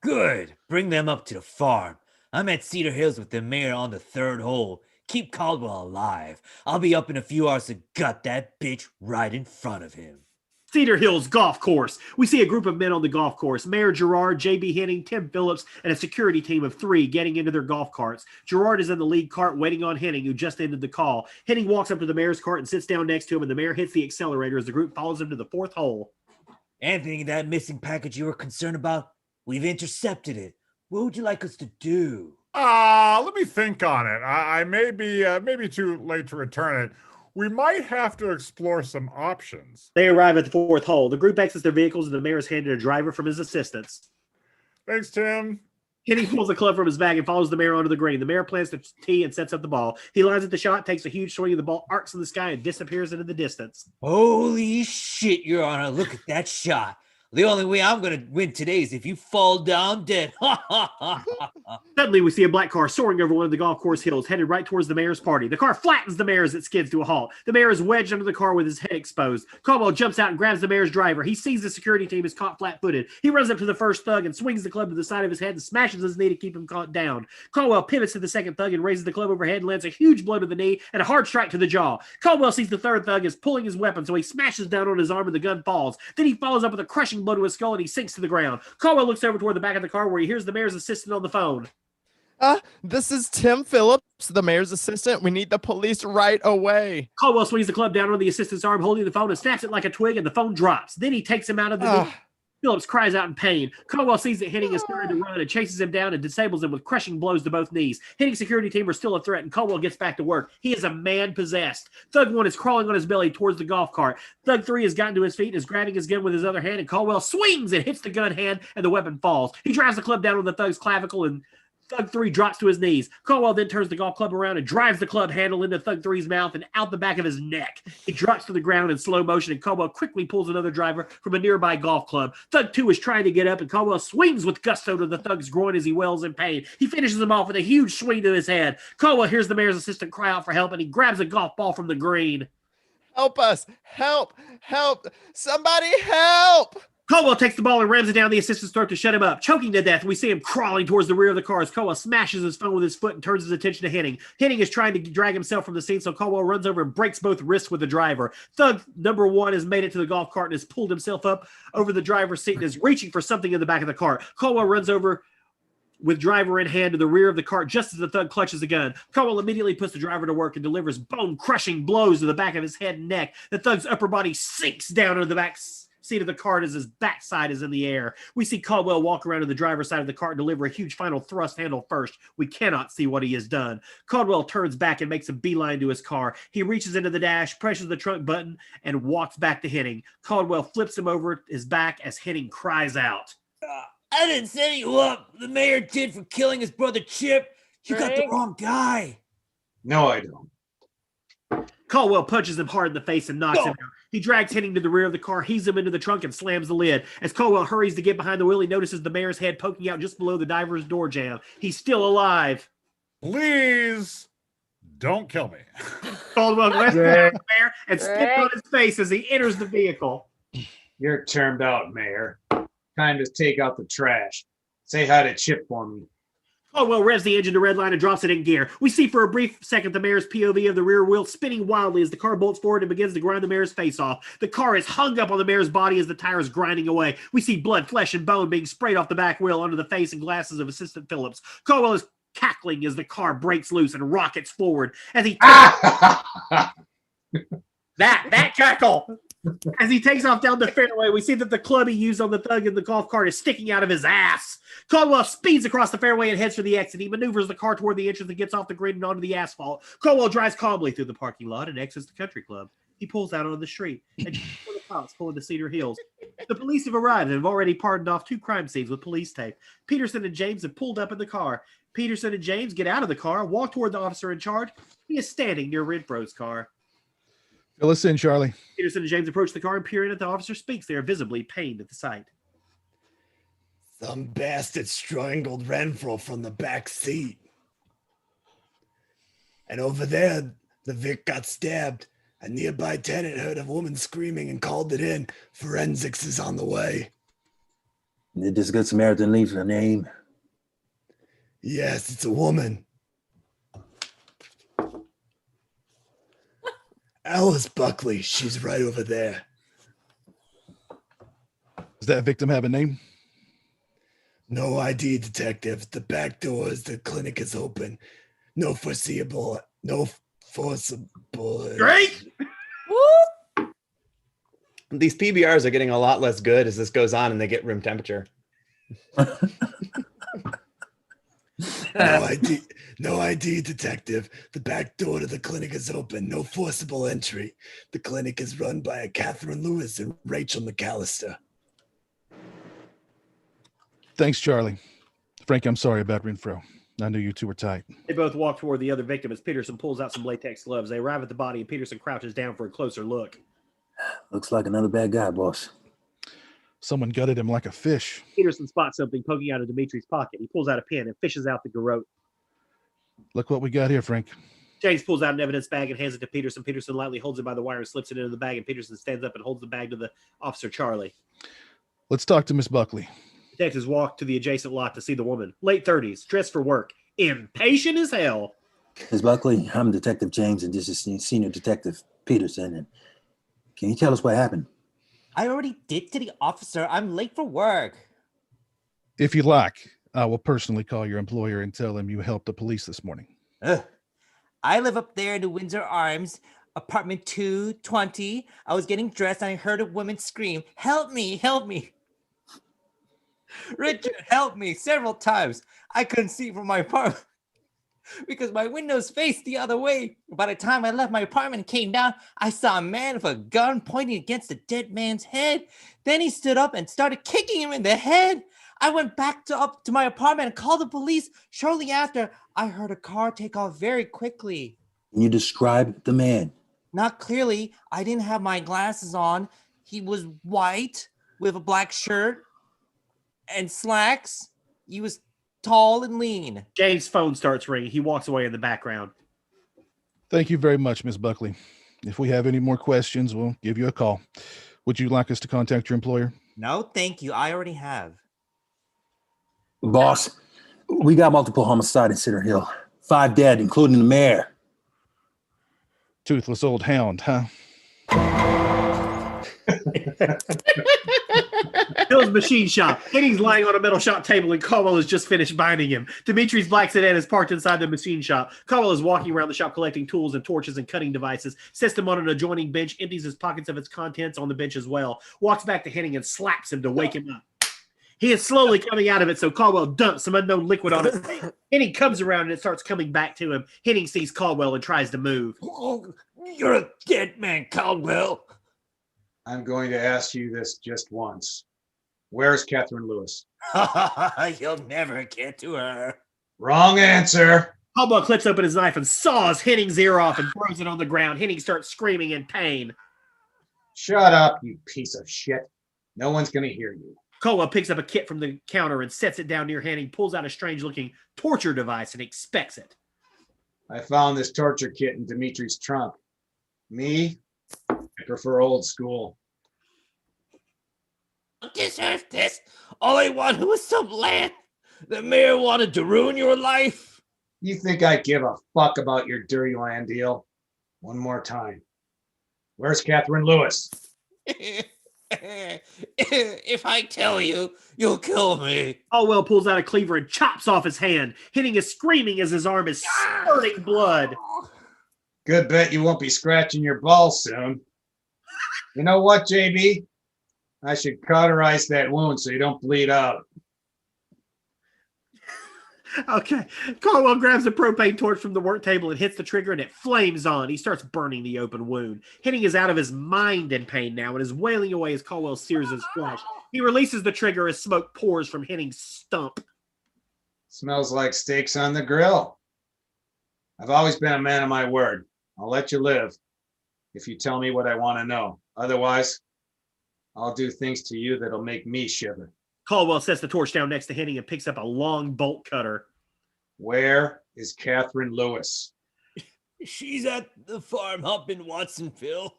Good. Bring them up to the farm. I'm at Cedar Hills with the mayor on the 3rd hole. Keep Caldwell alive. I'll be up in a few hours to gut that bitch right in front of him. Cedar Hills Golf Course. We see a group of men on the golf course. Mayor Gerard, J.B. Henning, Tim Phillips, and a security team of 3 getting into their golf carts. Gerard is in the lead cart waiting on Henning, who just ended the call. Henning walks up to the mayor's cart and sits down next to him, and the mayor hits the accelerator as the group follows him to the 4th hole. Anthony, that missing package you were concerned about, we've intercepted it. What would you like us to do? Let me think on it. I may be too late to return it. We might have to explore some options. They arrive at the 4th hole. The group exits their vehicles, and the mayor is handed a driver from his assistants. Thanks, Tim. Henning pulls the club from his bag and follows the mayor onto the green. The mayor plants the tee and sets up the ball. He lines at the shot, takes a huge swing, and the ball arcs in the sky and disappears into the distance. Holy shit, Your Honor. Look at that shot. The only way I'm going to win today is if you fall down dead. Suddenly, we see a black car soaring over one of the golf course hills, headed right towards the mayor's party. The car flattens the mayor as it skids to a halt. The mayor is wedged under the car with his head exposed. Caldwell jumps out and grabs the mayor's driver. He sees the security team is caught flat-footed. He runs up to the first thug and swings the club to the side of his head and smashes his knee to keep him caught down. Caldwell pivots to the second thug and raises the club overhead and lands a huge blow to the knee and a hard strike to the jaw. Caldwell sees the third thug is pulling his weapon, so he smashes down on his arm and the gun falls. Then he follows up with a crushing blow to his skull and he sinks to the ground. Caldwell looks over toward the back of the car where he hears the mayor's assistant on the phone. This is Tim Phillips, the mayor's assistant. We need the police right away. Caldwell swings the club down on the assistant's arm, holding the phone, and snaps it like a twig, and the phone drops. Then he takes him out of the... Phillips cries out in pain. Caldwell sees that Henning is starting to run and chases him down and disables him with crushing blows to both knees. Henning's security team are still a threat, and Caldwell gets back to work. He is a man possessed. Thug 1 is crawling on his belly towards the golf cart. Thug 3 has gotten to his feet and is grabbing his gun with his other hand, and Caldwell swings and hits the gun hand, and the weapon falls. He drives the club down on the thug's clavicle, and Thug 3 drops to his knees. Caldwell then turns the golf club around and drives the club handle into Thug 3's mouth and out the back of his neck. He drops to the ground in slow motion, and Caldwell quickly pulls another driver from a nearby golf club. Thug 2 is trying to get up, and Caldwell swings with gusto to the thug's groin as he wails in pain. He finishes him off with a huge swing to his head. Caldwell hears the mayor's assistant cry out for help, and he grabs a golf ball from the green. Help us! Help! Help! Somebody help! Caldwell takes the ball and rams it down the assistant's throat to shut him up. Choking to death, we see him crawling towards the rear of the car as Caldwell smashes his phone with his foot and turns his attention to Henning. Henning is trying to drag himself from the scene, so Caldwell runs over and breaks both wrists with the driver. Thug number 1 has made it to the golf cart and has pulled himself up over the driver's seat and is reaching for something in the back of the cart. Caldwell runs over with driver in hand to the rear of the cart just as the thug clutches the gun. Caldwell immediately puts the driver to work and delivers bone-crushing blows to the back of his head and neck. The thug's upper body sinks down into the back seat of the cart as his backside is in the air. We see Caldwell walk around to the driver's side of the cart and deliver a huge final thrust handle first. We cannot see what he has done. Caldwell turns back and makes a beeline to his car. He reaches into the dash, presses the trunk button, and walks back to Henning. Caldwell flips him over his back as Henning cries out. I didn't set you up. The mayor did for killing his brother Chip. You got the wrong guy. No, I don't. Caldwell punches him hard in the face and knocks him out. He drags Henning to the rear of the car, heaves him into the trunk, and slams the lid. As Caldwell hurries to get behind the wheel, he notices the mayor's head poking out just below the diver's door jamb. He's still alive. Please don't kill me. Caldwell grabs the mayor and spits on his face as he enters the vehicle. You're termed out, Mayor. Time to take out the trash. Say hi to Chip for me. Caldwell revs the engine to redline and drops it in gear. We see for a brief second the mayor's POV of the rear wheel spinning wildly as the car bolts forward and begins to grind the mayor's face off. The car is hung up on the mayor's body as the tire is grinding away. We see blood, flesh, and bone being sprayed off the back wheel onto the face and glasses of Assistant Phillips. Caldwell is cackling as the car breaks loose and rockets forward. As he that cackle! As he takes off down the fairway, we see that the club he used on the thug in the golf cart is sticking out of his ass. Caldwell speeds across the fairway and heads for the exit. He maneuvers the car toward the entrance and gets off the grid and onto the asphalt. Caldwell drives calmly through the parking lot and exits the country club. He pulls out onto the street and for the cops pulling to Cedar Hills. The police have arrived and have already pardoned off 2 crime scenes with police tape. Peterson and James have pulled up in the car. Peterson and James get out of the car, walk toward the officer in charge. He is standing near Renfro's car. Fill us in, Charlie. Peterson and James approach the car and peer in at the officer speaks. They are visibly pained at the sight. Some bastard strangled Renfro from the back seat. And over there, the Vic got stabbed. A nearby tenant heard a woman screaming and called it in. Forensics is on the way. Did this Good Samaritan leave a name? Yes, it's a woman. Alice Buckley, she's right over there. Does that victim have a name? No ID, detective. The back doors, the clinic is open. No forcible. Great! These PBRs are getting a lot less good as this goes on and they get room temperature. No ID, detective. The back door to the clinic is open. No forcible entry. The clinic is run by a Catherine Lewis and Rachel McAllister. Thanks, Charlie. Frank, I'm sorry about Renfro. I knew you two were tight. They both walk toward the other victim as Peterson pulls out some latex gloves. They arrive at the body and Peterson crouches down for a closer look. Looks like another bad guy, boss. Someone gutted him like a fish. Peterson spots something poking out of Dimitri's pocket. He pulls out a pen and fishes out the garrote. Look what we got here, Frank. James pulls out an evidence bag and hands it to Peterson. Peterson lightly holds it by the wire and slips it into the bag, and Peterson stands up and holds the bag to the officer, Charlie. Let's talk to Miss Buckley. Detectives walk to the adjacent lot to see the woman. Late 30s, dressed for work. Impatient as hell. Miss Buckley, I'm Detective James, and this is Senior Detective Peterson. And can you tell us what happened? I already did to the officer. I'm late for work. If you like, I will personally call your employer and tell him you helped the police this morning. I live up there in the Windsor Arms, apartment 220. I was getting dressed and I heard a woman scream, "Help me, help me." Richard, help me, several times. I couldn't see from my apartment because my windows faced the other way. By the time I left my apartment and came down, I saw a man with a gun pointing against the dead man's head. Then he stood up and started kicking him in the head. I went back up to my apartment and called the police. Shortly after, I heard a car take off very quickly. Can you describe the man? Not clearly. I didn't have my glasses on. He was white with a black shirt and slacks. He was tall and lean. James' phone starts ringing. He walks away in the background. Thank you very much, Miss Buckley. If we have any more questions, we'll give you a call. Would you like us to contact your employer? No, thank you. I already have. Boss, we got multiple homicide in Cedar Hill. 5 dead, including the mayor. Toothless old hound, huh? Bill's machine shop. Henny's lying on a metal shop table and Caldwell has just finished binding him. Dimitri's black sedan is parked inside the machine shop. Caldwell is walking around the shop collecting tools and torches and cutting devices, sets them on an adjoining bench, empties his pockets of its contents on the bench as well, walks back to Henning and slaps him to wake him up. He is slowly coming out of it, so Caldwell dumps some unknown liquid on his face. Henning comes around and it starts coming back to him. Henning sees Caldwell and tries to move. Oh, you're a dead man, Caldwell. I'm going to ask you this just once. Where's Catherine Lewis? You'll never get to her. Wrong answer. Caldwell clips open his knife and saws Henning's ear off and throws it on the ground. Henning starts screaming in pain. Shut up, you piece of shit. No one's going to hear you. Caldwell picks up a kit from the counter and sets it down near Henning, pulls out a strange-looking torture device and inspects it. I found this torture kit in Dimitri's trunk. Me, I prefer old school. I deserve this. All I wanted was some land. The mayor wanted to ruin your life. You think I give a fuck about your dirty land deal? One more time. Where's Catherine Lewis? If I tell you, you'll kill me. Caldwell pulls out a cleaver and chops off his hand. Henning is screaming as his arm is spurting blood. Good bet you won't be scratching your balls soon. You know what, JB? I should cauterize that wound so you don't bleed out. Okay. Caldwell grabs a propane torch from the work table and hits the trigger and it flames on. He starts burning the open wound. Henning is out of his mind in pain now and is wailing away as Caldwell sears his flesh. He releases the trigger as smoke pours from Henning's stump. Smells like steaks on the grill. I've always been a man of my word. I'll let you live if you tell me what I want to know. Otherwise, I'll do things to you that'll make me shiver. Caldwell sets the torch down next to Henning and picks up a long bolt cutter. Where is Catherine Lewis? She's at the farm up in Watsonville,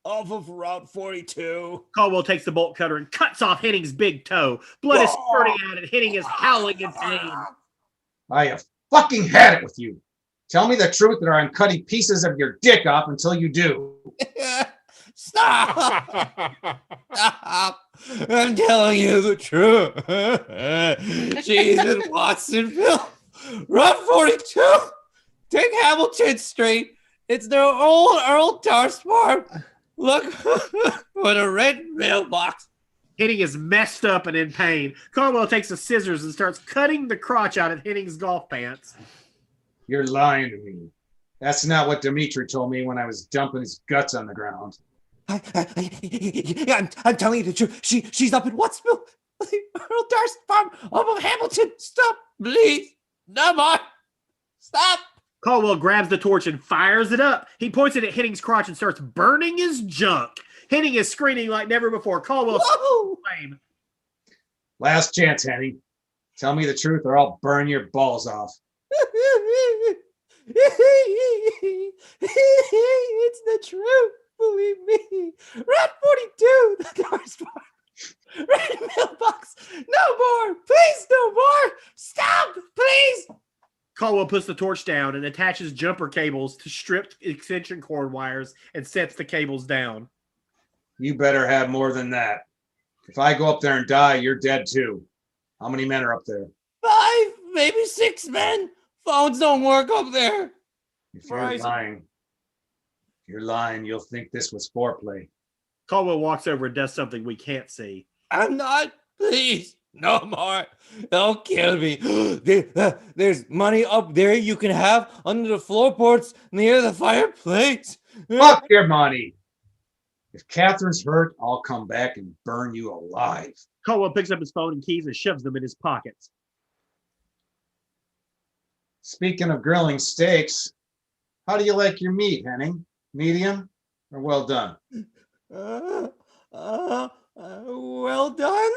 off of Route 42. Caldwell takes the bolt cutter and cuts off Henning's big toe. Blood is spurting out and Henning is howling in pain. I have fucking had it with you. Tell me the truth or I'm cutting pieces of your dick off until you do. Stop! Stop! I'm telling you the truth. She's in Watsonville. Run 42. Take Hamilton Street. It's their old Earl Darst farm. Look for the red mailbox. Henning is messed up and in pain. Caldwell takes the scissors and starts cutting the crotch out of Henning's golf pants. You're lying to me. That's not what Dimitri told me when I was dumping his guts on the ground. I'm telling you the truth. She's up in Watsonville. Earl Darst farm off of Hamilton. Stop, please. No more. Stop. Caldwell grabs the torch and fires it up. He points it at Henning's crotch and starts burning his junk. Henning is screaming like never before. Caldwell flame. Last chance, Henning. Tell me the truth or I'll burn your balls off. It's the truth. Believe me. Route 42, the Darst farm. Red mailbox. No more. Please, no more. Stop, please. Caldwell puts the torch down and attaches jumper cables to stripped extension cord wires and sets the cables down. You better have more than that. If I go up there and die, you're dead too. How many men are up there? 5, maybe 6 men. Phones don't work up there. If you're lying, you'll think this was foreplay. Caldwell walks over and does something we can't see. I'm not. Please. No more. Don't kill me. There's money up there you can have under the floorboards near the fireplace. Fuck your money. If Catherine's hurt, I'll come back and burn you alive. Caldwell picks up his phone and keys and shoves them in his pockets. Speaking of grilling steaks, how do you like your meat, Henning? Medium or well done? Well done.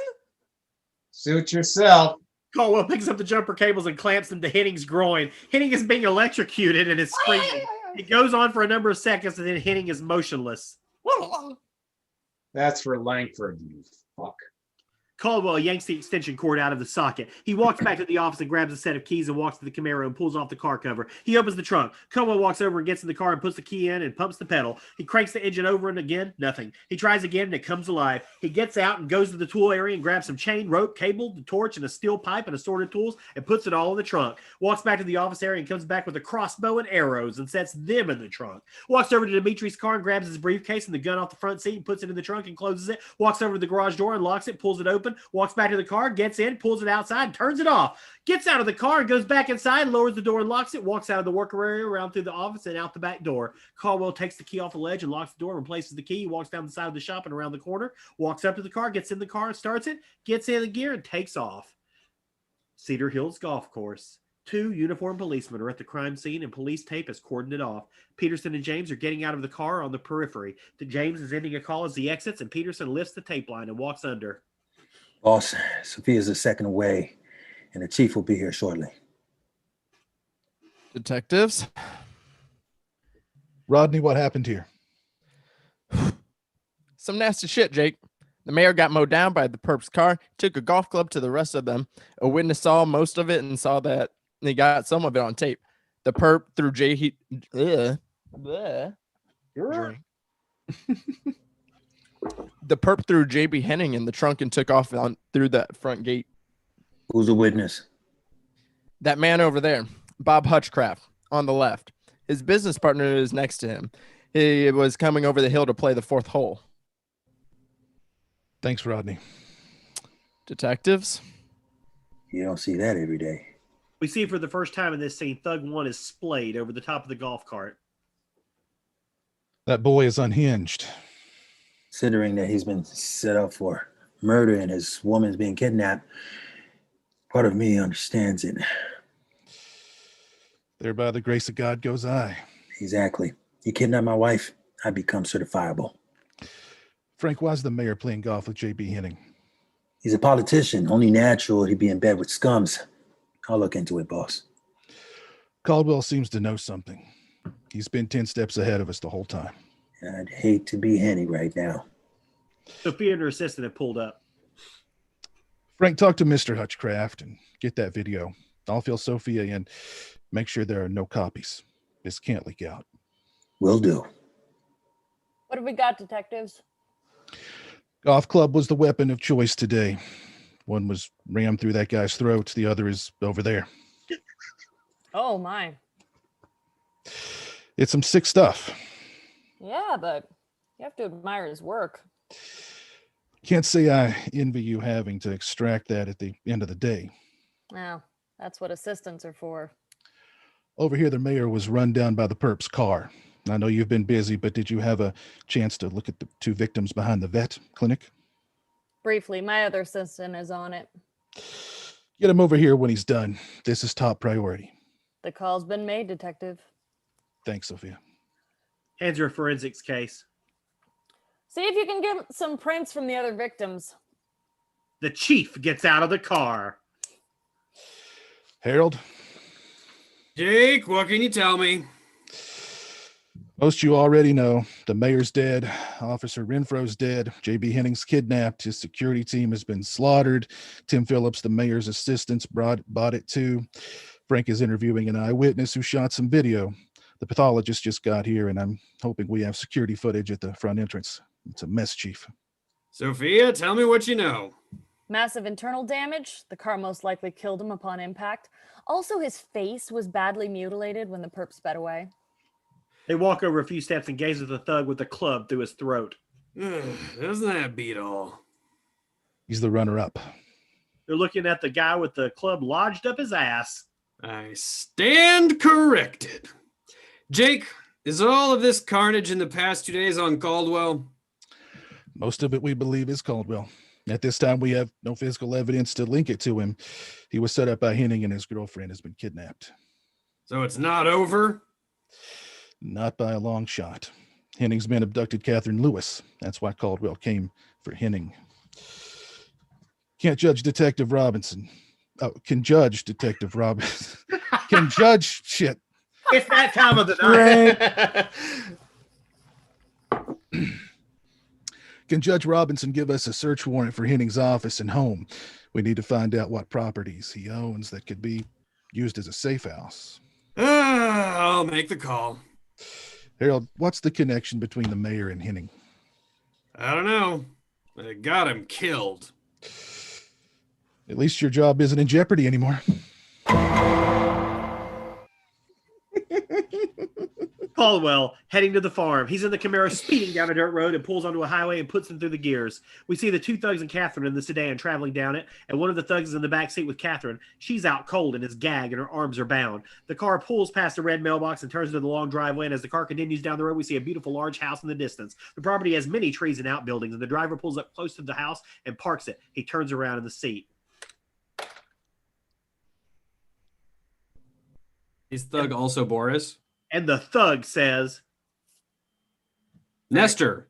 Suit yourself. Caldwell picks up the jumper cables and clamps them to Henning's groin. Henning is being electrocuted and is screaming. It goes on for a number of seconds and then Henning is motionless. That's for Langford, you fuck. Caldwell yanks the extension cord out of the socket. He walks back to the office and grabs a set of keys and walks to the Camaro and pulls off the car cover. He opens the trunk. Caldwell walks over and gets in the car and puts the key in and pumps the pedal. He cranks the engine over and again, nothing. He tries again and it comes alive. He gets out and goes to the tool area and grabs some chain, rope, cable, the torch, and a steel pipe and assorted tools and puts it all in the trunk. Walks back to the office area and comes back with a crossbow and arrows and sets them in the trunk. Walks over to Dimitri's car and grabs his briefcase and the gun off the front seat and puts it in the trunk and closes it. Walks over to the garage door, unlocks it, pulls it open, walks back to the car, gets in, pulls it outside, and turns it off. Gets out of the car and goes back inside, lowers the door and locks it, walks out of the worker area, around through the office and out the back door. Caldwell takes the key off the ledge and locks the door, replaces the key. He walks down the side of the shop and around the corner, walks up to the car, gets in the car and starts it, gets in the gear and takes off. Cedar Hills Golf Course. 2 uniformed policemen are at the crime scene and police tape has cordoned it off. Peterson and James are getting out of the car on the periphery. James is ending a call as he exits and Peterson lifts the tape line and walks under. Boss, Sophia's a second away, and the chief will be here shortly. Detectives? Rodney, what happened here? Some nasty shit, Jake. The mayor got mowed down by the perp's car, took a golf club to the rest of them. A witness saw most of it and saw that he got some of it on tape. The perp threw The perp threw JB Henning in the trunk and took off through that front gate. Who's a witness? That man over there, Bob Hutchcraft, on the left. His business partner is next to him. He was coming over the hill to play the 4th hole. Thanks, Rodney. Detectives? You don't see that every day. We see for the first time in this scene, Thug 1 is splayed over the top of the golf cart. That boy is unhinged. Considering that he's been set up for murder and his woman's being kidnapped, part of me understands it. There by the grace of God goes I. Exactly. You kidnap my wife, I become certifiable. Frank, why's the mayor playing golf with J.B. Henning? He's a politician. Only natural he'd be in bed with scums. I'll look into it, boss. Caldwell seems to know something. He's been 10 steps ahead of us the whole time. I'd hate to be Henny right now. Sophia and her assistant have pulled up. Frank, talk to Mr. Hutchcraft and get that video. I'll fill Sophia in. Make sure there are no copies. This can't leak out. Will do. What have we got, detectives? Golf club was the weapon of choice today. One was rammed through that guy's throat. The other is over there. Oh, my. It's some sick stuff. Yeah, but you have to admire his work. Can't say I envy you having to extract that at the end of the day. Now, that's what assistants are for. Over here, the mayor was run down by the perp's car. I know you've been busy, but did you have a chance to look at the 2 victims behind the vet clinic? Briefly, my other assistant is on it. Get him over here when he's done. This is top priority. The call's been made, detective. Thanks, Sophia. Hands her a forensics case. See if you can get some prints from the other victims. The chief gets out of the car. Harold? Jake, what can you tell me? Most you already know. The mayor's dead. Officer Renfro's dead. J.B. Henning's kidnapped. His security team has been slaughtered. Tim Phillips, the mayor's assistant, bought it too. Frank is interviewing an eyewitness who shot some video. The pathologist just got here, and I'm hoping we have security footage at the front entrance. It's a mess, Chief. Sophia, tell me what you know. Massive internal damage. The car most likely killed him upon impact. Also, his face was badly mutilated when the perp sped away. They walk over a few steps and gaze at the thug with a club through his throat. Doesn't that beat all? He's the runner-up. They're looking at the guy with the club lodged up his ass. I stand corrected. Jake, is all of this carnage in the past 2 days on Caldwell? Most of it, we believe, is Caldwell. At this time, we have no physical evidence to link it to him. He was set up by Henning, and his girlfriend has been kidnapped. So it's not over? Not by a long shot. Henning's men abducted Catherine Lewis. That's why Caldwell came for Henning. Can't judge Detective Robinson. Oh, can judge Detective Robinson. Can judge shit. It's that time of the night. Can Judge Robinson give us a search warrant for Henning's office and home? We need to find out what properties he owns that could be used as a safe house. I'll make the call. Harold, what's the connection between the mayor and Henning? I don't know. They got him killed. At least your job isn't in jeopardy anymore. Caldwell heading to the farm. He's in the Camaro speeding down a dirt road and pulls onto a highway and puts them through the gears. We see the 2 thugs and Catherine in the sedan traveling down it, and one of the thugs is in the back seat with Catherine. She's out cold and is gagged and her arms are bound. The car pulls past a red mailbox and turns into the long driveway, and as the car continues down the road, we see a beautiful large house in the distance. The property has many trees and outbuildings, and the driver pulls up close to the house and parks it. He turns around in the seat. Is thug also Boris? And the thug says, Nestor,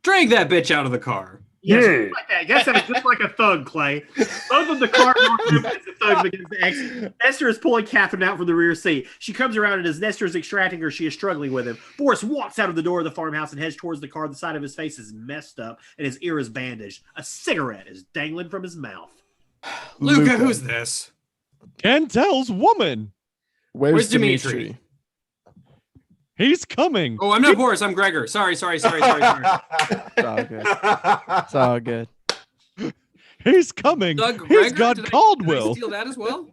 drag that bitch out of the car. Yes, like that. That sounds just like a thug, Clay. Both of the car as the thugs begins to exit. Nestor is pulling Catherine out from the rear seat. She comes around, and as Nestor is extracting her, she is struggling with him. Boris walks out of the door of the farmhouse and heads towards the car. The side of his face is messed up, and his ear is bandaged. A cigarette is dangling from his mouth. Luca, who's this? Cantel's woman. Where's Dimitri? He's coming. Oh, I'm not Boris. I'm Gregor. Sorry. It's all good. It's all good. He's coming. Doug, He's Gregor? got Did I Caldwell. steal that as well?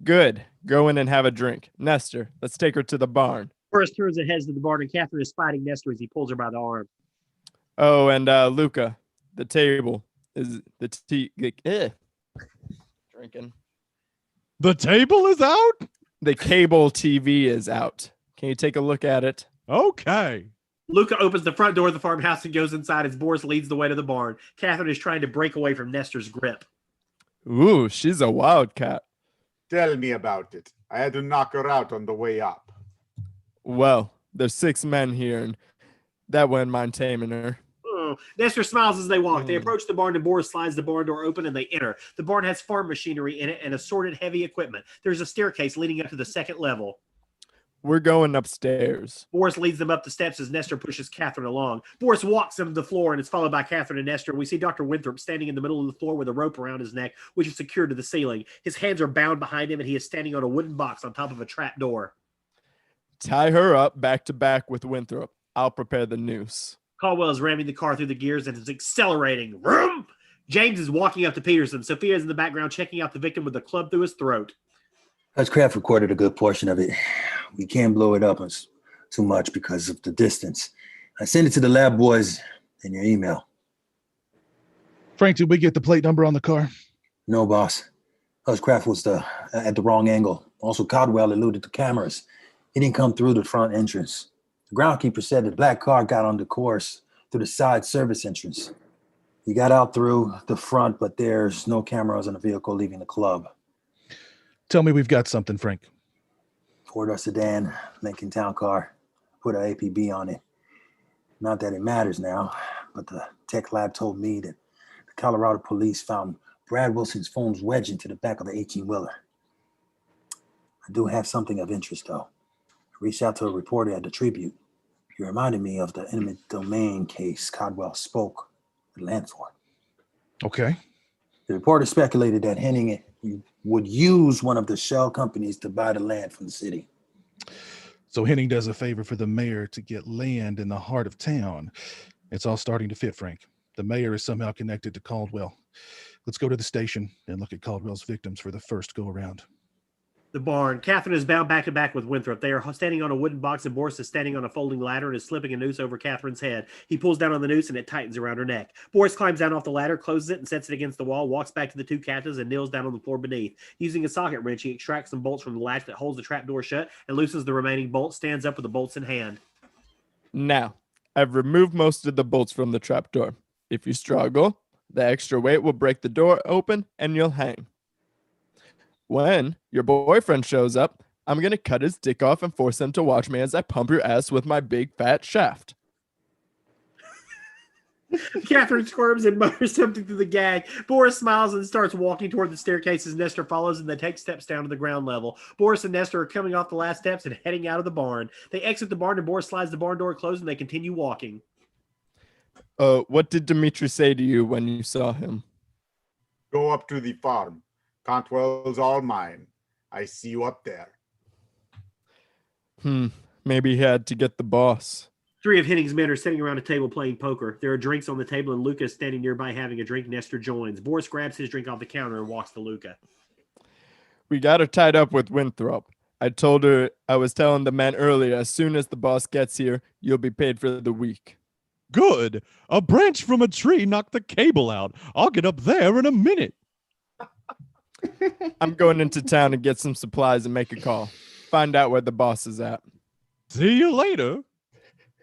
Good. Go in and have a drink. Nestor, let's take her to the barn. Boris turns and heads to the barn, and Catherine is fighting Nestor as he pulls her by the arm. Oh, and Luca, the table is the drinking. The table is out? The cable TV is out. Can you take a look at it? Okay. Luca opens the front door of the farmhouse and goes inside as Boris leads the way to the barn. Catherine is trying to break away from Nestor's grip. Ooh, she's a wildcat. Tell me about it. I had to knock her out on the way up. Well, there's 6 men here, and that wouldn't mind taming her. Nestor smiles as they walk. They approach the barn, and Boris slides the barn door open, and they enter. The barn has farm machinery in it and assorted heavy equipment. There's a staircase leading up to the second level. We're going upstairs. Boris leads them up the steps as Nestor pushes Catherine along. Boris walks them to the floor and is followed by Catherine and Nestor. We see Dr. Winthrop standing in the middle of the floor with a rope around his neck, which is secured to the ceiling. His hands are bound behind him, and he is standing on a wooden box on top of a trap door. Tie her up back to back with Winthrop. I'll prepare the noose. Caldwell is ramming the car through the gears and is accelerating. Vroom! James is walking up to Peterson. Sophia is in the background checking out the victim with a club through his throat. Hutchcraft recorded a good portion of it. We can't blow it up too much because of the distance. I sent it to the lab boys in your email. Frank, did we get the plate number on the car? No, boss. Hutchcraft was at the wrong angle. Also, Caldwell eluded the cameras. He didn't come through the front entrance. The groundkeeper said the black car got on the course through the side service entrance. He got out through the front, but there's no cameras on the vehicle leaving the club. Tell me we've got something, Frank. Four-door sedan, Lincoln Town car. Put an APB on it. Not that it matters now, but the tech lab told me that the Colorado police found Brad Wilson's phone's wedged into the back of the 18-wheeler. I do have something of interest, though. I reached out to a reporter at the Tribute. He reminded me of the eminent domain case Caldwell spoke at Lanford. Okay. The reporter speculated that Henning would use one of the shell companies to buy the land from the city. So Henning does a favor for the mayor to get land in the heart of town. It's all starting to fit, Frank. The mayor is somehow connected to Caldwell. Let's go to the station and look at Caldwell's victims for the first go-around. The barn. Catherine is bound back to back with Winthrop. They are standing on a wooden box, and Boris is standing on a folding ladder and is slipping a noose over Catherine's head. He pulls down on the noose and it tightens around her neck. Boris climbs down off the ladder, closes it and sets it against the wall, walks back to the two captives and kneels down on the floor beneath. Using a socket wrench, he extracts some bolts from the latch that holds the trapdoor shut and loosens the remaining bolts, stands up with the bolts in hand. Now, I've removed most of the bolts from the trapdoor. If you struggle, the extra weight will break the door open and you'll hang. When your boyfriend shows up, I'm going to cut his dick off and force him to watch me as I pump your ass with my big fat shaft. Catherine squirms and mutters something through the gag. Boris smiles and starts walking toward the staircase as Nestor follows, and they take steps down to the ground level. Boris and Nestor are coming off the last steps and heading out of the barn. They exit the barn and Boris slides the barn door closed and they continue walking. What did Dimitri say to you when you saw him? Go up to the farm. Cantwell's all mine. I see you up there. Maybe he had to get the boss. Three of Henning's men are sitting around a table playing poker. There are drinks on the table and Luca is standing nearby having a drink. Nestor joins. Boris grabs his drink off the counter and walks to Luca. We got her tied up with Winthrop. I told her I was telling the man earlier, as soon as the boss gets here, you'll be paid for the week. Good. A branch from a tree knocked the cable out. I'll get up there in a minute. I'm going into town to get some supplies and make a call. Find out where the boss is at. See you later.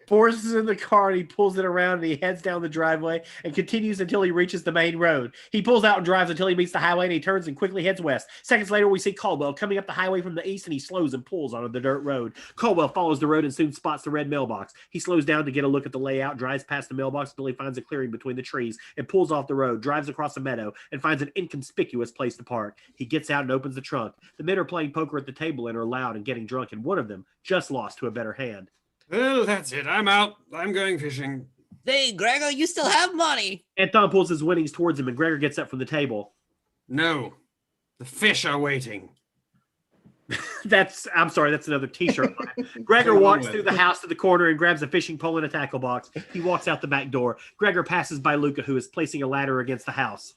Boris is in the car and he pulls it around and he heads down the driveway and continues until he reaches the main road. He pulls out and drives until he meets the highway and he turns and quickly heads west. Seconds later, we see Caldwell coming up the highway from the east and he slows and pulls onto the dirt road. Caldwell follows the road and soon spots the red mailbox. He slows down to get a look at the layout, drives past the mailbox until he finds a clearing between the trees and pulls off the road, drives across a meadow and finds an inconspicuous place to park. He gets out and opens the trunk. The men are playing poker at the table and are loud and getting drunk, and one of them just lost to a better hand. Well, that's it. I'm out. I'm going fishing. Hey, Gregor, you still have money. Anton pulls his winnings towards him, and Gregor gets up from the table. No, the fish are waiting. That's another t-shirt. Gregor walks through the house to the corner and grabs a fishing pole and a tackle box. He walks out the back door. Gregor passes by Luca, who is placing a ladder against the house.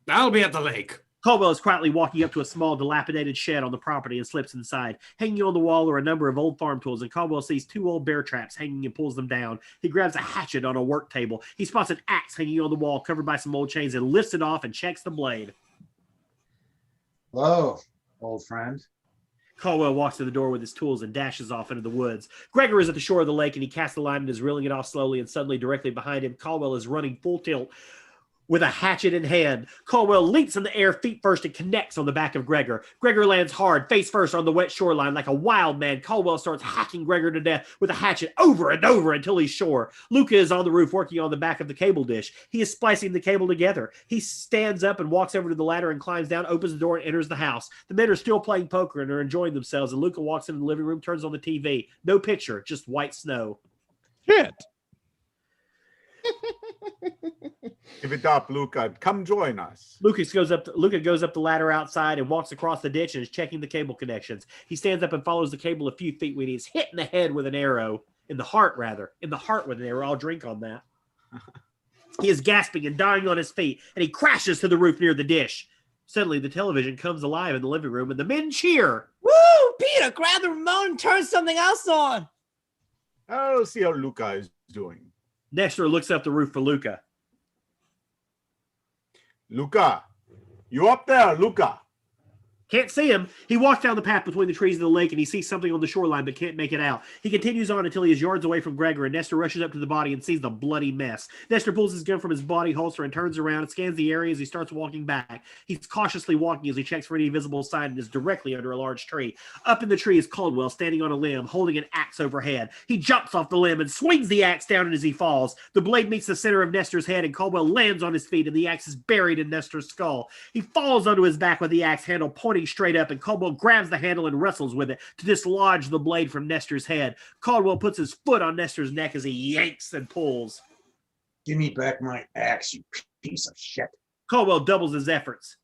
I'll be at the lake. Caldwell is quietly walking up to a small, dilapidated shed on the property and slips inside. Hanging on the wall are a number of old farm tools, and Caldwell sees two old bear traps hanging and pulls them down. He grabs a hatchet on a work table. He spots an axe hanging on the wall covered by some old chains and lifts it off and checks the blade. Hello, old friend. Caldwell walks to the door with his tools and dashes off into the woods. Gregor is at the shore of the lake, and he casts the line and is reeling it off slowly, and suddenly, directly behind him, Caldwell is running full tilt with a hatchet in hand. Caldwell leaps in the air feet first and connects on the back of Gregor. Gregor lands hard, face first on the wet shoreline. Like a wild man, Caldwell starts hacking Gregor to death with a hatchet over and over until he's shore. Luca is on the roof working on the back of the cable dish. He is splicing the cable together. He stands up and walks over to the ladder and climbs down, opens the door and enters the house. The men are still playing poker and are enjoying themselves, and Luca walks into the living room, turns on the TV. No picture, just white snow. Shit. Give it up, Luca. Come join us. Luca goes up the ladder outside and walks across the ditch and is checking the cable connections. He stands up and follows the cable a few feet when he is hit in the head with an arrow. In the heart, when they were all drink on that. He is gasping and dying on his feet, and he crashes to the roof near the dish. Suddenly, the television comes alive in the living room, and the men cheer. Woo! Peter, grab the remote and turn something else on. Oh, see how Luca is doing. Nestor looks up the roof for Luca. Luca, you up there, Luca? Can't see him. He walks down the path between the trees of the lake, and he sees something on the shoreline but can't make it out. He continues on until he is yards away from Gregor, and Nestor rushes up to the body and sees the bloody mess. Nestor pulls his gun from his body holster and turns around and scans the area as he starts walking back. He's cautiously walking as he checks for any visible sign and is directly under a large tree. Up in the tree is Caldwell, standing on a limb, holding an axe overhead. He jumps off the limb and swings the axe down as he falls. The blade meets the center of Nestor's head, and Caldwell lands on his feet, and the axe is buried in Nestor's skull. He falls onto his back with the axe handle pointing straight up, and Caldwell grabs the handle and wrestles with it to dislodge the blade from Nestor's head. Caldwell puts his foot on Nestor's neck as he yanks and pulls. Give me back my axe, you piece of shit. Caldwell doubles his efforts.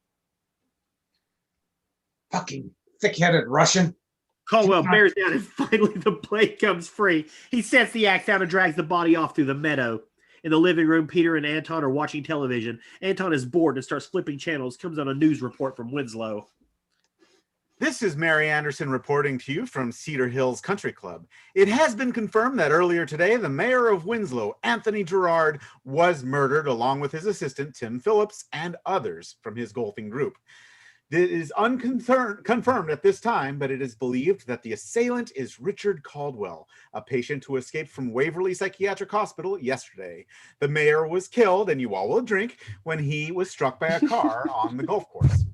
Fucking thick-headed Russian. Caldwell bears down, and finally the blade comes free. He sets the axe down and drags the body off through the meadow. In the living room, Peter and Anton are watching television. Anton is bored and starts flipping channels. Comes on a news report from Winslow. This is Mary Anderson reporting to you from Cedar Hills Country Club. It has been confirmed that earlier today, the mayor of Winslow, Anthony Gerard, was murdered along with his assistant, Tim Phillips, and others from his golfing group. It is unconfirmed at this time, but it is believed that the assailant is Richard Caldwell, a patient who escaped from Waverly Psychiatric Hospital yesterday. The mayor was killed, and you all will drink, when he was struck by a car on the golf course.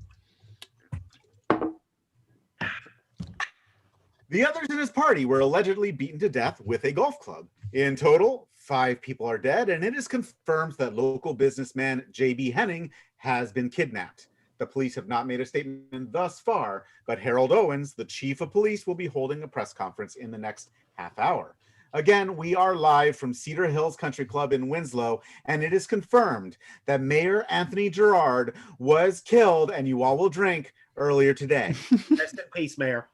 The others in his party were allegedly beaten to death with a golf club. In total, 5 people are dead, and it is confirmed that local businessman J.B. Henning has been kidnapped. The police have not made a statement thus far, but Harold Owens, the chief of police, will be holding a press conference in the next half hour. Again, we are live from Cedar Hills Country Club in Winslow, and it is confirmed that Mayor Anthony Gerard was killed, and you all will drink, earlier today. Rest in peace, Mayor.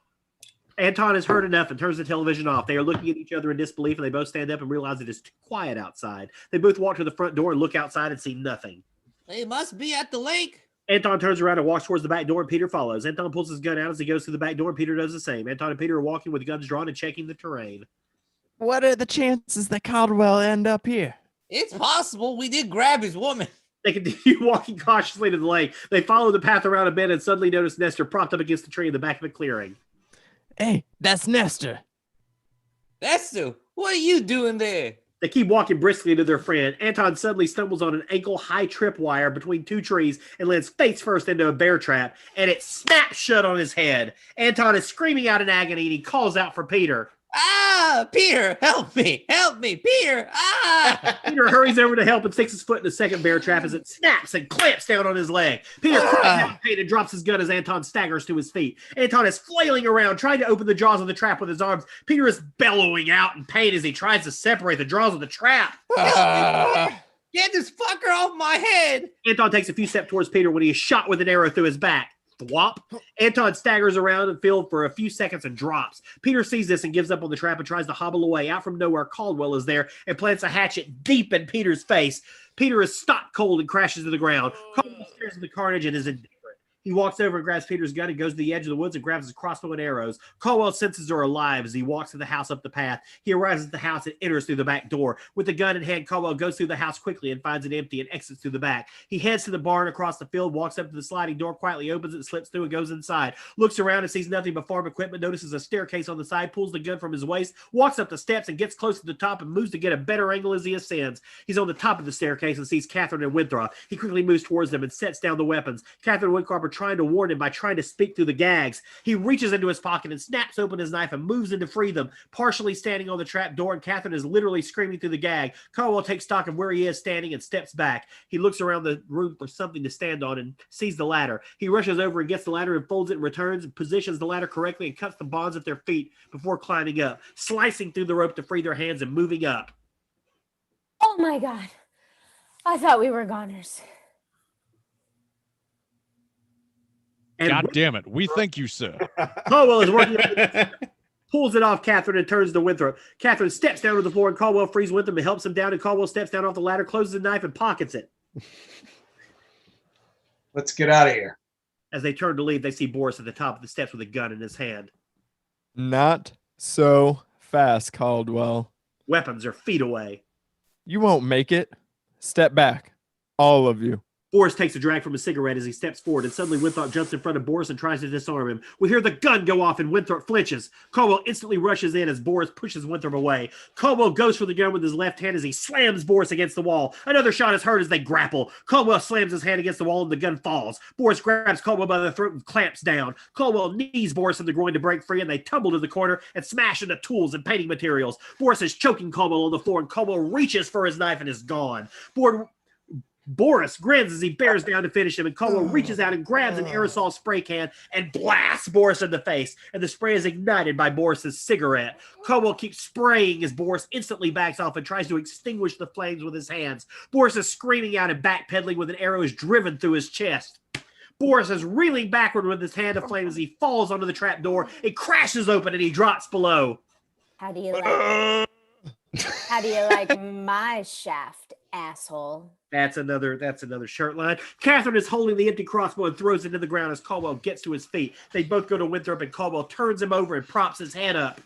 Anton has heard enough and turns the television off. They are looking at each other in disbelief, and they both stand up and realize it is too quiet outside. They both walk to the front door and look outside and see nothing. They must be at the lake. Anton turns around and walks towards the back door, and Peter follows. Anton pulls his gun out as he goes through the back door, and Peter does the same. Anton and Peter are walking with guns drawn and checking the terrain. What are the chances that Caldwell end up here? It's possible. We did grab his woman. They continue walking cautiously to the lake. They follow the path around a bend and suddenly notice Nestor propped up against the tree in the back of the clearing. Hey, that's Nestor. Nestor, what are you doing there? They keep walking briskly to their friend. Anton suddenly stumbles on an ankle-high tripwire between 2 trees and lands face first into a bear trap, and it snaps shut on his head. Anton is screaming out in agony, and he calls out for Peter. Ah, Peter, help me, Peter, ah! Peter hurries over to help and sticks his foot in the second bear trap as it snaps and clamps down on his leg. Peter cries out in pain and drops his gun as Anton staggers to his feet. Anton is flailing around, trying to open the jaws of the trap with his arms. Peter is bellowing out in pain as he tries to separate the jaws of the trap. Get this fucker off my head! Anton takes a few steps towards Peter when he is shot with an arrow through his back. Thwop. Anton staggers around the field for a few seconds and drops. Peter sees this and gives up on the trap and tries to hobble away. Out from nowhere, Caldwell is there and plants a hatchet deep in Peter's face. Peter is stopped cold and crashes to the ground. Caldwell stares at the carnage and is indifferent. He walks over and grabs Peter's gun and goes to the edge of the woods and grabs his crossbow and arrows. Caldwell's senses are alive as he walks to the house up the path. He arrives at the house and enters through the back door. With the gun in hand, Caldwell goes through the house quickly and finds it empty and exits through the back. He heads to the barn across the field, walks up to the sliding door, quietly opens it, slips through and goes inside. Looks around and sees nothing but farm equipment, notices a staircase on the side, pulls the gun from his waist, walks up the steps and gets close to the top and moves to get a better angle as he ascends. He's on the top of the staircase and sees Catherine and Winthrop. He quickly moves towards them and sets down the weapons. Catherine and Winthrop are trying to warn him by trying to speak through the gags. He reaches into his pocket and snaps open his knife and moves in to free them, partially standing on the trap door, and Catherine is literally screaming through the gag. Caldwell takes stock of where he is standing and steps back. He looks around the room for something to stand on and sees the ladder. He rushes over and gets the ladder and folds it and returns and positions the ladder correctly and cuts the bonds at their feet before climbing up, slicing through the rope to free their hands and moving up. Oh my God. I thought we were goners. God damn it. We thank you, sir. Caldwell is working pulls it off Catherine and turns to Winthrop. Catherine steps down to the floor and Caldwell frees Winthrop and helps him down, and Caldwell steps down off the ladder, closes the knife, and pockets it. Let's get out of here. As they turn to leave, they see Boris at the top of the steps with a gun in his hand. Not so fast, Caldwell. Weapons are feet away. You won't make it. Step back. All of you. Boris takes a drag from a cigarette as he steps forward, and suddenly Winthrop jumps in front of Boris and tries to disarm him. We hear the gun go off, and Winthrop flinches. Caldwell instantly rushes in as Boris pushes Winthrop away. Caldwell goes for the gun with his left hand as he slams Boris against the wall. Another shot is heard as they grapple. Caldwell slams his hand against the wall, and the gun falls. Boris grabs Caldwell by the throat and clamps down. Caldwell knees Boris in the groin to break free, and they tumble to the corner and smash into tools and painting materials. Boris is choking Caldwell on the floor, and Caldwell reaches for his knife and is gone. Boris grins as he bears down to finish him, and Caldwell reaches out and grabs an aerosol spray can and blasts Boris in the face, and the spray is ignited by Boris's cigarette. Caldwell keeps spraying as Boris instantly backs off and tries to extinguish the flames with his hands. Boris is screaming out and backpedaling with an arrow is driven through his chest. Boris is reeling backward with his hand aflame as he falls onto the trap door. It crashes open and he drops below. How do you like my shaft, asshole? That's another shirt line. Catherine is holding the empty crossbow and throws it to the ground as Caldwell gets to his feet. They both go to Winthrop, and Caldwell turns him over and props his head up.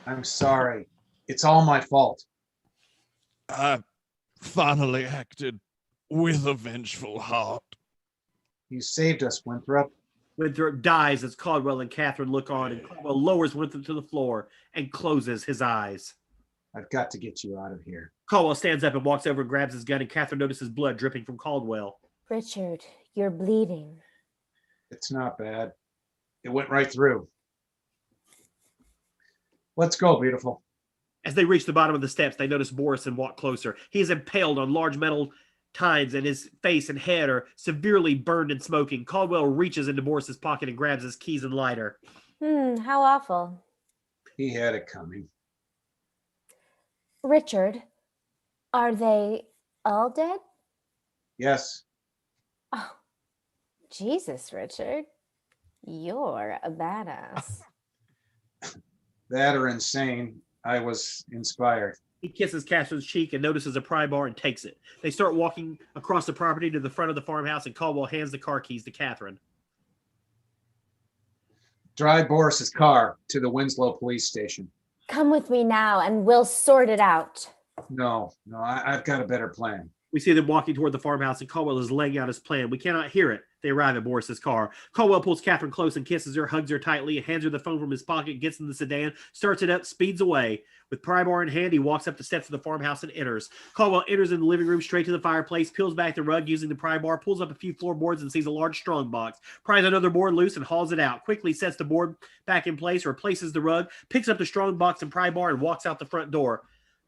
I'm sorry. It's all my fault. I finally acted with a vengeful heart. You saved us, Winthrop. Winthrop dies as Caldwell and Catherine look on, and Caldwell lowers Winthrop to the floor and closes his eyes. I've got to get you out of here. Caldwell stands up and walks over and grabs his gun, and Catherine notices blood dripping from Caldwell. Richard, you're bleeding. It's not bad. It went right through. Let's go, beautiful. As they reach the bottom of the steps, they notice Boris and walk closer. He is impaled on large metal tines, and his face and head are severely burned and smoking. Caldwell reaches into Boris's pocket and grabs his keys and lighter. How awful. He had it coming. Richard, are they all dead? Yes. Oh, Jesus, Richard. You're a badass. That or insane. I was inspired. He kisses Catherine's cheek and notices a pry bar and takes it. They start walking across the property to the front of the farmhouse, and Caldwell hands the car keys to Catherine. Drive Boris's car to the Winslow police station. Come with me now and we'll sort it out. No, I've got a better plan. We see them walking toward the farmhouse, and Caldwell is laying out his plan. We cannot hear it. They arrive at Boris's car. Caldwell pulls Catherine close and kisses her, hugs her tightly, and hands her the phone from his pocket, gets in the sedan, starts it up, speeds away. With pry bar in hand, he walks up the steps of the farmhouse and enters. Caldwell enters in the living room straight to the fireplace, peels back the rug using the pry bar, pulls up a few floorboards and sees a large strong box, pries another board loose and hauls it out, quickly sets the board back in place, replaces the rug, picks up the strong box and pry bar, and walks out the front door.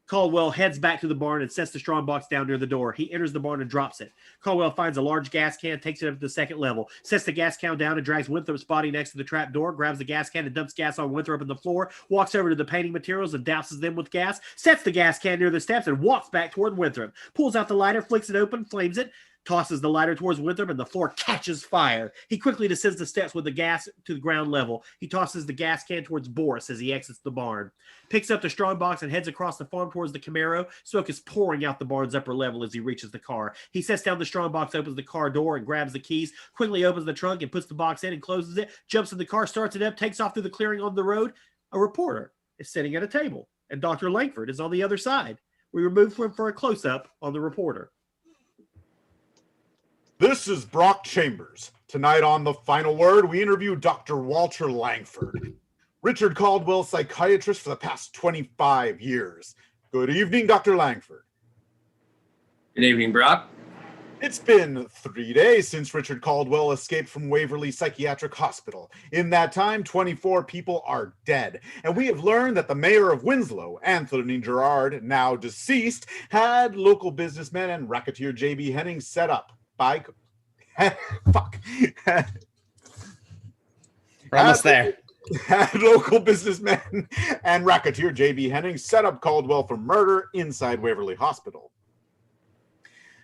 Caldwell heads back to the barn and sets the strong box down near the door. He enters the barn and drops it. Caldwell finds a large gas can, takes it up to the second level, sets the gas can down and drags Winthrop's body next to the trap door, grabs the gas can and dumps gas on Winthrop on the floor, walks over to the painting materials and douses them with gas, sets the gas can near the steps and walks back toward Winthrop, pulls out the lighter, flicks it open, flames it, tosses the lighter towards Winthrop, and the floor catches fire. He quickly descends the steps with the gas to the ground level. He tosses the gas can towards Boris as he exits the barn, picks up the strong box and heads across the farm towards the Camaro. Smoke is pouring out the barn's upper level as he reaches the car. He sets down the strong box, opens the car door and grabs the keys, quickly opens the trunk and puts the box in and closes it, jumps in the car, starts it up, takes off through the clearing on the road. A reporter is sitting at a table, and Dr. Langford is on the other side. We remove him for a close-up on the reporter. This is Brock Chambers. Tonight on The Final Word, we interview Dr. Walter Langford, Richard Caldwell's psychiatrist for the past 25 years. Good evening, Dr. Langford. Good evening, Brock. It's been 3 days since Richard Caldwell escaped from Waverly Psychiatric Hospital. In that time, 24 people are dead. And we have learned that the mayor of Winslow, Anthony Gerard, now deceased, had local businessmen and racketeer J.B. Henning set up by... Fuck. We're almost there. Had local businessmen and racketeer J.B. Henning set up Caldwell for murder inside Waverly Hospital.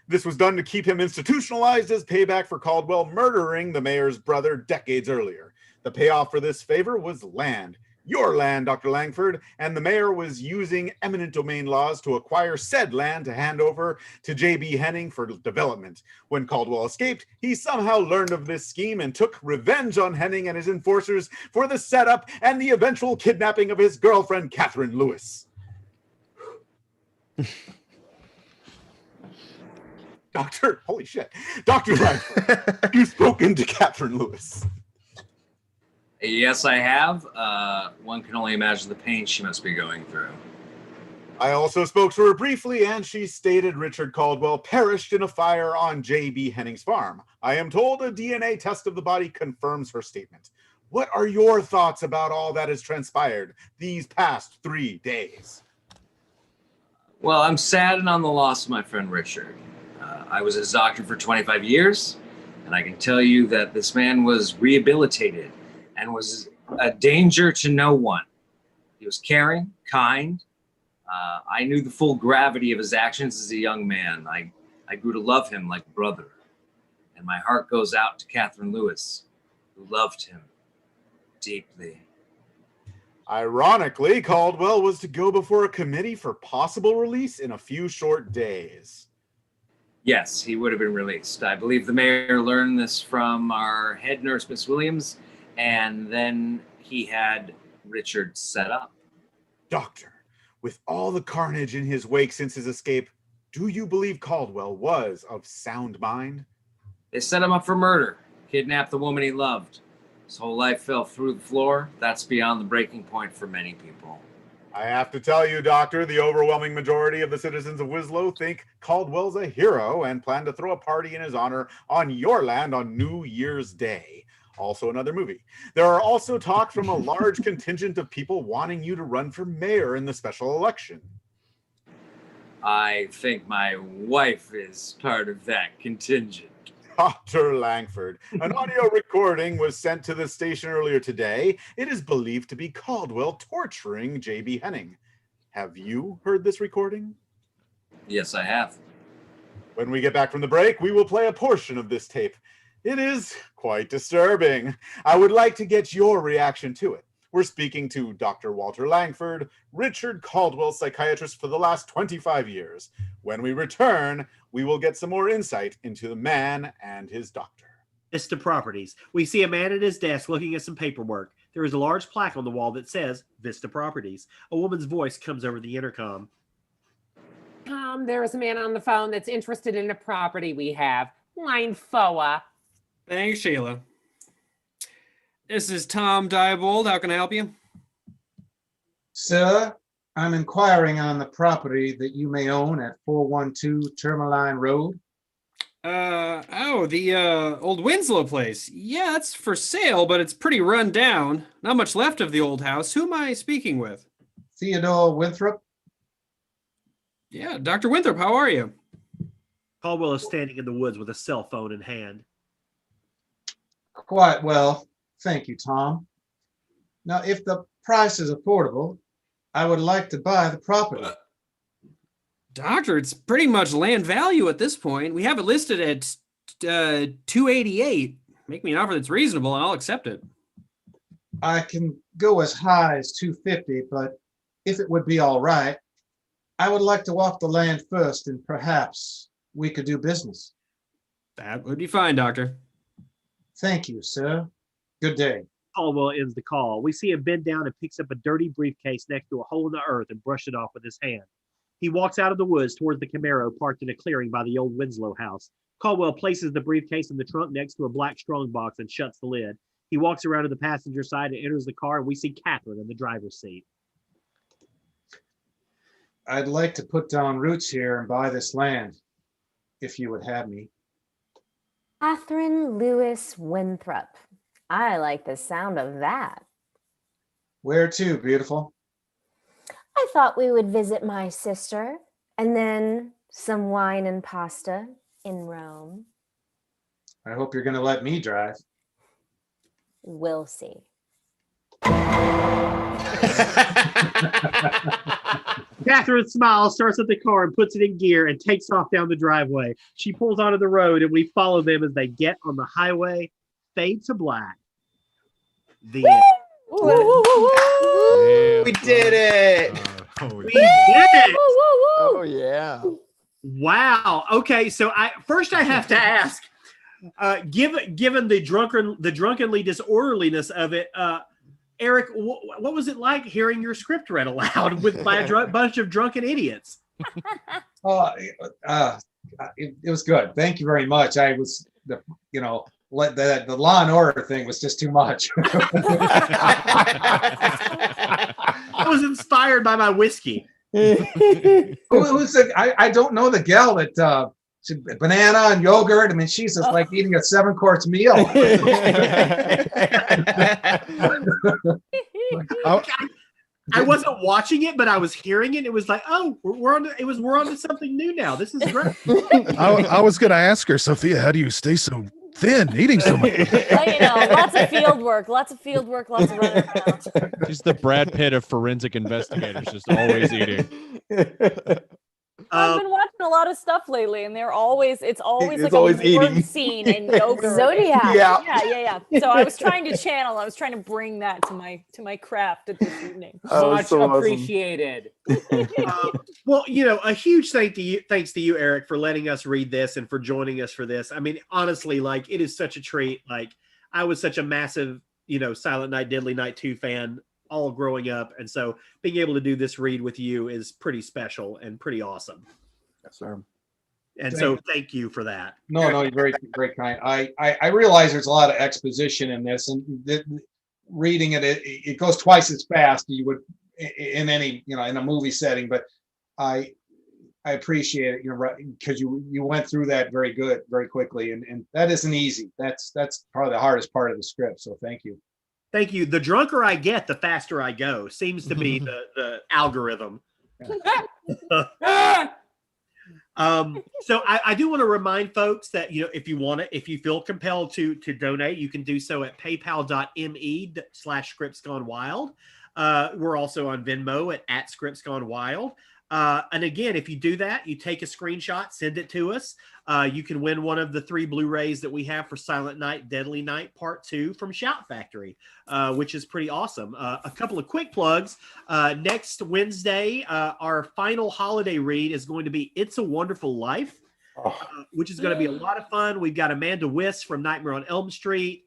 This was done to keep him institutionalized as payback for Caldwell murdering the mayor's brother decades earlier. The payoff for this favor was land. your land, Dr. Langford, and the mayor was using eminent domain laws to acquire said land to hand over to J.B. Henning for development. When Caldwell escaped, he somehow learned of this scheme and took revenge on Henning and his enforcers for the setup and the eventual kidnapping of his girlfriend, Catherine Lewis. Holy shit. Dr. Langford, you've spoken to Catherine Lewis. Yes, I have. One can only imagine the pain she must be going through. I also spoke to her briefly, and she stated Richard Caldwell perished in a fire on J.B. Henning's farm. I am told a DNA test of the body confirms her statement. What are your thoughts about all that has transpired these past 3 days? Well, I'm saddened on the loss of my friend Richard. I was his doctor for 25 years, and I can tell you that this man was rehabilitated and was a danger to no one. He was caring, kind. I knew the full gravity of his actions as a young man. I grew to love him like a brother. And my heart goes out to Catherine Lewis, who loved him deeply. Ironically, Caldwell was to go before a committee for possible release in a few short days. Yes, he would have been released. I believe the mayor learned this from our head nurse, Miss Williams, and then he had Richard set up. Doctor, with all the carnage in his wake since his escape, do you believe Caldwell was of sound mind? They set him up for murder, kidnapped the woman he loved. His whole life fell through the floor. That's beyond the breaking point for many people. I have to tell you, Doctor, the overwhelming majority of the citizens of Winslow think Caldwell's a hero and plan to throw a party in his honor on your land on New Year's Day. Also another movie. There are also talks from a large contingent of people wanting you to run for mayor in the special election. I think my wife is part of that contingent. Dr. Langford, an audio recording was sent to the station earlier today. It is believed to be Caldwell torturing J.B. Henning. Have you heard this recording? Yes, I have. When we get back from the break, we will play a portion of this tape. It is quite disturbing. I would like to get your reaction to it. We're speaking to Dr. Walter Langford, Richard Caldwell's psychiatrist for the last 25 years. When we return, we will get some more insight into the man and his doctor. Vista Properties. We see a man at his desk looking at some paperwork. There is a large plaque on the wall that says Vista Properties. A woman's voice comes over the intercom. There is a man on the phone that's interested in a property we have. Line FOA. Thanks, Sheila. This is Tom Diebold. How can I help you? Sir, I'm inquiring on the property that you may own at 412 Tourmaline Road. The old Winslow place. Yeah, it's for sale, but it's pretty run down. Not much left of the old house. Who am I speaking with? Theodore Winthrop. Yeah, Dr. Winthrop, how are you? Caldwell is standing in the woods with a cell phone in hand. Quite well, thank you, Tom. Now, if the price is affordable, I would like to buy the property. Doctor, it's pretty much land value at this point. We have it listed at $288. Make me an offer that's reasonable and I'll accept it. I can go as high as $250, but if it would be all right, I would like to walk the land first and perhaps we could do business. That would be fine, Doctor. Thank you, sir. Good day. Caldwell ends the call. We see him bend down and picks up a dirty briefcase next to a hole in the earth and brush it off with his hand. He walks out of the woods towards the Camaro parked in a clearing by the old Winslow house. Caldwell places the briefcase in the trunk next to a black strongbox and shuts the lid. He walks around to the passenger side and enters the car, and we see Catherine in the driver's seat. I'd like to put down roots here and buy this land, if you would have me. Catherine Lewis Winthrop. I like the sound of that. Where to, beautiful? I thought we would visit my sister and then some wine and pasta in Rome. I hope you're going to let me drive. We'll see. Catherine smiles, starts up the car and puts it in gear and takes off down the driveway. She pulls onto the road and we follow them as they get on the highway. Fade to black. The end. did it. We did it. Oh yeah. Wow. Okay, so I have to ask, given the drunkenly disorderliness of it, Eric, what was it like hearing your script read aloud by a bunch of drunken idiots? It was good. Thank you very much. I was, the Law and Order thing was just too much. I was inspired by my whiskey. I don't know the gal that banana and yogurt. I mean, she's just like eating a 7-course meal. I wasn't watching it, but I was hearing it. It was like, oh, we're on to something new now. This is great. I was going to ask her, Sophia, how do you stay so thin, eating so much? Lots of field work, lots of running around. She's the Brad Pitt of forensic investigators, just always eating. I've been watching a lot of stuff lately, and it's always like a word eating. scene and yogurt. Zodiac. Yeah. So I was trying to bring that to my craft at this evening. Much so awesome. appreciated. Well, a huge thanks to you, Eric, for letting us read this and for joining us for this. I mean, honestly, like, it is such a treat. Like, I was such a massive, Silent Night, Deadly Night 2 fan all growing up, and so being able to do this read with you is pretty special and pretty awesome. Yes, sir. And so thank you for that. No, you're very, very kind. I realize there's a lot of exposition in this, and reading it goes twice as fast as you would in any, in a movie setting, but I appreciate it, because you went through that very quickly, and that isn't easy. That's probably the hardest part of the script. So thank you. Thank you. The drunker I get, the faster I go, seems to be the algorithm. So I do want to remind folks that, if you feel compelled to donate, you can do so at paypal.me/scriptsgonewild. We're also on Venmo at scriptsgonewild. And again, if you do that, you take a screenshot, send it to us. You can win one of the 3 Blu-rays that we have for Silent Night, Deadly Night Part 2 from Shout Factory, which is pretty awesome. A couple of quick plugs. Next Wednesday, our final holiday read is going to be It's a Wonderful Life, which is going to be a lot of fun. We've got Amanda Wiss from Nightmare on Elm Street,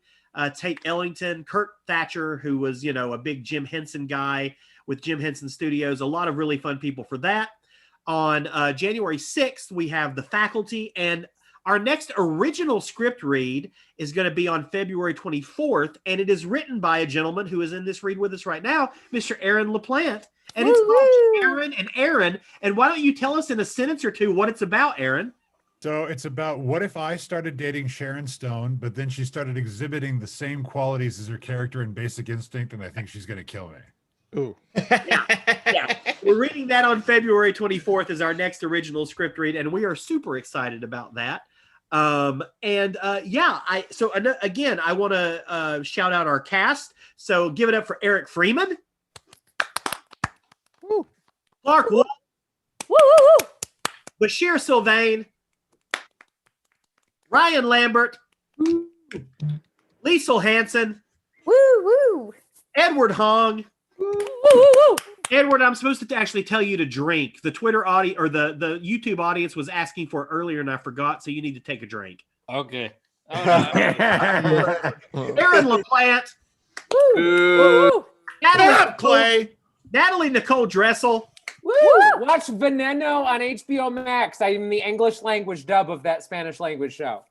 Tate Ellington, Kurt Thatcher, who was, a big Jim Henson guy with Jim Henson Studios. A lot of really fun people for that. On January 6th, we have The Faculty, and our next original script read is going to be on February 24th, and it is written by a gentleman who is in this read with us right now, Mr. Aaron LaPlante, and it's called Aaron and Aaron. And why don't you tell us in a sentence or two what it's about, Aaron? So it's about, what if I started dating Sharon Stone, but then she started exhibiting the same qualities as her character in Basic Instinct, and I think she's going to kill me. Ooh. Yeah. We're reading that on February 24th as our next original script read, and we are super excited about that. I want to shout out our cast. So give it up for Eric Freeman, Clarke Wolfe, Bechir Sylvain, Ryan Lambert, Liesel Hanson, Edward Hong. Edward, I'm supposed to actually tell you to drink. The Twitter audience or the YouTube audience was asking for it earlier, and I forgot, so you need to take a drink. Okay. Aaron LaPlante. Natalie Nicole Dressel. Woo! Watch Veneno on HBO Max. I'm the English language dub of that Spanish language show.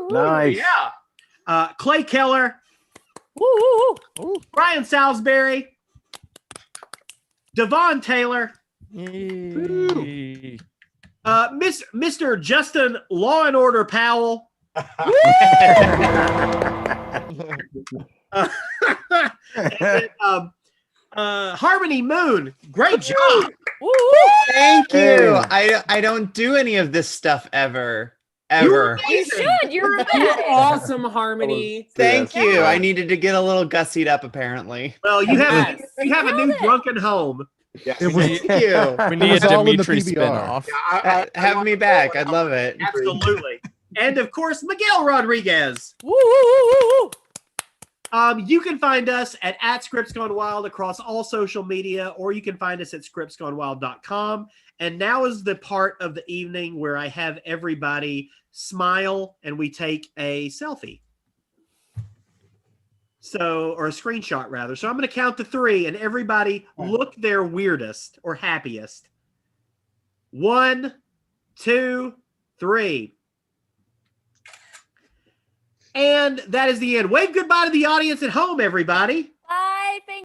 Nice. Yeah. Clay Keller. Brian Salisbury. Devaughn Taylor. Mr. Justin Law and Order Powell. Harmony Moon. Great job. Thank you. I don't do any of this stuff ever. You should. You're awesome, Harmony. Thank you. I needed to get a little gussied up, apparently. Well, you have a new drunken home. Thank you. We need a Dimitri spinoff. Have me back. I'd love it. Absolutely. And of course, Miguel Rodriguez. You can find us at Scripts Gone Wild across all social media, or you can find us at scriptsgonewild.com. And now is the part of the evening where I have everybody smile and we take a selfie. So, or a screenshot rather. So I'm going to count to 3 and everybody look their weirdest or happiest. 1, 2, 3. And that is the end. Wave goodbye to the audience at home, everybody. Bye. Thank